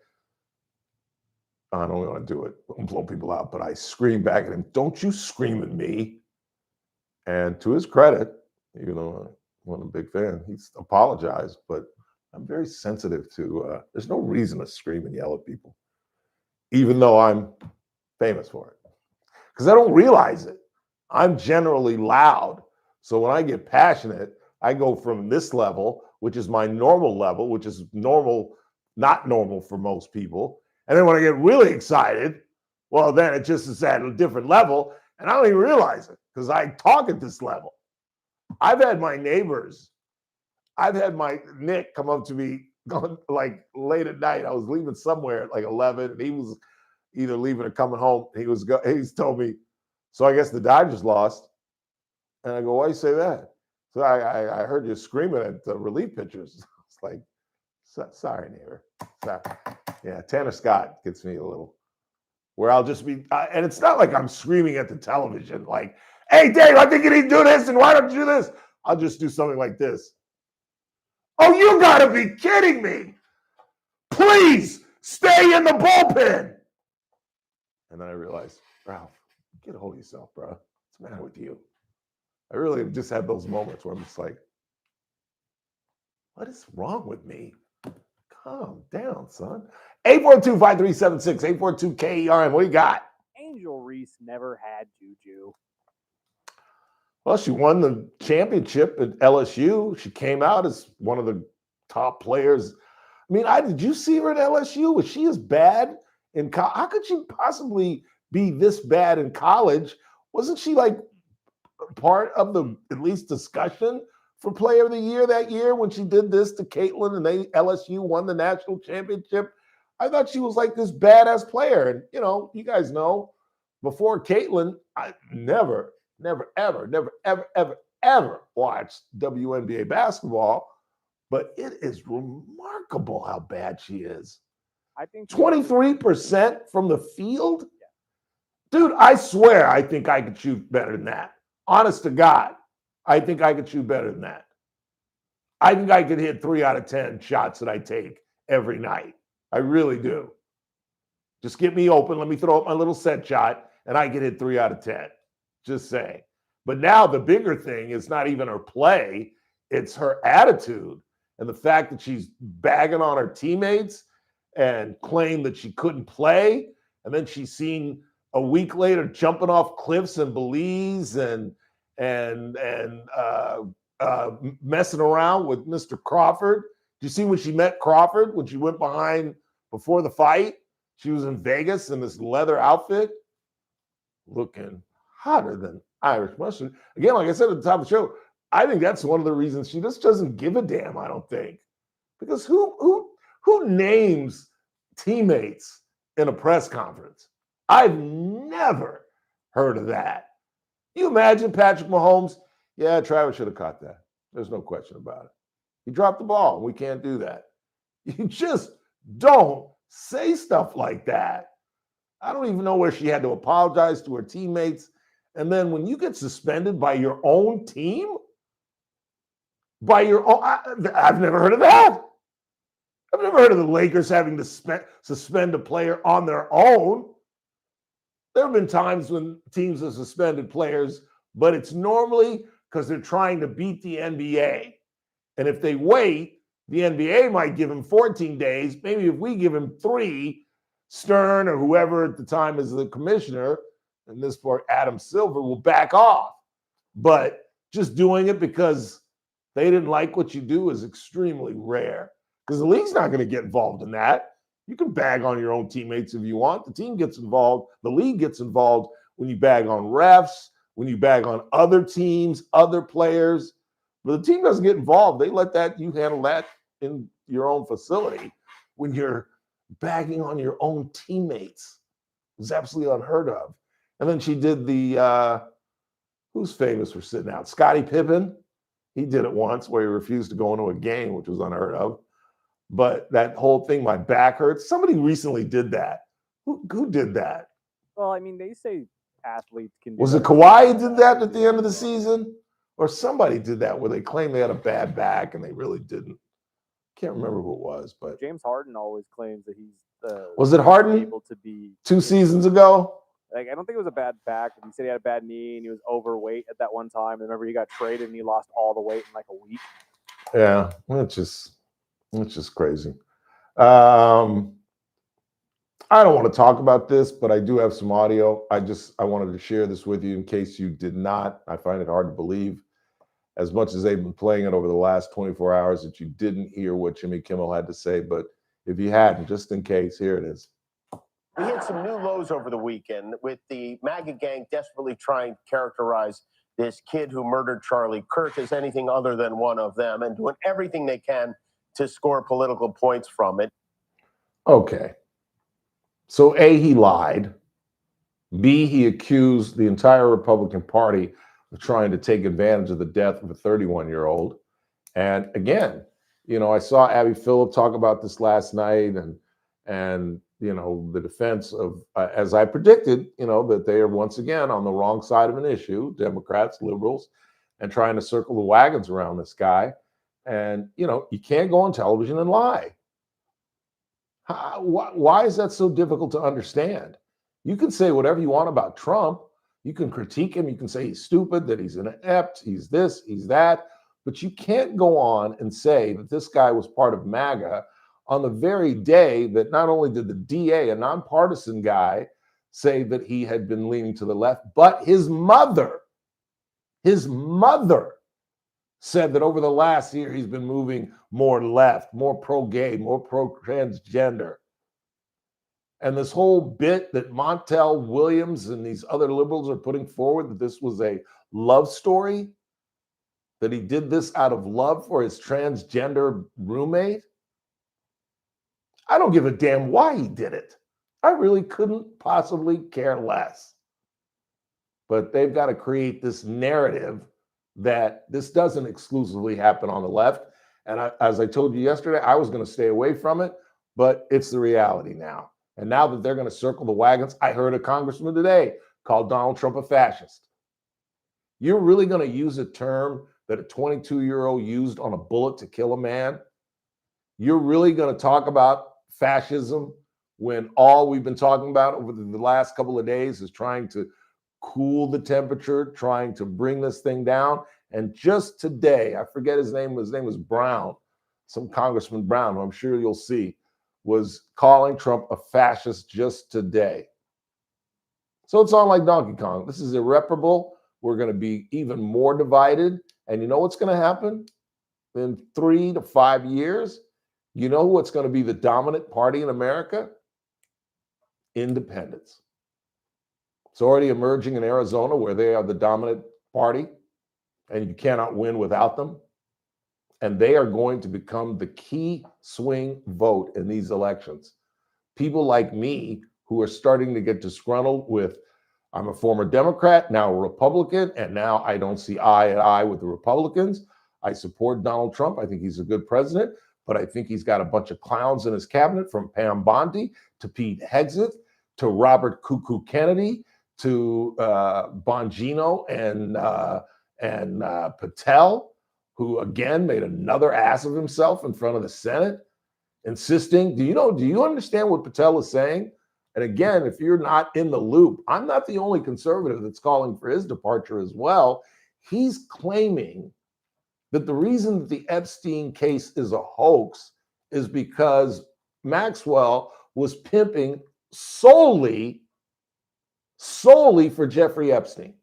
I don't want to do it. Don't blow people out. But I screamed back at him, don't you scream at me. And to his credit, even though I wasn't a big fan, he's apologized. But I'm very sensitive to, there's no reason to scream and yell at people, even though I'm famous for it. Because I don't realize it. I'm generally loud. So when I get passionate, I go from this level, which is my normal level, which is normal, not normal for most people. And then when I get really excited, well, then it just is at a different level. And I don't even realize it because I talk at this level. I've had my Nick come up to me like late at night. I was leaving somewhere at like 11 and he was either leaving or coming home. He's told me, so I guess the Dodgers lost. And I go, why you say that? So I heard you screaming at the relief pitchers. It's like, sorry, neighbor. Sorry. Yeah, Tanner Scott gets me a little, where I'll just be, and it's not like I'm screaming at the television, like, hey, Dave, I think you need to do this, and why don't you do this? I'll just do something like this. Oh, you gotta be kidding me. Please stay in the bullpen. And then I realized, Ralph, get a hold of yourself, bro. What's the matter with you? I really just had those moments where I'm just like, what is wrong with me? Calm down, son. 842-5376, 842-KERN. What do you got? Angel Reese never had juju. Well, she won the championship at LSU. She came out as one of the top players. I mean, did you see her at LSU? Was she as bad in college? How could she possibly be this bad in college? Wasn't she like part of the at least discussion for Player of the Year that year when she did this to Caitlin and LSU won the national championship? I thought she was like this badass player. And, you know, you guys know, before Caitlin, I never watched WNBA basketball, but it is remarkable how bad she is. I think 23% from the field? Dude, I swear I think I could shoot better than that. Honest to God, I think I could shoot better than that. I think I could hit 3 out of 10 shots that I take every night. I really do. Just get me open. Let me throw up my little set shot, and I can hit 3 out of 10. Just saying. But now the bigger thing is not even her play. It's her attitude and the fact that she's bagging on her teammates and claimed that she couldn't play. And then she's seen a week later jumping off cliffs in Belize and messing around with Mr. Crawford. Did you see when she met Crawford, when she went behind before the fight? She was in Vegas in this leather outfit, looking hotter than Irish mustard. Again, like I said at the top of the show, I think that's one of the reasons she just doesn't give a damn, I don't think. Because who names teammates in a press conference? I've never heard of that. You imagine Patrick Mahomes? Yeah, Travis should have caught that. There's no question about it. He dropped the ball. We can't do that. You just don't say stuff like that. I don't even know where she had to apologize to her teammates. And then when you get suspended by your own team, by your own, I've never heard of that. I've never heard of the Lakers having to suspend a player on their own. There have been times when teams have suspended players, but it's normally because they're trying to beat the NBA. And if they wait, the NBA might give him 14 days. Maybe if we give him 3, Stern or whoever at the time is the commissioner, and this part, Adam Silver, will back off. But just doing it because they didn't like what you do is extremely rare. Because the league's not going to get involved in that. You can bag on your own teammates if you want. The team gets involved. The league gets involved when you bag on refs, when you bag on other teams, other players. But the team doesn't get involved. They let you handle that in your own facility. When you're bagging on your own teammates, it's absolutely unheard of. And then she did who's famous for sitting out? Scottie Pippen. He did it once where he refused to go into a game, which was unheard of. But that whole thing, my back hurts. Somebody recently did that. Who did that? Well, I mean, they say athletes can do Was it that. Kawhi who did that at the end of the season? Or somebody did that where they claimed they had a bad back and they really didn't. Can't remember who it was, but James Harden always claims that he's was it Harden able to be 2 seasons ago? Like, I don't think it was a bad back. He said he had a bad knee and he was overweight at that one time. And remember, he got traded and he lost all the weight in like a week. Yeah, it's just crazy. I don't want to talk about this, but I do have some audio. I wanted to share this with you in case you did not. I find it hard to believe, as much as they've been playing it over the last 24 hours, that you didn't hear what Jimmy Kimmel had to say. But if you hadn't, just in case, here it is. We hit some new lows over the weekend with the MAGA gang desperately trying to characterize this kid who murdered Charlie Kirk as anything other than one of them and doing everything they can to score political points from it. Okay. So A, he lied. B, he accused the entire Republican Party of trying to take advantage of the death of a 31-year-old. And again, I saw Abby Phillip talk about this last night and the defense of, as I predicted, that they are once again on the wrong side of an issue, Democrats, liberals, and trying to circle the wagons around this guy. And, you can't go on television and lie. Why is that so difficult to understand? You can say whatever you want about Trump. You can critique him. You can say he's stupid, that he's inept, he's this, he's that. But you can't go on and say that this guy was part of MAGA on the very day that not only did the DA, a nonpartisan guy, say that he had been leaning to the left, but his mother said that over the last year he's been moving more left, more pro-gay, more pro-transgender. And this whole bit that Montel Williams and these other liberals are putting forward, that this was a love story, that he did this out of love for his transgender roommate. I don't give a damn why he did it. I really couldn't possibly care less. But they've got to create this narrative that this doesn't exclusively happen on the left. And as I told you yesterday, I was going to stay away from it, but it's the reality now. And now that they're going to circle the wagons, I heard a congressman today call Donald Trump a fascist. You're really going to use a term that a 22-year-old used on a bullet to kill a man? You're really going to talk about fascism when all we've been talking about over the last couple of days is trying to cool the temperature, trying to bring this thing down? And just today, I forget his name was Brown, some Congressman Brown, who I'm sure you'll see, was calling Trump a fascist just today. So it's on like Donkey Kong. This is irreparable. We're going to be even more divided. And you know what's going to happen? In 3 to 5 years, You know what's going to be the dominant party in America? Independents. It's already emerging in Arizona where they are the dominant party and you cannot win without them. And they are going to become the key swing vote in these elections. People like me who are starting to get disgruntled with, I'm a former Democrat, now a Republican, and now I don't see eye to eye with the Republicans. I support Donald Trump. I think he's a good president, but I think he's got a bunch of clowns in his cabinet, from Pam Bondi to Pete Hegseth to Robert Cuckoo Kennedy to Bongino and Patel, who again made another ass of himself in front of the Senate, insisting, do you understand what Patel is saying? And again, if you're not in the loop, I'm not the only conservative that's calling for his departure as well. He's claiming that the reason that the Epstein case is a hoax is because Maxwell was pimping solely for Jeffrey Epstein.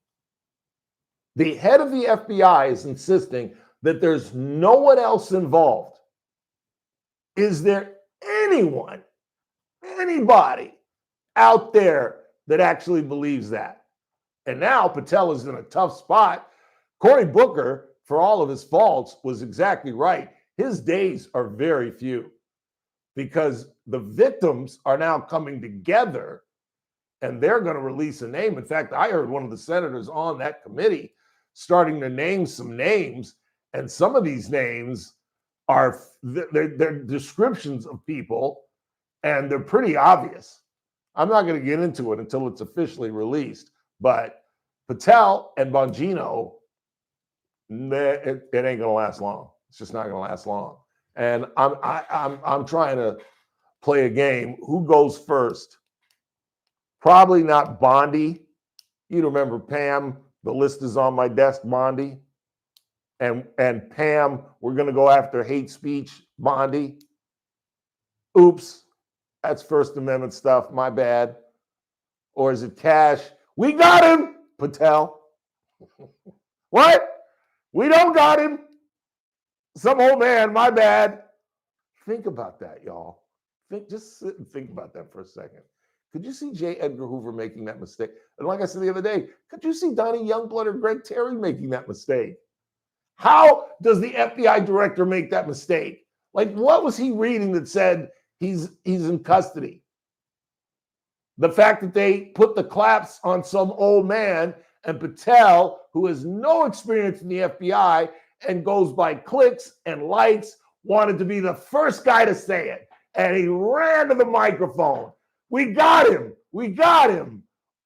The head of the FBI is insisting that there's no one else involved. Is there anybody out there that actually believes that? And now Patel is in a tough spot. Cory Booker, for all of his faults, was exactly right. His days are very few because the victims are now coming together and they're going to release a name. In fact, I heard one of the senators on that committee starting to name some names, and some of these names are they're descriptions of people, and they're pretty obvious. I'm not going to get into it until it's officially released, but Patel and Bongino, it ain't going to last long. It's just not going to last long. And I'm trying to play a game. Who goes first? Probably not Bondi. You remember Pam, the list is on my desk, Bondi. And Pam, we're going to go after hate speech, Bondi. Oops, that's First Amendment stuff, my bad. Or is it Cash? We got him, Patel. What? We don't got him. Some old man, my bad. Think about that, y'all. Just sit and think about that for a second. Could you see J. Edgar Hoover making that mistake? And like I said the other day, could you see Donnie Youngblood or Greg Terry making that mistake? How does the FBI director make that mistake? Like, what was he reading that said he's in custody? The fact that they put the claps on some old man, and Patel, who has no experience in the FBI and goes by clicks and likes, wanted to be the first guy to say it. And he ran to the microphone. We got him. We got him.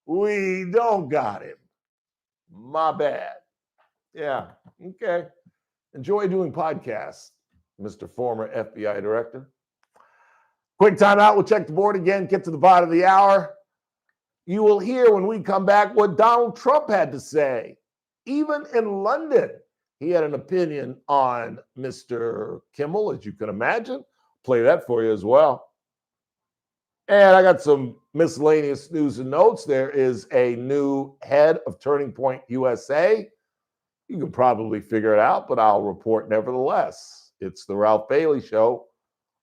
We don't got him. My bad. Yeah. Okay. Enjoy doing podcasts, Mr. Former FBI Director. Quick time out. We'll check the board again, get to the bottom of the hour. You will hear when we come back what Donald Trump had to say. Even in London, he had an opinion on Mr. Kimmel, as you can imagine. Play that for you as well. And I got some miscellaneous news and notes. There is a new head of Turning Point USA. You can probably figure it out, but I'll report nevertheless. It's the Ralph Bailey Show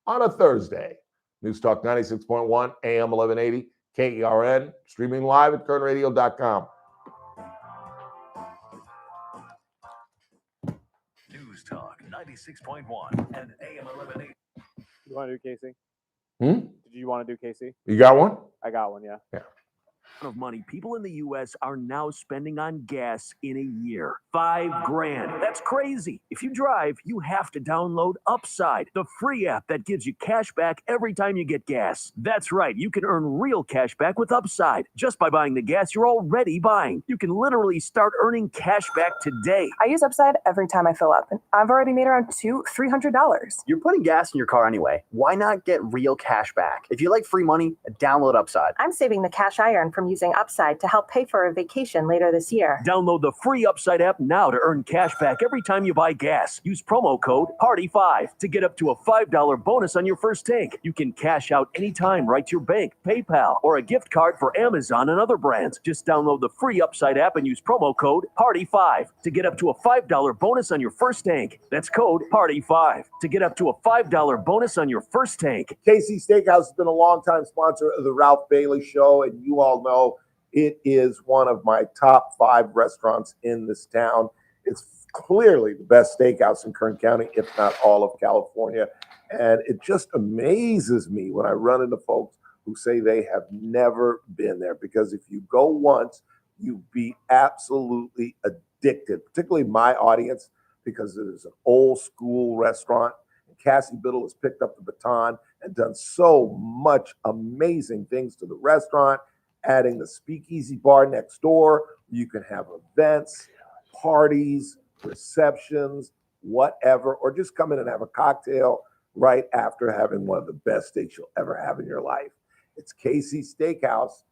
on a Thursday. News Talk 96.1, AM 1180, KERN, streaming live at kernradio.com. News Talk 96.1 and AM 1180. You want to do Casey? Hmm? Did you want to do Casey? You got one? I got one, yeah. Yeah. Of money people in the U.S. are now spending on gas in a year. $5 grand. That's crazy. If you drive, you have to download Upside, the free app that gives you cash back every time you get gas. That's right. You can earn real cash back with Upside just by buying the gas you're already buying. You can literally start earning cash back today. I use Upside every time I fill up, and I've already made around $300. You're putting gas in your car anyway. Why not get real cash back? If you like free money, download Upside. I'm saving the cash I earn from using Upside to help pay for a vacation later this year. Download the free Upside app now to earn cash back every time you buy gas. Use promo code PARTY5 to get up to a $5 bonus on your first tank. You can cash out anytime right to your bank, PayPal, or a gift card for Amazon and other brands. Just download the free Upside app and use promo code PARTY5 to get up to a $5 bonus on your first tank. That's code PARTY5 to get up to a $5 bonus on your first tank. KC Steakhouse has been a longtime sponsor of the Ralph Bailey Show, and you all know it is one of my top 5 restaurants in this town. It's clearly the best steakhouse in Kern County, if not all of California. And it just amazes me when I run into folks who say they have never been there, because if you go once, you'd be absolutely addicted, particularly my audience, because it is an old school restaurant. And Cassie Biddle has picked up the baton and done so much amazing things to the restaurant, adding the Speakeasy Bar next door. You can have events, parties, receptions, whatever, or just come in and have a cocktail right after having one of the best steaks you'll ever have in your life. It's KC Steakhouse.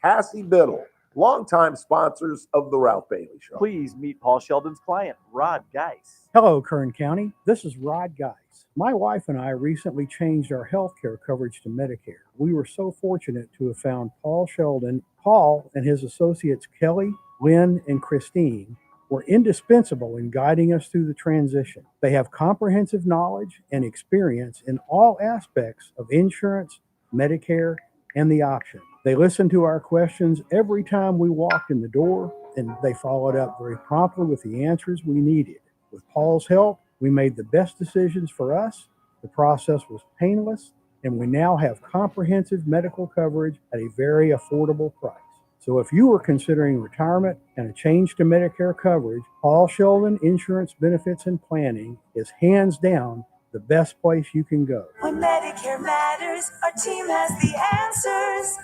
Cassie Biddle, longtime sponsors of the Ralph Bailey Show. Please meet Paul Sheldon's client, Rod Geis. Hello, Kern County. This is Rod Geis. My wife and I recently changed our health care coverage to Medicare. We were so fortunate to have found Paul Sheldon. Paul and his associates Kelly, Lynn, and Christine were indispensable in guiding us through the transition. They have comprehensive knowledge and experience in all aspects of insurance, Medicare, and the option. They listened to our questions every time we walked in the door, and they followed up very promptly with the answers we needed. With Paul's help, we made the best decisions for us. The process was painless, and we now have comprehensive medical coverage at a very affordable price. So if you are considering retirement and a change to Medicare coverage, Paul Sheldon Insurance Benefits and Planning is hands down the best place you can go. When Medicare matters, our team has the answers.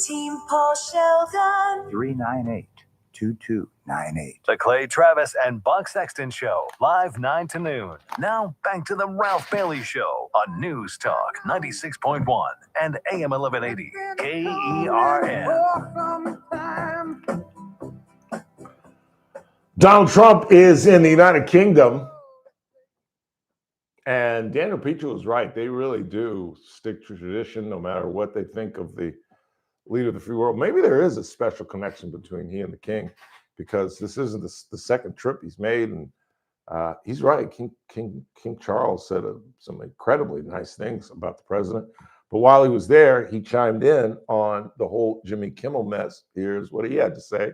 Team Paul Sheldon. 398-2298. The Clay Travis and Buck Sexton Show, live 9 to noon. Now back to the Ralph Bailey Show on News Talk 96.1 and AM 1180 KERN. Donald Trump is in the United Kingdom, and Daniel Petrie was right. They really do stick to tradition no matter what they think of the leader of the free world. Maybe there is a special connection between he and the king, because this isn't the second trip he's made. And he's right. King Charles said some incredibly nice things about the president. But while he was there, he chimed in on the whole Jimmy Kimmel mess. Here's what he had to say.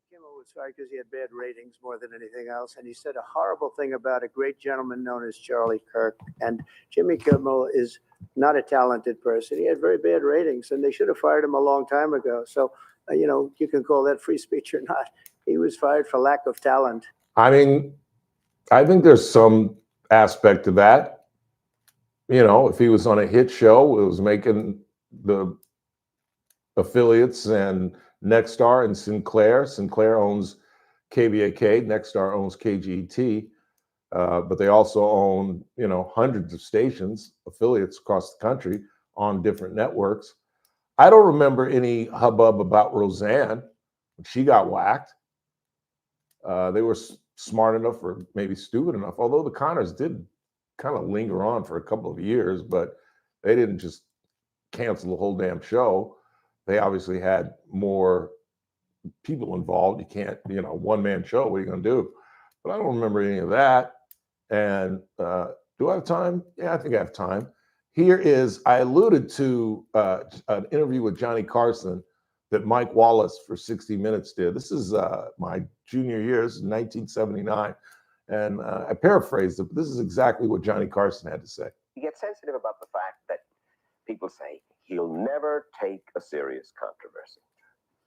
Kimmel was fired because he had bad ratings more than anything else. And he said a horrible thing about a great gentleman known as Charlie Kirk. And Jimmy Kimmel is not a talented person. He had very bad ratings, and they should have fired him a long time ago. So, you can call that free speech or not. He was fired for lack of talent. I mean, I think there's some aspect to that. If he was on a hit show, it was making the affiliates and Nexstar and Sinclair. Sinclair owns KVAK. Nexstar owns KGET. But they also own, hundreds of stations, affiliates across the country on different networks. I don't remember any hubbub about Roseanne when she got whacked. They were smart enough, or maybe stupid enough, although the Connors did kind of linger on for a couple of years, but they didn't just cancel the whole damn show. They obviously had more people involved. You can't, one-man show. What are you going to do? But I don't remember any of that. And do I have time? Yeah, I think I have time. Here is, I alluded to an interview with Johnny Carson that Mike Wallace for 60 Minutes did. This is my junior year, this is 1979. And I paraphrased it, but this is exactly what Johnny Carson had to say. You get sensitive about the fact that people say he'll never take a serious controversy.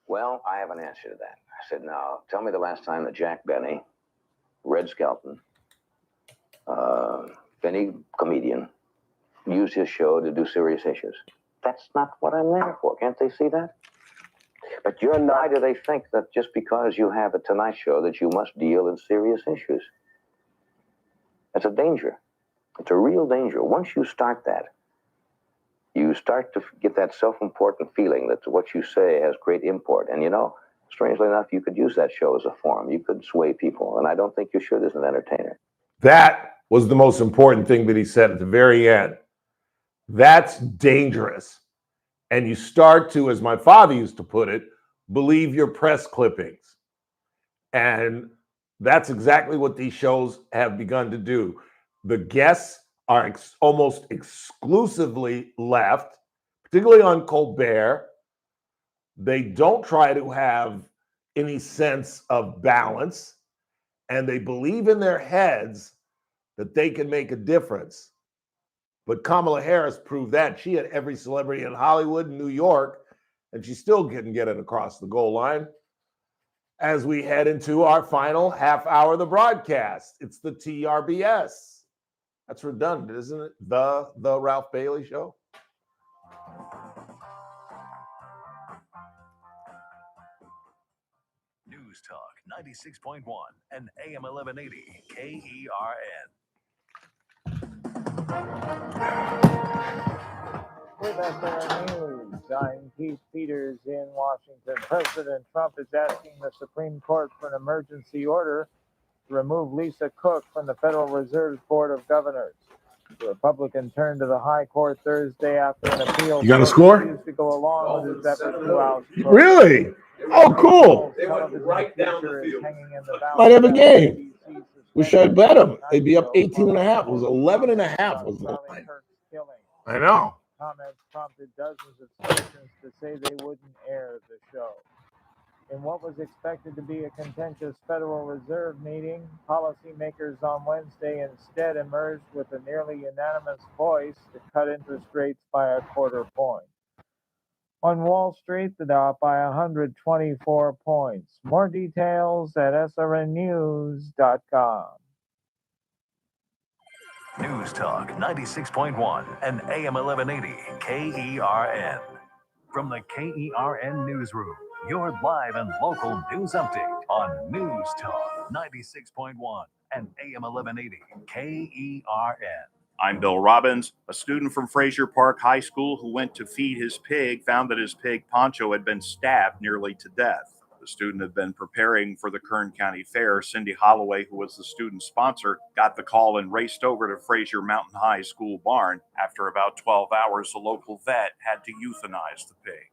Well, I have an answer to that. I said, now, tell me the last time that Jack Benny, Red Skelton, any comedian, used his show to do serious issues. That's not what I'm there for. Can't they see that? But you're not. Why do they think that just because you have a Tonight Show that you must deal in serious issues? It's a danger. It's a real danger. Once you start that, You start to get that self-important feeling that what you say has great import. And strangely enough, you could use that show as a forum. You could sway people. And I don't think you should as an entertainer. That was the most important thing that he said at the very end. That's dangerous. And you start to, as my father used to put it, believe your press clippings. And that's exactly what these shows have begun to do. The guests are almost exclusively left, particularly on Colbert. They don't try to have any sense of balance, and they believe in their heads that they can make a difference. But Kamala Harris proved that. She had every celebrity in Hollywood and New York, and she still couldn't get it across the goal line. As we head into our final half hour of the broadcast, it's the TRBS. That's redundant, isn't it? The Ralph Bailey Show. News Talk 96.1 and AM 1180 KERN. With SRN News, I'm Keith Peters in Washington. President Trump is asking the Supreme Court for an emergency order to remove Lisa Cook from the Federal Reserve's Board of Governors. The Republican turned to the High Court Thursday after an appeal. You got a score? Refused to go along with his efforts to oust Cook. Really? Oh, cool. They went right down the field. Might have a game. Wish I'd bet them. They'd be up 18 and a half. It was 11 and a half was the line. I know. Comments prompted dozens of stations to say they wouldn't air the show. In what was expected to be a contentious Federal Reserve meeting, policymakers on Wednesday instead emerged with a nearly unanimous voice to cut interest rates by a quarter point. On Wall Street, the Dow up by 124 points. More details at srnnews.com. News Talk 96.1 and AM 1180 KERN. From the KERN Newsroom, your live and local news update on News Talk 96.1 and AM 1180 KERN. I'm Bill Robbins. A student from Frazier Park High School who went to feed his pig found that his pig Poncho had been stabbed nearly to death. The student had been preparing for the Kern County Fair. Cindy Holloway, who was the student's sponsor, got the call and raced over to Frazier Mountain High School barn. After about 12 hours, the local vet had to euthanize the pig.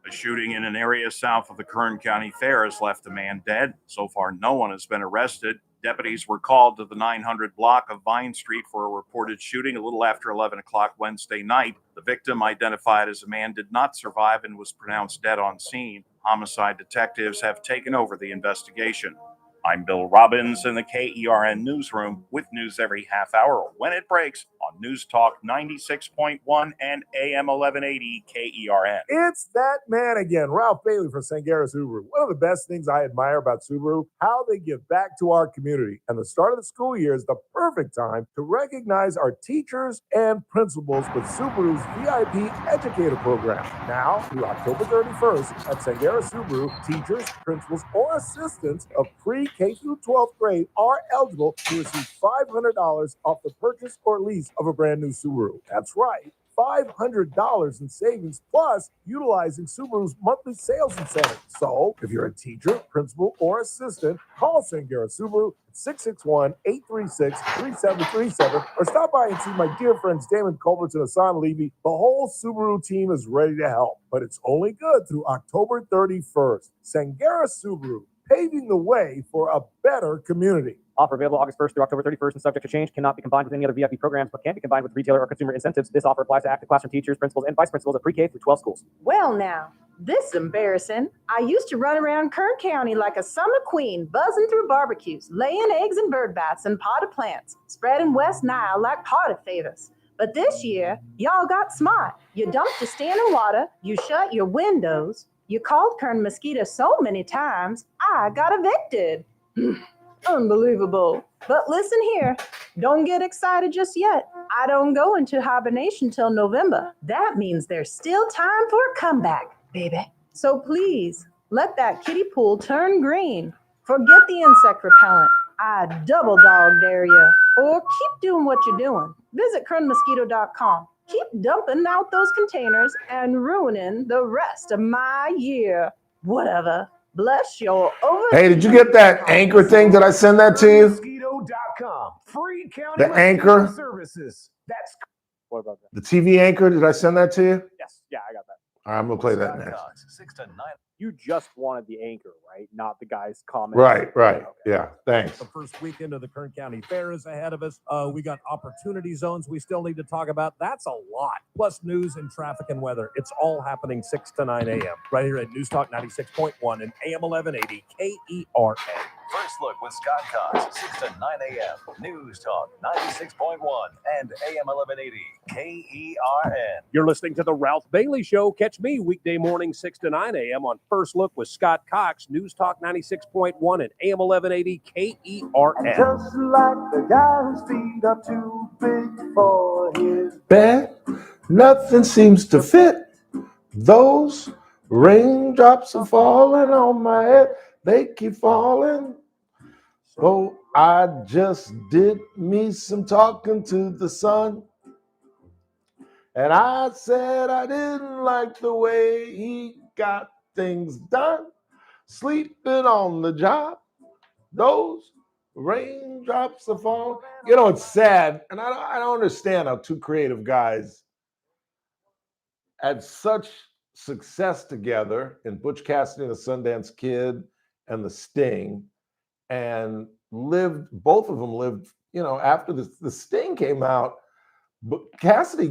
A shooting in an area south of the Kern County Fair has left a man dead. So far, no one has been arrested. Deputies were called to the 900 block of Vine Street for a reported shooting a little after 11 o'clock Wednesday night. The victim, identified as a man, did not survive and was pronounced dead on scene. Homicide detectives have taken over the investigation. I'm Bill Robbins in the KERN Newsroom with news every half hour when it breaks on News Talk 96.1 and AM 1180 KERN. It's that man again, Ralph Bailey from Sangera Subaru. One of the best things I admire about Subaru, how they give back to our community. And the start of the school year is the perfect time to recognize our teachers and principals with Subaru's VIP Educator Program. Now, through October 31st at Sangera Subaru, teachers, principals, or assistants of pre-K through 12th grade are eligible to receive $500 off the purchase or lease of a brand new Subaru. That's right, $500 in savings plus utilizing Subaru's monthly sales incentive. So if you're a teacher, principal, or assistant, call Sangera Subaru at 661-836-3737 or stop by and see my dear friends Damon Culberts and Hassan Levy. The whole Subaru team is ready to help, but it's only good through October 31st. Sangera Subaru, paving the way for a better community. Offer available August 1st through October 31st and subject to change. Cannot be combined with any other VIP programs, but can be combined with retailer or consumer incentives. This offer applies to active classroom teachers, principals, and vice principals of pre-K through 12 schools. Well, now, this is embarrassing. I used to run around Kern County like a summer queen, buzzing through barbecues, laying eggs and bird baths and potted plants, spreading West Nile like party favors. But this year, y'all got smart. You dumped your standing water, you shut your windows, you called Kern Mosquito so many times, I got evicted. Unbelievable. But listen here, don't get excited just yet. I don't go into hibernation till November. That means there's still time for a comeback, baby. So please, let that kiddie pool turn green. Forget the insect repellent. I double dog dare you. Or keep doing what you're doing. Visit kernmosquito.com. Keep dumping out those containers and ruining the rest of my year. Whatever. Bless your over. Hey, did you get that Anchor thing? Did I send that to you? Mosquito.com. Free county The mosquito Anchor? services. That's What about that? The TV Anchor, did I send that to you? Yes. Yeah, I got that. All right, I'm going to play that Scott next. Cox, 6 to 9. You just wanted the anchor, right? Not the guy's comments. Right, right. Yeah, thanks. The first weekend of the Kern County Fair is ahead of us. We got opportunity zones we still need to talk about. That's a lot. Plus news and traffic and weather. It's all happening 6 to 9 a.m. right here at News Talk 96.1 and AM 1180 KERN. First Look with Scott Cox, 6 to 9 a.m. News Talk 96.1 and AM 1180 KERN. You're listening to the Ralph Bailey Show. Catch me weekday morning 6 to 9 a.m. on First Look with Scott Cox, News Talk 96.1 and AM 1180 KERN. Just like the guy whose feet are too big for his Bed, nothing seems to fit. Those raindrops are falling on my head. They keep falling. So I just did me some talking to the sun. And I said I didn't like the way he got things done. Sleeping on the job. Those raindrops are falling. You know, it's sad. And I don't understand how two creative guys had such success together in Butch Cassidy and the Sundance Kid and The Sting, and both of them lived, you know, after the Sting came out, Butch Cassidy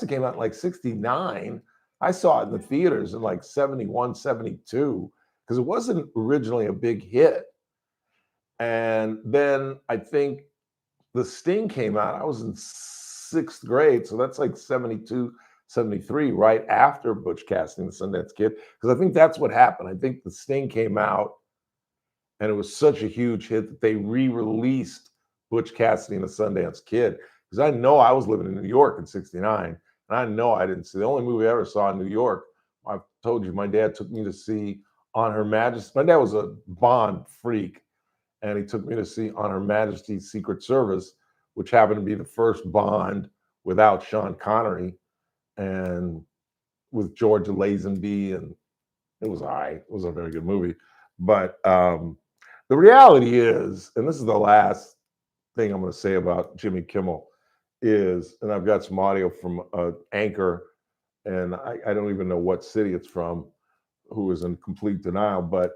came out in like 69. I saw it in the theaters in like 71, 72, because it wasn't originally a big hit. And then I think The Sting came out, I was in 6th grade, so that's like 72, 73, right after Butch Cassidy and the Sundance Kid, because I think that's what happened. I think The Sting came out, and it was such a huge hit that they re-released Butch Cassidy and the Sundance Kid. Because I know I was living in New York in 69, and I know I didn't see, the only movie I ever saw in New York, I told you, my dad took me to see On Her Majesty. My dad was a Bond freak, and he took me to see On Her Majesty's Secret Service, which happened to be the first Bond without Sean Connery, and with George Lazenby, and it was all right. It was a very good movie. But the reality is, and this is the last thing I'm going to say about Jimmy Kimmel, is, and I've got some audio from Anchor, and I don't even know what city it's from, who is in complete denial, but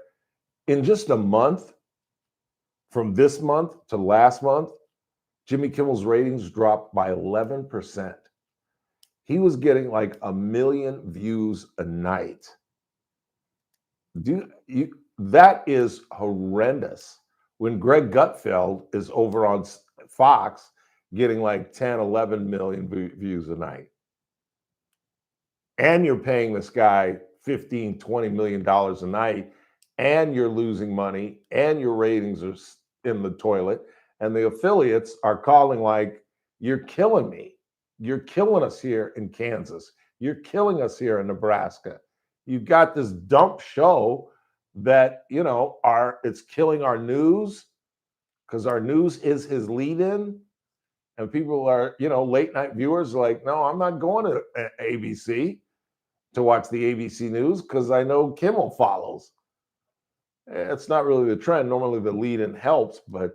in just a month, from this month to last month, Jimmy Kimmel's ratings dropped by 11%. He was getting like 1 million views a night. That is horrendous. When Greg Gutfeld is over on Fox getting like 10, 11 million views a night. And you're paying this guy $15, $20 million a night, and you're losing money, and your ratings are in the toilet, and the affiliates are calling like, you're killing me. You're killing us here in Kansas. You're killing us here in Nebraska. You've got this dump show that, you know, it's killing our news, because our news is his lead-in. And people are, you know, late night viewers are like, no, I'm not going to ABC to watch the ABC News because I know Kimmel follows. It's not really the trend. Normally the lead-in helps, but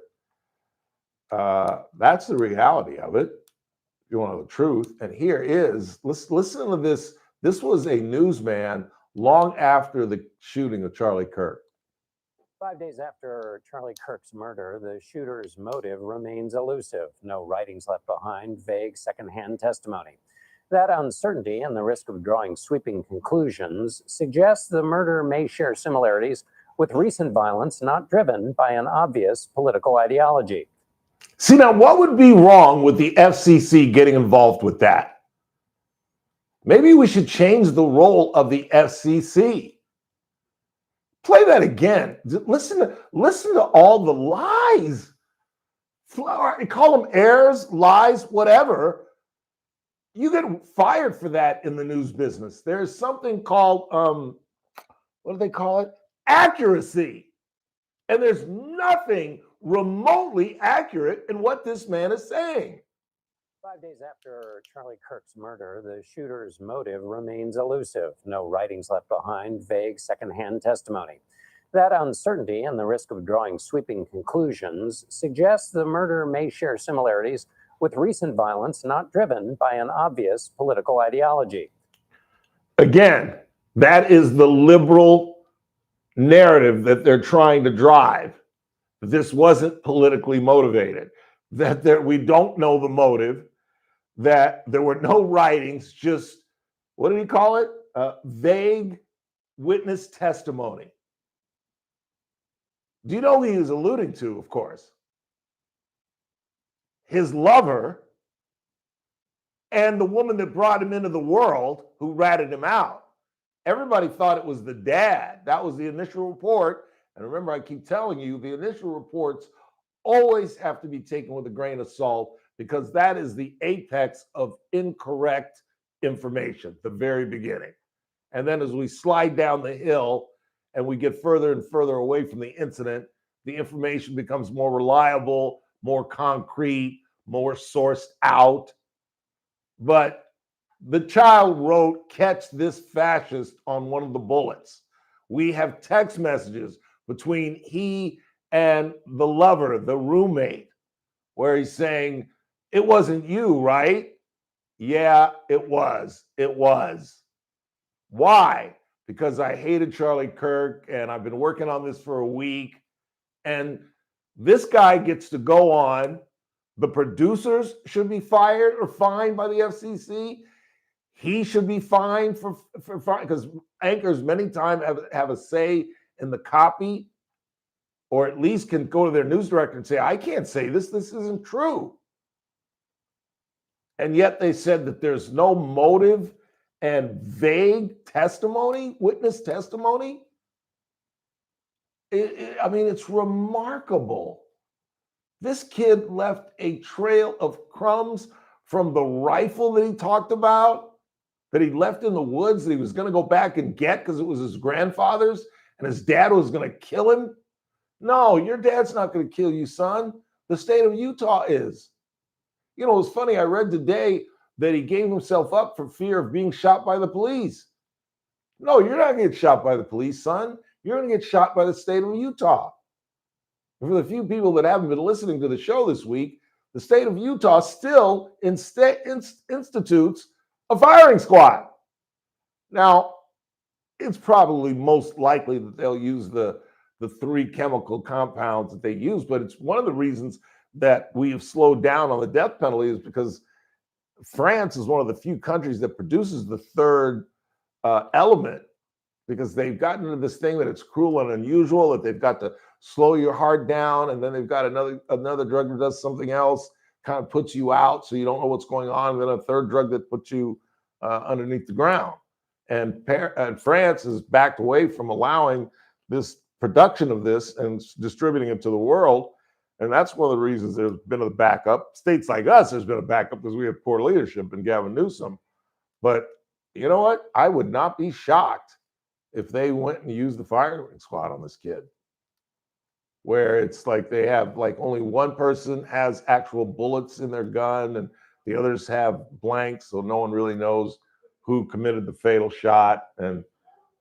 that's the reality of it. If you want to know the truth. And here is, listen to this. This was a newsman long after the shooting of Charlie Kirk. 5 days after Charlie Kirk's murder, the shooter's motive remains elusive. No writings left behind, vague secondhand testimony. That uncertainty and the risk of drawing sweeping conclusions suggests the murder may share similarities with recent violence not driven by an obvious political ideology. See, now what would be wrong with the FCC getting involved with that? Maybe we should change the role of the FCC. Play that again. Listen to all the lies. Call them errors, lies, whatever. You get fired for that in the news business. There's something called, what do they call it? Accuracy. And there's nothing remotely accurate in what this man is saying. 5 days after Charlie Kirk's murder, the shooter's motive remains elusive. No writings left behind, vague secondhand testimony. That uncertainty and the risk of drawing sweeping conclusions suggests the murder may share similarities with recent violence not driven by an obvious political ideology. Again, that is the liberal narrative that they're trying to drive. This wasn't politically motivated, that we don't know the motive, that there were no writings, just, what did he call it? Vague witness testimony. Do you know who he was alluding to, of course? His lover and the woman that brought him into the world who ratted him out. Everybody thought it was the dad. That was the initial report. And remember, I keep telling you, the initial reports always have to be taken with a grain of salt because that is the apex of incorrect information, the very beginning. And then as we slide down the hill and we get further and further away from the incident, the information becomes more reliable, more concrete, more sourced out. But the child wrote, "Catch this fascist" on one of the bullets. We have text messages between he and the lover, the roommate, where he's saying, "It wasn't you, right?" "Yeah, it was. It was." Why? Because I hated Charlie Kirk and I've been working on this for a week. And this guy gets to go on. The producers should be fired or fined by the FCC. He should be fined for because anchors many times have a say in the copy, or at least can go to their news director and say, "I can't say this. This isn't true." And yet they said that there's no motive and vague testimony, witness testimony. I mean, it's remarkable. This kid left a trail of crumbs from the rifle that he talked about, that he left in the woods, that he was going to go back and get because it was his grandfather's and his dad was going to kill him. No, your dad's not going to kill you, son. The state of Utah is. You know, it was funny. I read today that he gave himself up for fear of being shot by the police. No, you're not going to get shot by the police, son. You're going to get shot by the state of Utah. And for the few people that haven't been listening to the show this week, the state of Utah still institutes a firing squad. Now, it's probably most likely that they'll use the 3 chemical compounds that they use, but it's one of the reasons that we have slowed down on the death penalty is because France is one of the few countries that produces the 3rd element, because they've gotten into this thing that it's cruel and unusual, that they've got to slow your heart down, and then they've got another drug that does something else, kind of puts you out so you don't know what's going on, and then a 3rd drug that puts you underneath the ground. And France is backed away from allowing this production of this and distributing it to the world. And that's one of the reasons there's been a backup. States like us, there's been a backup because we have poor leadership in Gavin Newsom. But you know what? I would not be shocked if they went and used the firing squad on this kid, where it's like they have like only one person has actual bullets in their gun and the others have blanks, so no one really knows who committed the fatal shot. And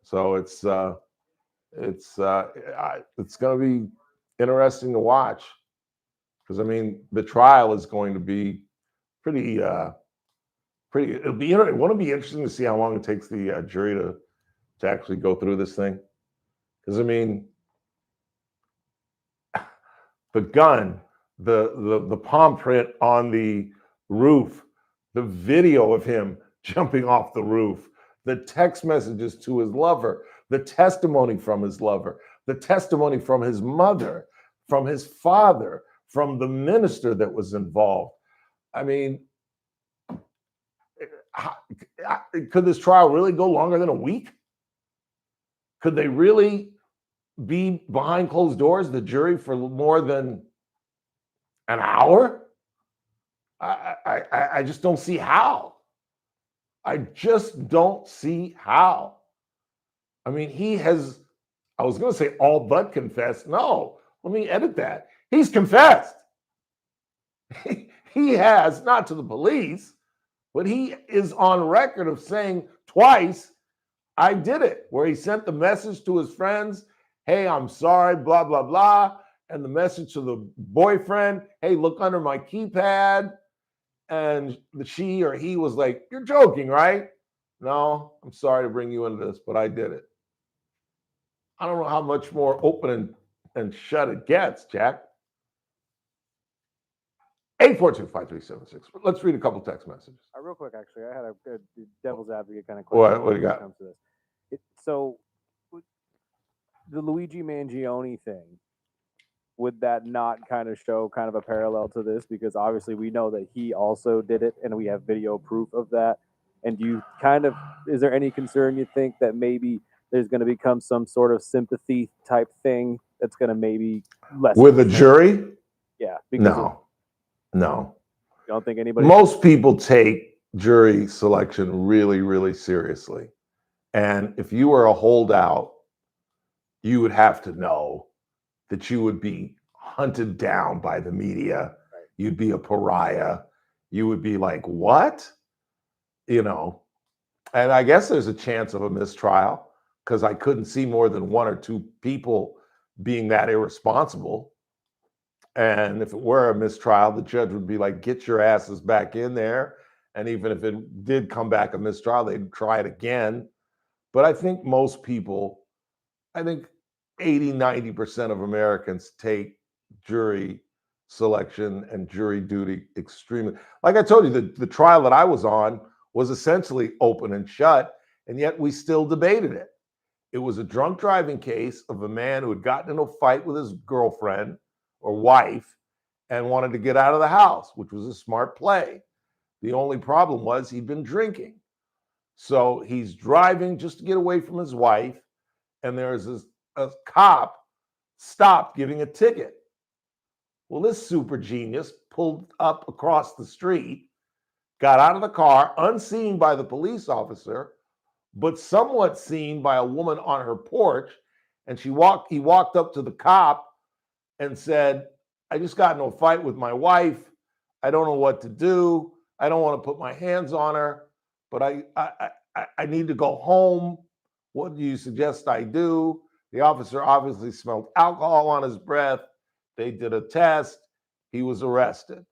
so it's going to be interesting to watch, because I mean the trial is going to be pretty. It want to be interesting to see how long it takes the jury to actually go through this thing, because I mean the gun, the palm print on the roof, the video of him jumping off the roof, the text messages to his lover, the testimony from his lover, the testimony from his mother, from his father, from the minister that was involved. I mean, could this trial really go longer than a week? Could they really be behind closed doors, the jury, for more than an hour? I just don't see how. I just don't see how. I mean, he has, I was going to say all but confessed. No, let me edit that. He's confessed. he has, not to the police, but he is on record of saying twice, I did it, where he sent the message to his friends, hey, I'm sorry, blah, blah, blah. And the message to the boyfriend, hey, look under my keypad. And she or he was like, you're joking, right? No, I'm sorry to bring you into this, but I did it. I don't know how much more open and shut it gets, Jack. 842-5376. Let's read a couple text messages. Real quick, actually, I had a good devil's advocate kind of question. What do you when it got? comes to this. So, the Luigi Mangione thing, would that not kind of show kind of a parallel to this? Because obviously we know that he also did it, and we have video proof of that. And do you is there any concern you think that maybe there's going to become some sort of sympathy type thing that's going to maybe lessen with a jury? Yeah. No. You don't think anybody? Most people take jury selection really, really seriously. And if you were a holdout, you would have to know that you would be hunted down by the media. Right. You'd be a pariah. You would be like, what? You know, and I guess there's a chance of a mistrial because I couldn't see more than one or two people being that irresponsible. And if it were a mistrial, the judge would be like, get your asses back in there. And even if it did come back a mistrial, they'd try it again. But I think most people, I think 80-90% of Americans take jury selection and jury duty extremely. Like I told you, the trial that I was on was essentially open and shut, and yet we still debated it. It was a drunk driving case of a man who had gotten in a fight with his girlfriend or wife and wanted to get out of the house, which was a smart play. The only problem was he'd been drinking. So he's driving just to get away from his wife, and there's a cop stopped giving a ticket. Well, this super genius pulled up across the street, got out of the car, unseen by the police officer, but somewhat seen by a woman on her porch. And he walked up to the cop and said, I just got into a fight with my wife. I don't know what to do. I don't want to put my hands on her, but I need to go home. What do you suggest I do? The officer obviously smelled alcohol on his breath. They did a test. He was arrested.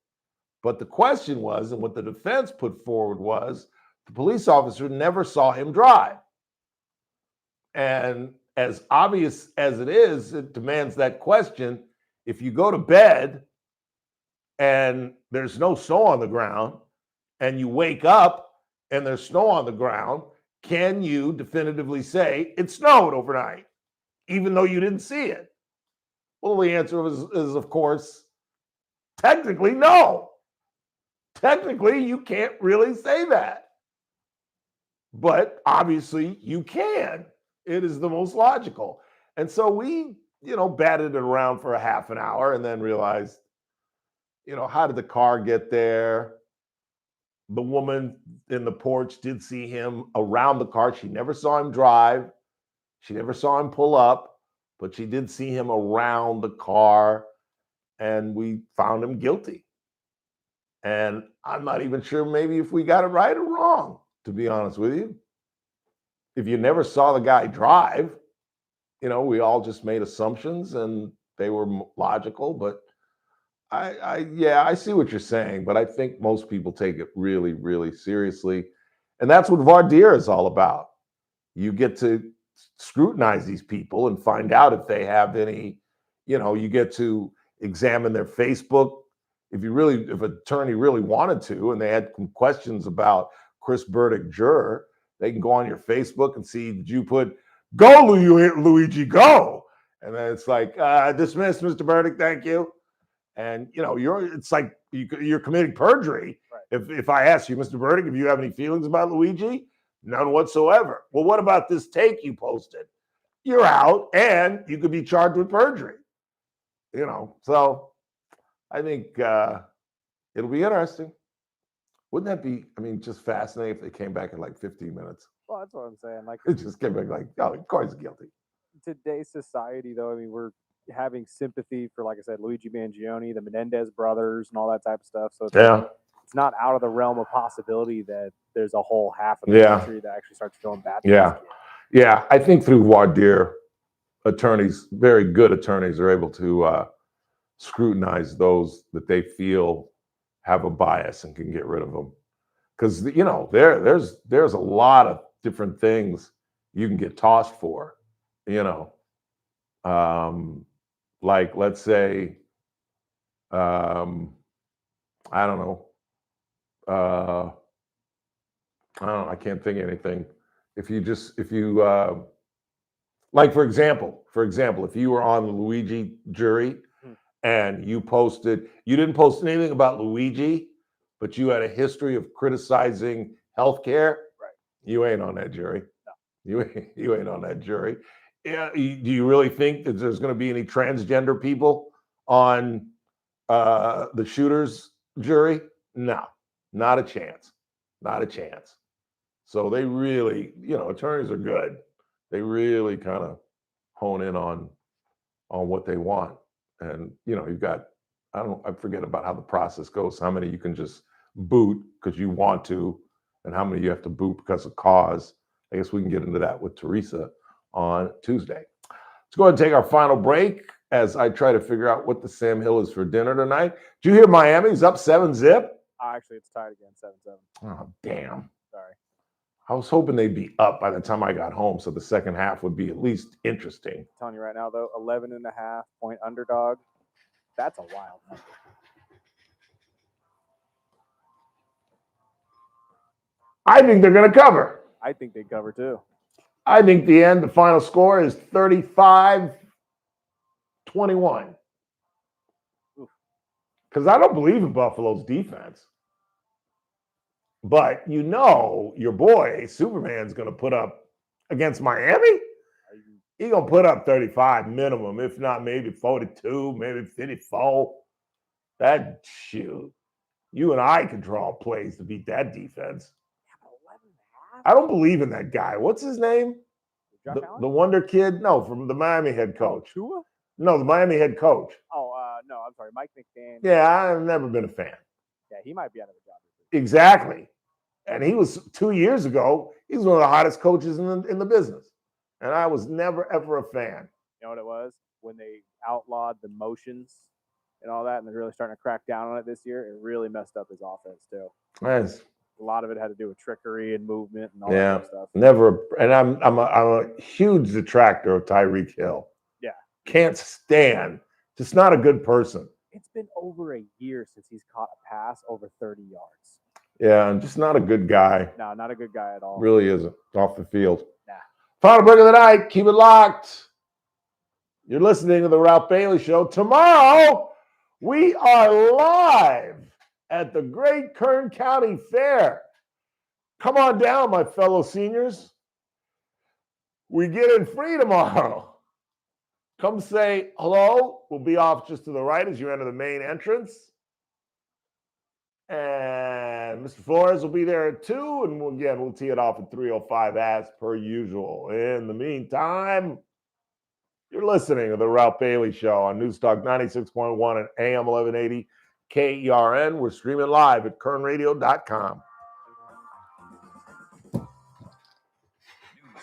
But the question was, and what the defense put forward was, the police officer never saw him drive. And as obvious as it is, it demands that question. If you go to bed and there's no snow on the ground, and you wake up and there's snow on the ground, can you definitively say it snowed overnight, even though you didn't see it? Well, the answer is of course, technically no. Technically, you can't really say that. But obviously, you can. It is the most logical. And so we, batted it around for a half an hour and then realized, how did the car get there? The woman in the porch did see him around the car. She never saw him drive. She never saw him pull up, but she did see him around the car, and we found him guilty. And I'm not even sure maybe if we got it right or wrong, to be honest with you. If you never saw the guy drive, we all just made assumptions and they were logical, but I see what you're saying, but I think most people take it really, really seriously. And that's what voir dire is all about. You get to scrutinize these people and find out if they have any, you get to examine their Facebook. If an attorney really wanted to, and they had some questions about Chris Burdick juror, they can go on your Facebook and see, did you put, go Luigi, go? And then it's like, dismiss, Mr. Burdick, thank you. And, it's like you're committing perjury. Right. If I ask you, Mr. Burdick, if you have any feelings about Luigi, none whatsoever. Well, what about this take you posted? You're out, and you could be charged with perjury. So I think it'll be interesting. Wouldn't that be, just fascinating if they came back in like 15 minutes? Well, that's what I'm saying. Like, it just came back like, oh, of course guilty. Today's society, though, we're having sympathy for, like I said, Luigi Mangione, the Menendez brothers, and all that type of stuff. So it's not out of the realm of possibility that there's a whole half of the country that actually starts feeling bad. Yeah. I think through voir dire, attorneys, very good attorneys, are able to scrutinize those that they feel have a bias and can get rid of them. Because there's a lot of different things you can get tossed for. Like let's say, I don't know. I can't think of anything. Like for example, if you were on the Luigi jury and you didn't post anything about Luigi, but you had a history of criticizing healthcare, right? You ain't on that jury. No. You ain't on that jury. Yeah, do you really think that there's going to be any transgender people on the shooter's jury? No, not a chance. Not a chance. So they really, attorneys are good. They really kind of hone in on what they want. And, you've got, I forget about how the process goes, how many you can just boot because you want to, and how many you have to boot because of cause. I guess we can get into that with Teresa on Tuesday. Let's go ahead and take our final break as I try to figure out what the Sam Hill is for dinner tonight. Did you hear Miami's up 7-0? Actually, it's tied again, 7-7. Oh, damn. Sorry. I was hoping they'd be up by the time I got home, so the second half would be at least interesting. I'm telling you right now, though, 11.5-point underdog. That's a wild number. I think they're going to cover. I think they cover too. I think the final score is 35-21. Because I don't believe in Buffalo's defense. But your boy, Superman's going to put up against Miami. He's going to put up 35 minimum, if not maybe 42, maybe 54. That shoot. You and I could draw plays to beat that defense. I don't believe in that guy. What's his name? The Wonder Kid? No, from the Miami head coach. Tua? No, the Miami head coach. No, I'm sorry. Mike McDaniel. Yeah, I've never been a fan. Yeah, he might be out of a job. Exactly. And he was 2 years ago, he was one of the hottest coaches in the business. And I was never, ever a fan. You know what it was? When they outlawed the motions and all that, and they're really starting to crack down on it this year, it really messed up his offense too. Nice. A lot of it had to do with trickery and movement and all that kind of stuff. Never. And I'm a huge detractor of Tyreek Hill. Yeah. Can't stand. Just not a good person. It's been over a year since he's caught a pass over 30 yards. Yeah, and just not a good guy. No, not a good guy at all. Really isn't. Off the field. Nah. Final break of the night. Keep it locked. You're listening to the Ralph Bailey Show. Tomorrow, we are live at the Great Kern County Fair. Come on down, my fellow seniors. We get in free tomorrow. Come say hello. We'll be off just to the right as you enter the main entrance. And Mr. Flores will be there at 2. And we'll tee it off at 3:05 as per usual. In the meantime, you're listening to the Ralph Bailey Show on News Talk 96.1 and AM 1180 KERN. We're streaming live at kernradio.com. News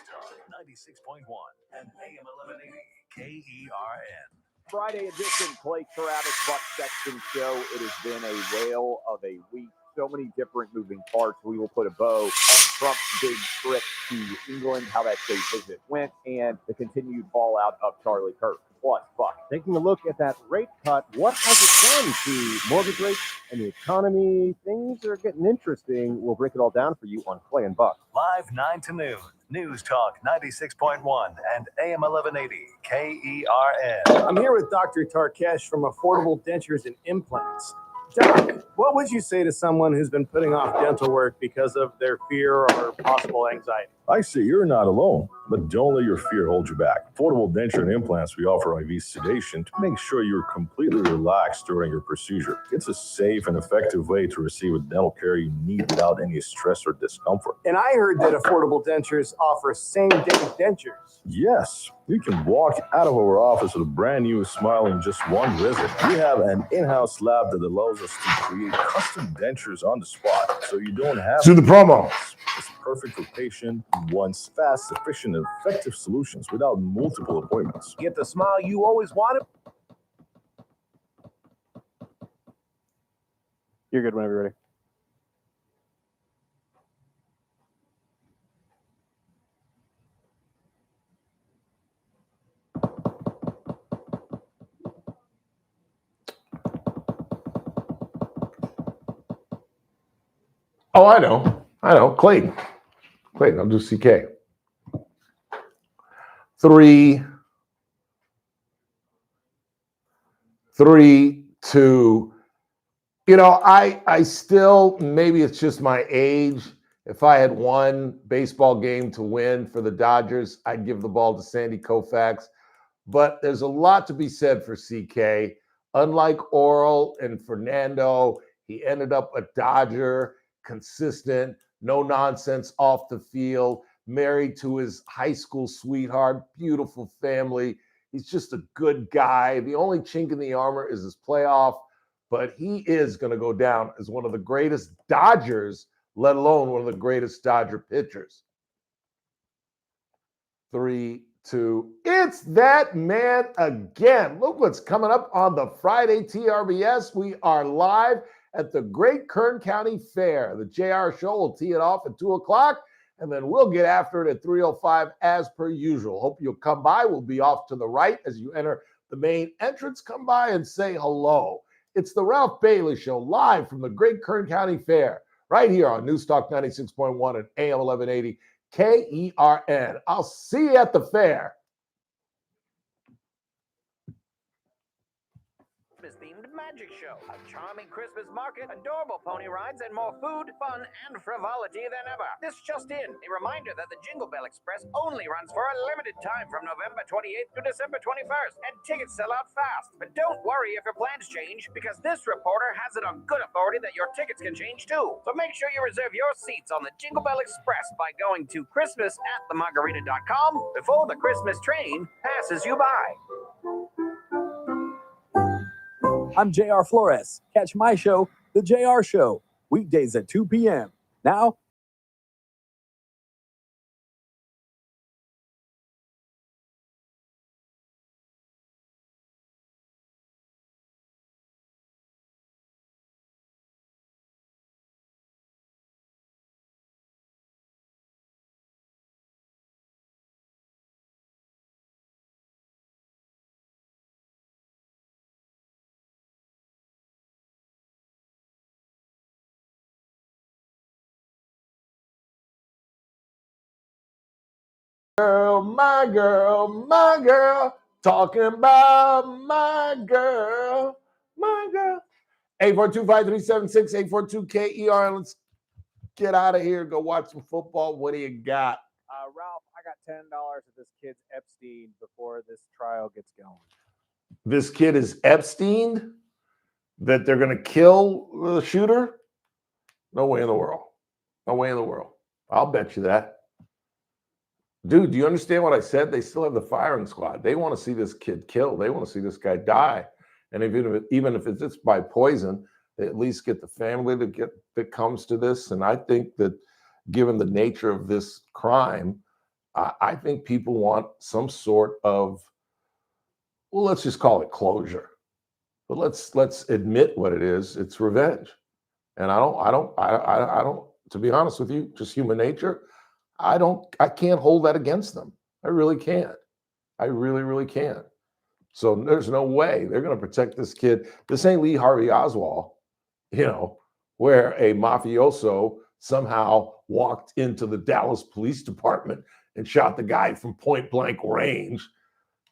Talk 96.1 and AM 1180 KERN. Friday edition, Clay Travis, Buck Sexton Show. It has been a whale of a week. So many different moving parts. We will put a bow on Trump's big trip to England, how that state visit went, and the continued fallout of Charlie Kirk. Plus, Buck, taking a look at that rate cut, what has it done to mortgage rates and the economy? Things are getting interesting. We'll break it all down for you on Clay and Buck. Live 9 to noon. News Talk 96.1 and AM 1180 KERN. I'm here with Dr. Tarkesh from Affordable Dentures and Implants. Doc, what would you say to someone who's been putting off dental work because of their fear or possible anxiety? I say you're not alone, but don't let your fear hold you back. Affordable Denture and Implants, we offer IV sedation to make sure you're completely relaxed during your procedure. It's a safe and effective way to receive the dental care you need without any stress or discomfort. And I heard that Affordable Dentures offer same-day dentures. Yes, you can walk out of our office with a brand new smile in just one visit. We have an in-house lab that allows us to create custom dentures on the spot, so you don't have To the promo. It's perfect for patient who wants fast, efficient, and effective solutions without multiple appointments. Get the smile you always wanted. You're good whenever you're ready. Oh, I know. Clayton, I'll do CK. 3, 2. You know, I still, maybe it's just my age. If I had one baseball game to win for the Dodgers, I'd give the ball to Sandy Koufax. But there's a lot to be said for CK. Unlike Oral and Fernando, he ended up a Dodger, consistent, no nonsense off the field, married to his high school sweetheart, beautiful family. He's just a good guy. The only chink in the armor is his playoff, but he is going to go down as one of the greatest Dodgers, let alone one of the greatest Dodger pitchers. 3, 2. It's that man again. Look what's coming up on the Friday TRBS. We are live at the Great Kern County Fair. The JR Show will tee it off at 2 o'clock, and then we'll get after it at 3:05 as per usual. Hope you'll come by. We'll be off to the right as you enter the main entrance. Come by and say hello. It's the Ralph Bailey Show live from the Great Kern County Fair right here on News Talk 96.1 and AM 1180 KERN. I'll see you at the fair. Themed magic show, a charming Christmas market, adorable pony rides, and more food, fun, and frivolity than ever. This just in, a reminder that the Jingle Bell Express only runs for a limited time from November 28th to December 21st, and tickets sell out fast. But don't worry if your plans change, because this reporter has it on good authority that your tickets can change too. So make sure you reserve your seats on the Jingle Bell Express by going to christmas@themargarita.com before the Christmas train passes you by. I'm JR Flores. Catch my show, The JR Show, weekdays at 2 p.m. Now, My girl, talking about my girl. 842-5376, 842-KERN. Let's get out of here. Go watch some football. What do you got? Ralph, I got $10 at this kid's Epstein before this trial gets going. This kid is Epstein? That they're going to kill the shooter? No way in the world. No way in the world. I'll bet you that. Dude, do you understand what I said? They still have the firing squad. They want to see this kid killed. They want to see this guy die. And even if it's just by poison, they at least get the family that comes to this. And I think that given the nature of this crime, I think people want some sort of, well, let's just call it closure. But let's admit what it is. It's revenge. And I don't, to be honest with you, just human nature, I can't hold that against them. I really can't. I really, really can't. So there's no way they're going to protect this kid. This ain't Lee Harvey Oswald, where a mafioso somehow walked into the Dallas Police Department and shot the guy from point blank range.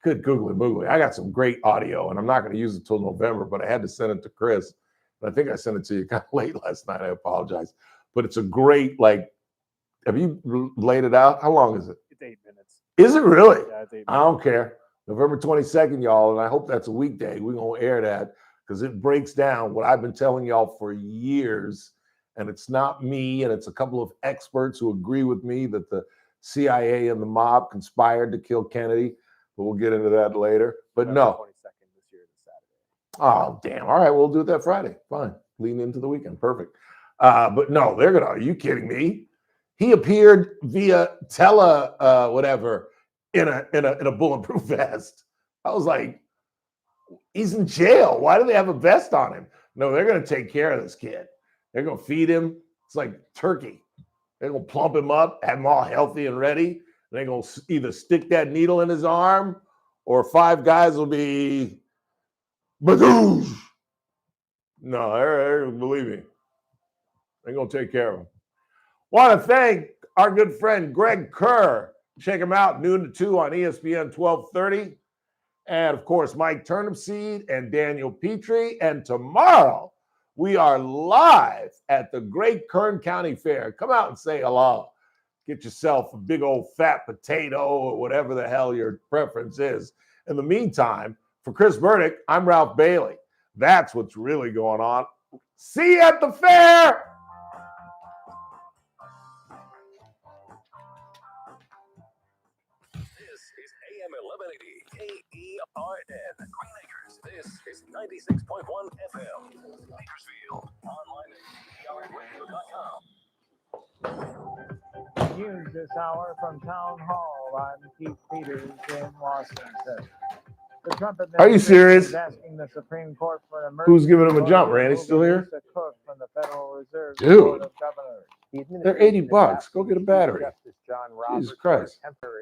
Good googly moogly. I got some great audio, and I'm not going to use it till November, but I had to send it to Chris. And I think I sent it to you kind of late last night. I apologize. But it's a great, Have you laid it out? How long is it? It's 8 minutes. Is it really? Yeah, it's 8 I don't care. November 22nd, y'all, and I hope that's a weekday. We're going to air that because it breaks down what I've been telling y'all for years. And it's not me, and it's a couple of experts who agree with me that the CIA and the mob conspired to kill Kennedy. But we'll get into that later. But no. 22nd this year is Saturday. Oh, damn. All right, we'll do it that Friday. Fine. Lean into the weekend. Perfect. But no, they're going to, are you kidding me? He appeared via whatever in a bulletproof vest. I was like, he's in jail. Why do they have a vest on him? No, they're going to take care of this kid. They're going to feed him. It's like turkey. They're going to plump him up, have him all healthy and ready. And they're going to either stick that needle in his arm or 5 guys will be badoosh. No, believe me. They're going to take care of him. Want to thank our good friend Greg Kerr. Check him out, noon to 2 on ESPN 1230. And, of course, Mike Turnipseed and Daniel Petrie. And tomorrow, we are live at the Great Kern County Fair. Come out and say hello. Get yourself a big old fat potato or whatever the hell your preference is. In the meantime, for Chris Burdick, I'm Ralph Bailey. That's what's really going on. See you at the fair. This is AM 1180 KERN Green Acres. This is 96.1 FM. Bakersfield. Online at KERNradio.com. News this hour from Town Hall. I'm Keith Peters in Washington. The Trump Are you serious? is asking the Supreme Court for an Who's giving him a emergency jump? order Randy still here? Lisa Cook from the Federal Reserve Dude. Board of Governors. They're $80. Go get a battery. Jesus Christ.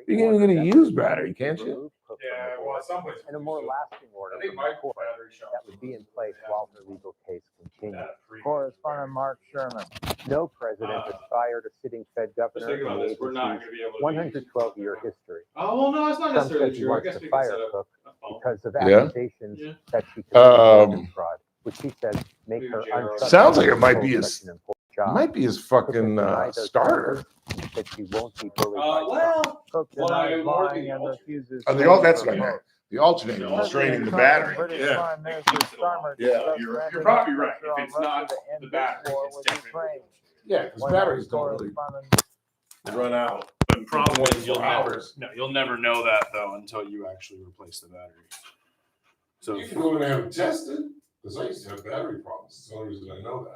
You can even get a used battery, can't you? Yeah, well, at some point, and a more lasting order I think from the Mike court battery shop. that would be in place while her legal case continues. Correspondent Mark Sherman. No president has fired a sitting Fed governor thinking in about the this, we're not agency's gonna be able to 112-year history. Oh, well, no, it's not Trump necessarily says he true. I wants guess to we can fire set up Cook a phone. because of Yeah. accusations Yeah. that she committed Um, voting fraud, which he says make her unsuccessful. Sounds like it might be to his hold such an important job. might be his Cook has fucking denied those starter. charges, said she won't be bullied by Trump. Well, Cook well, denies I'm lying working and the refuses Oh, to the alt, that's vote. what I meant. The alternator was straining the battery. British Yeah. Prime Minister Starmer Yeah, discussed you're threatening probably right. pressure on If it's Russia not to end the this battery, war it's with definitely Ukraine. Yeah, because White batteries House don't really correspondent run out. But the problem is you'll 24 never, hours. no, you'll never know that though until you actually replace the battery. So You can go in there and test it. Because I used to have battery problems. That's the only reason I know that.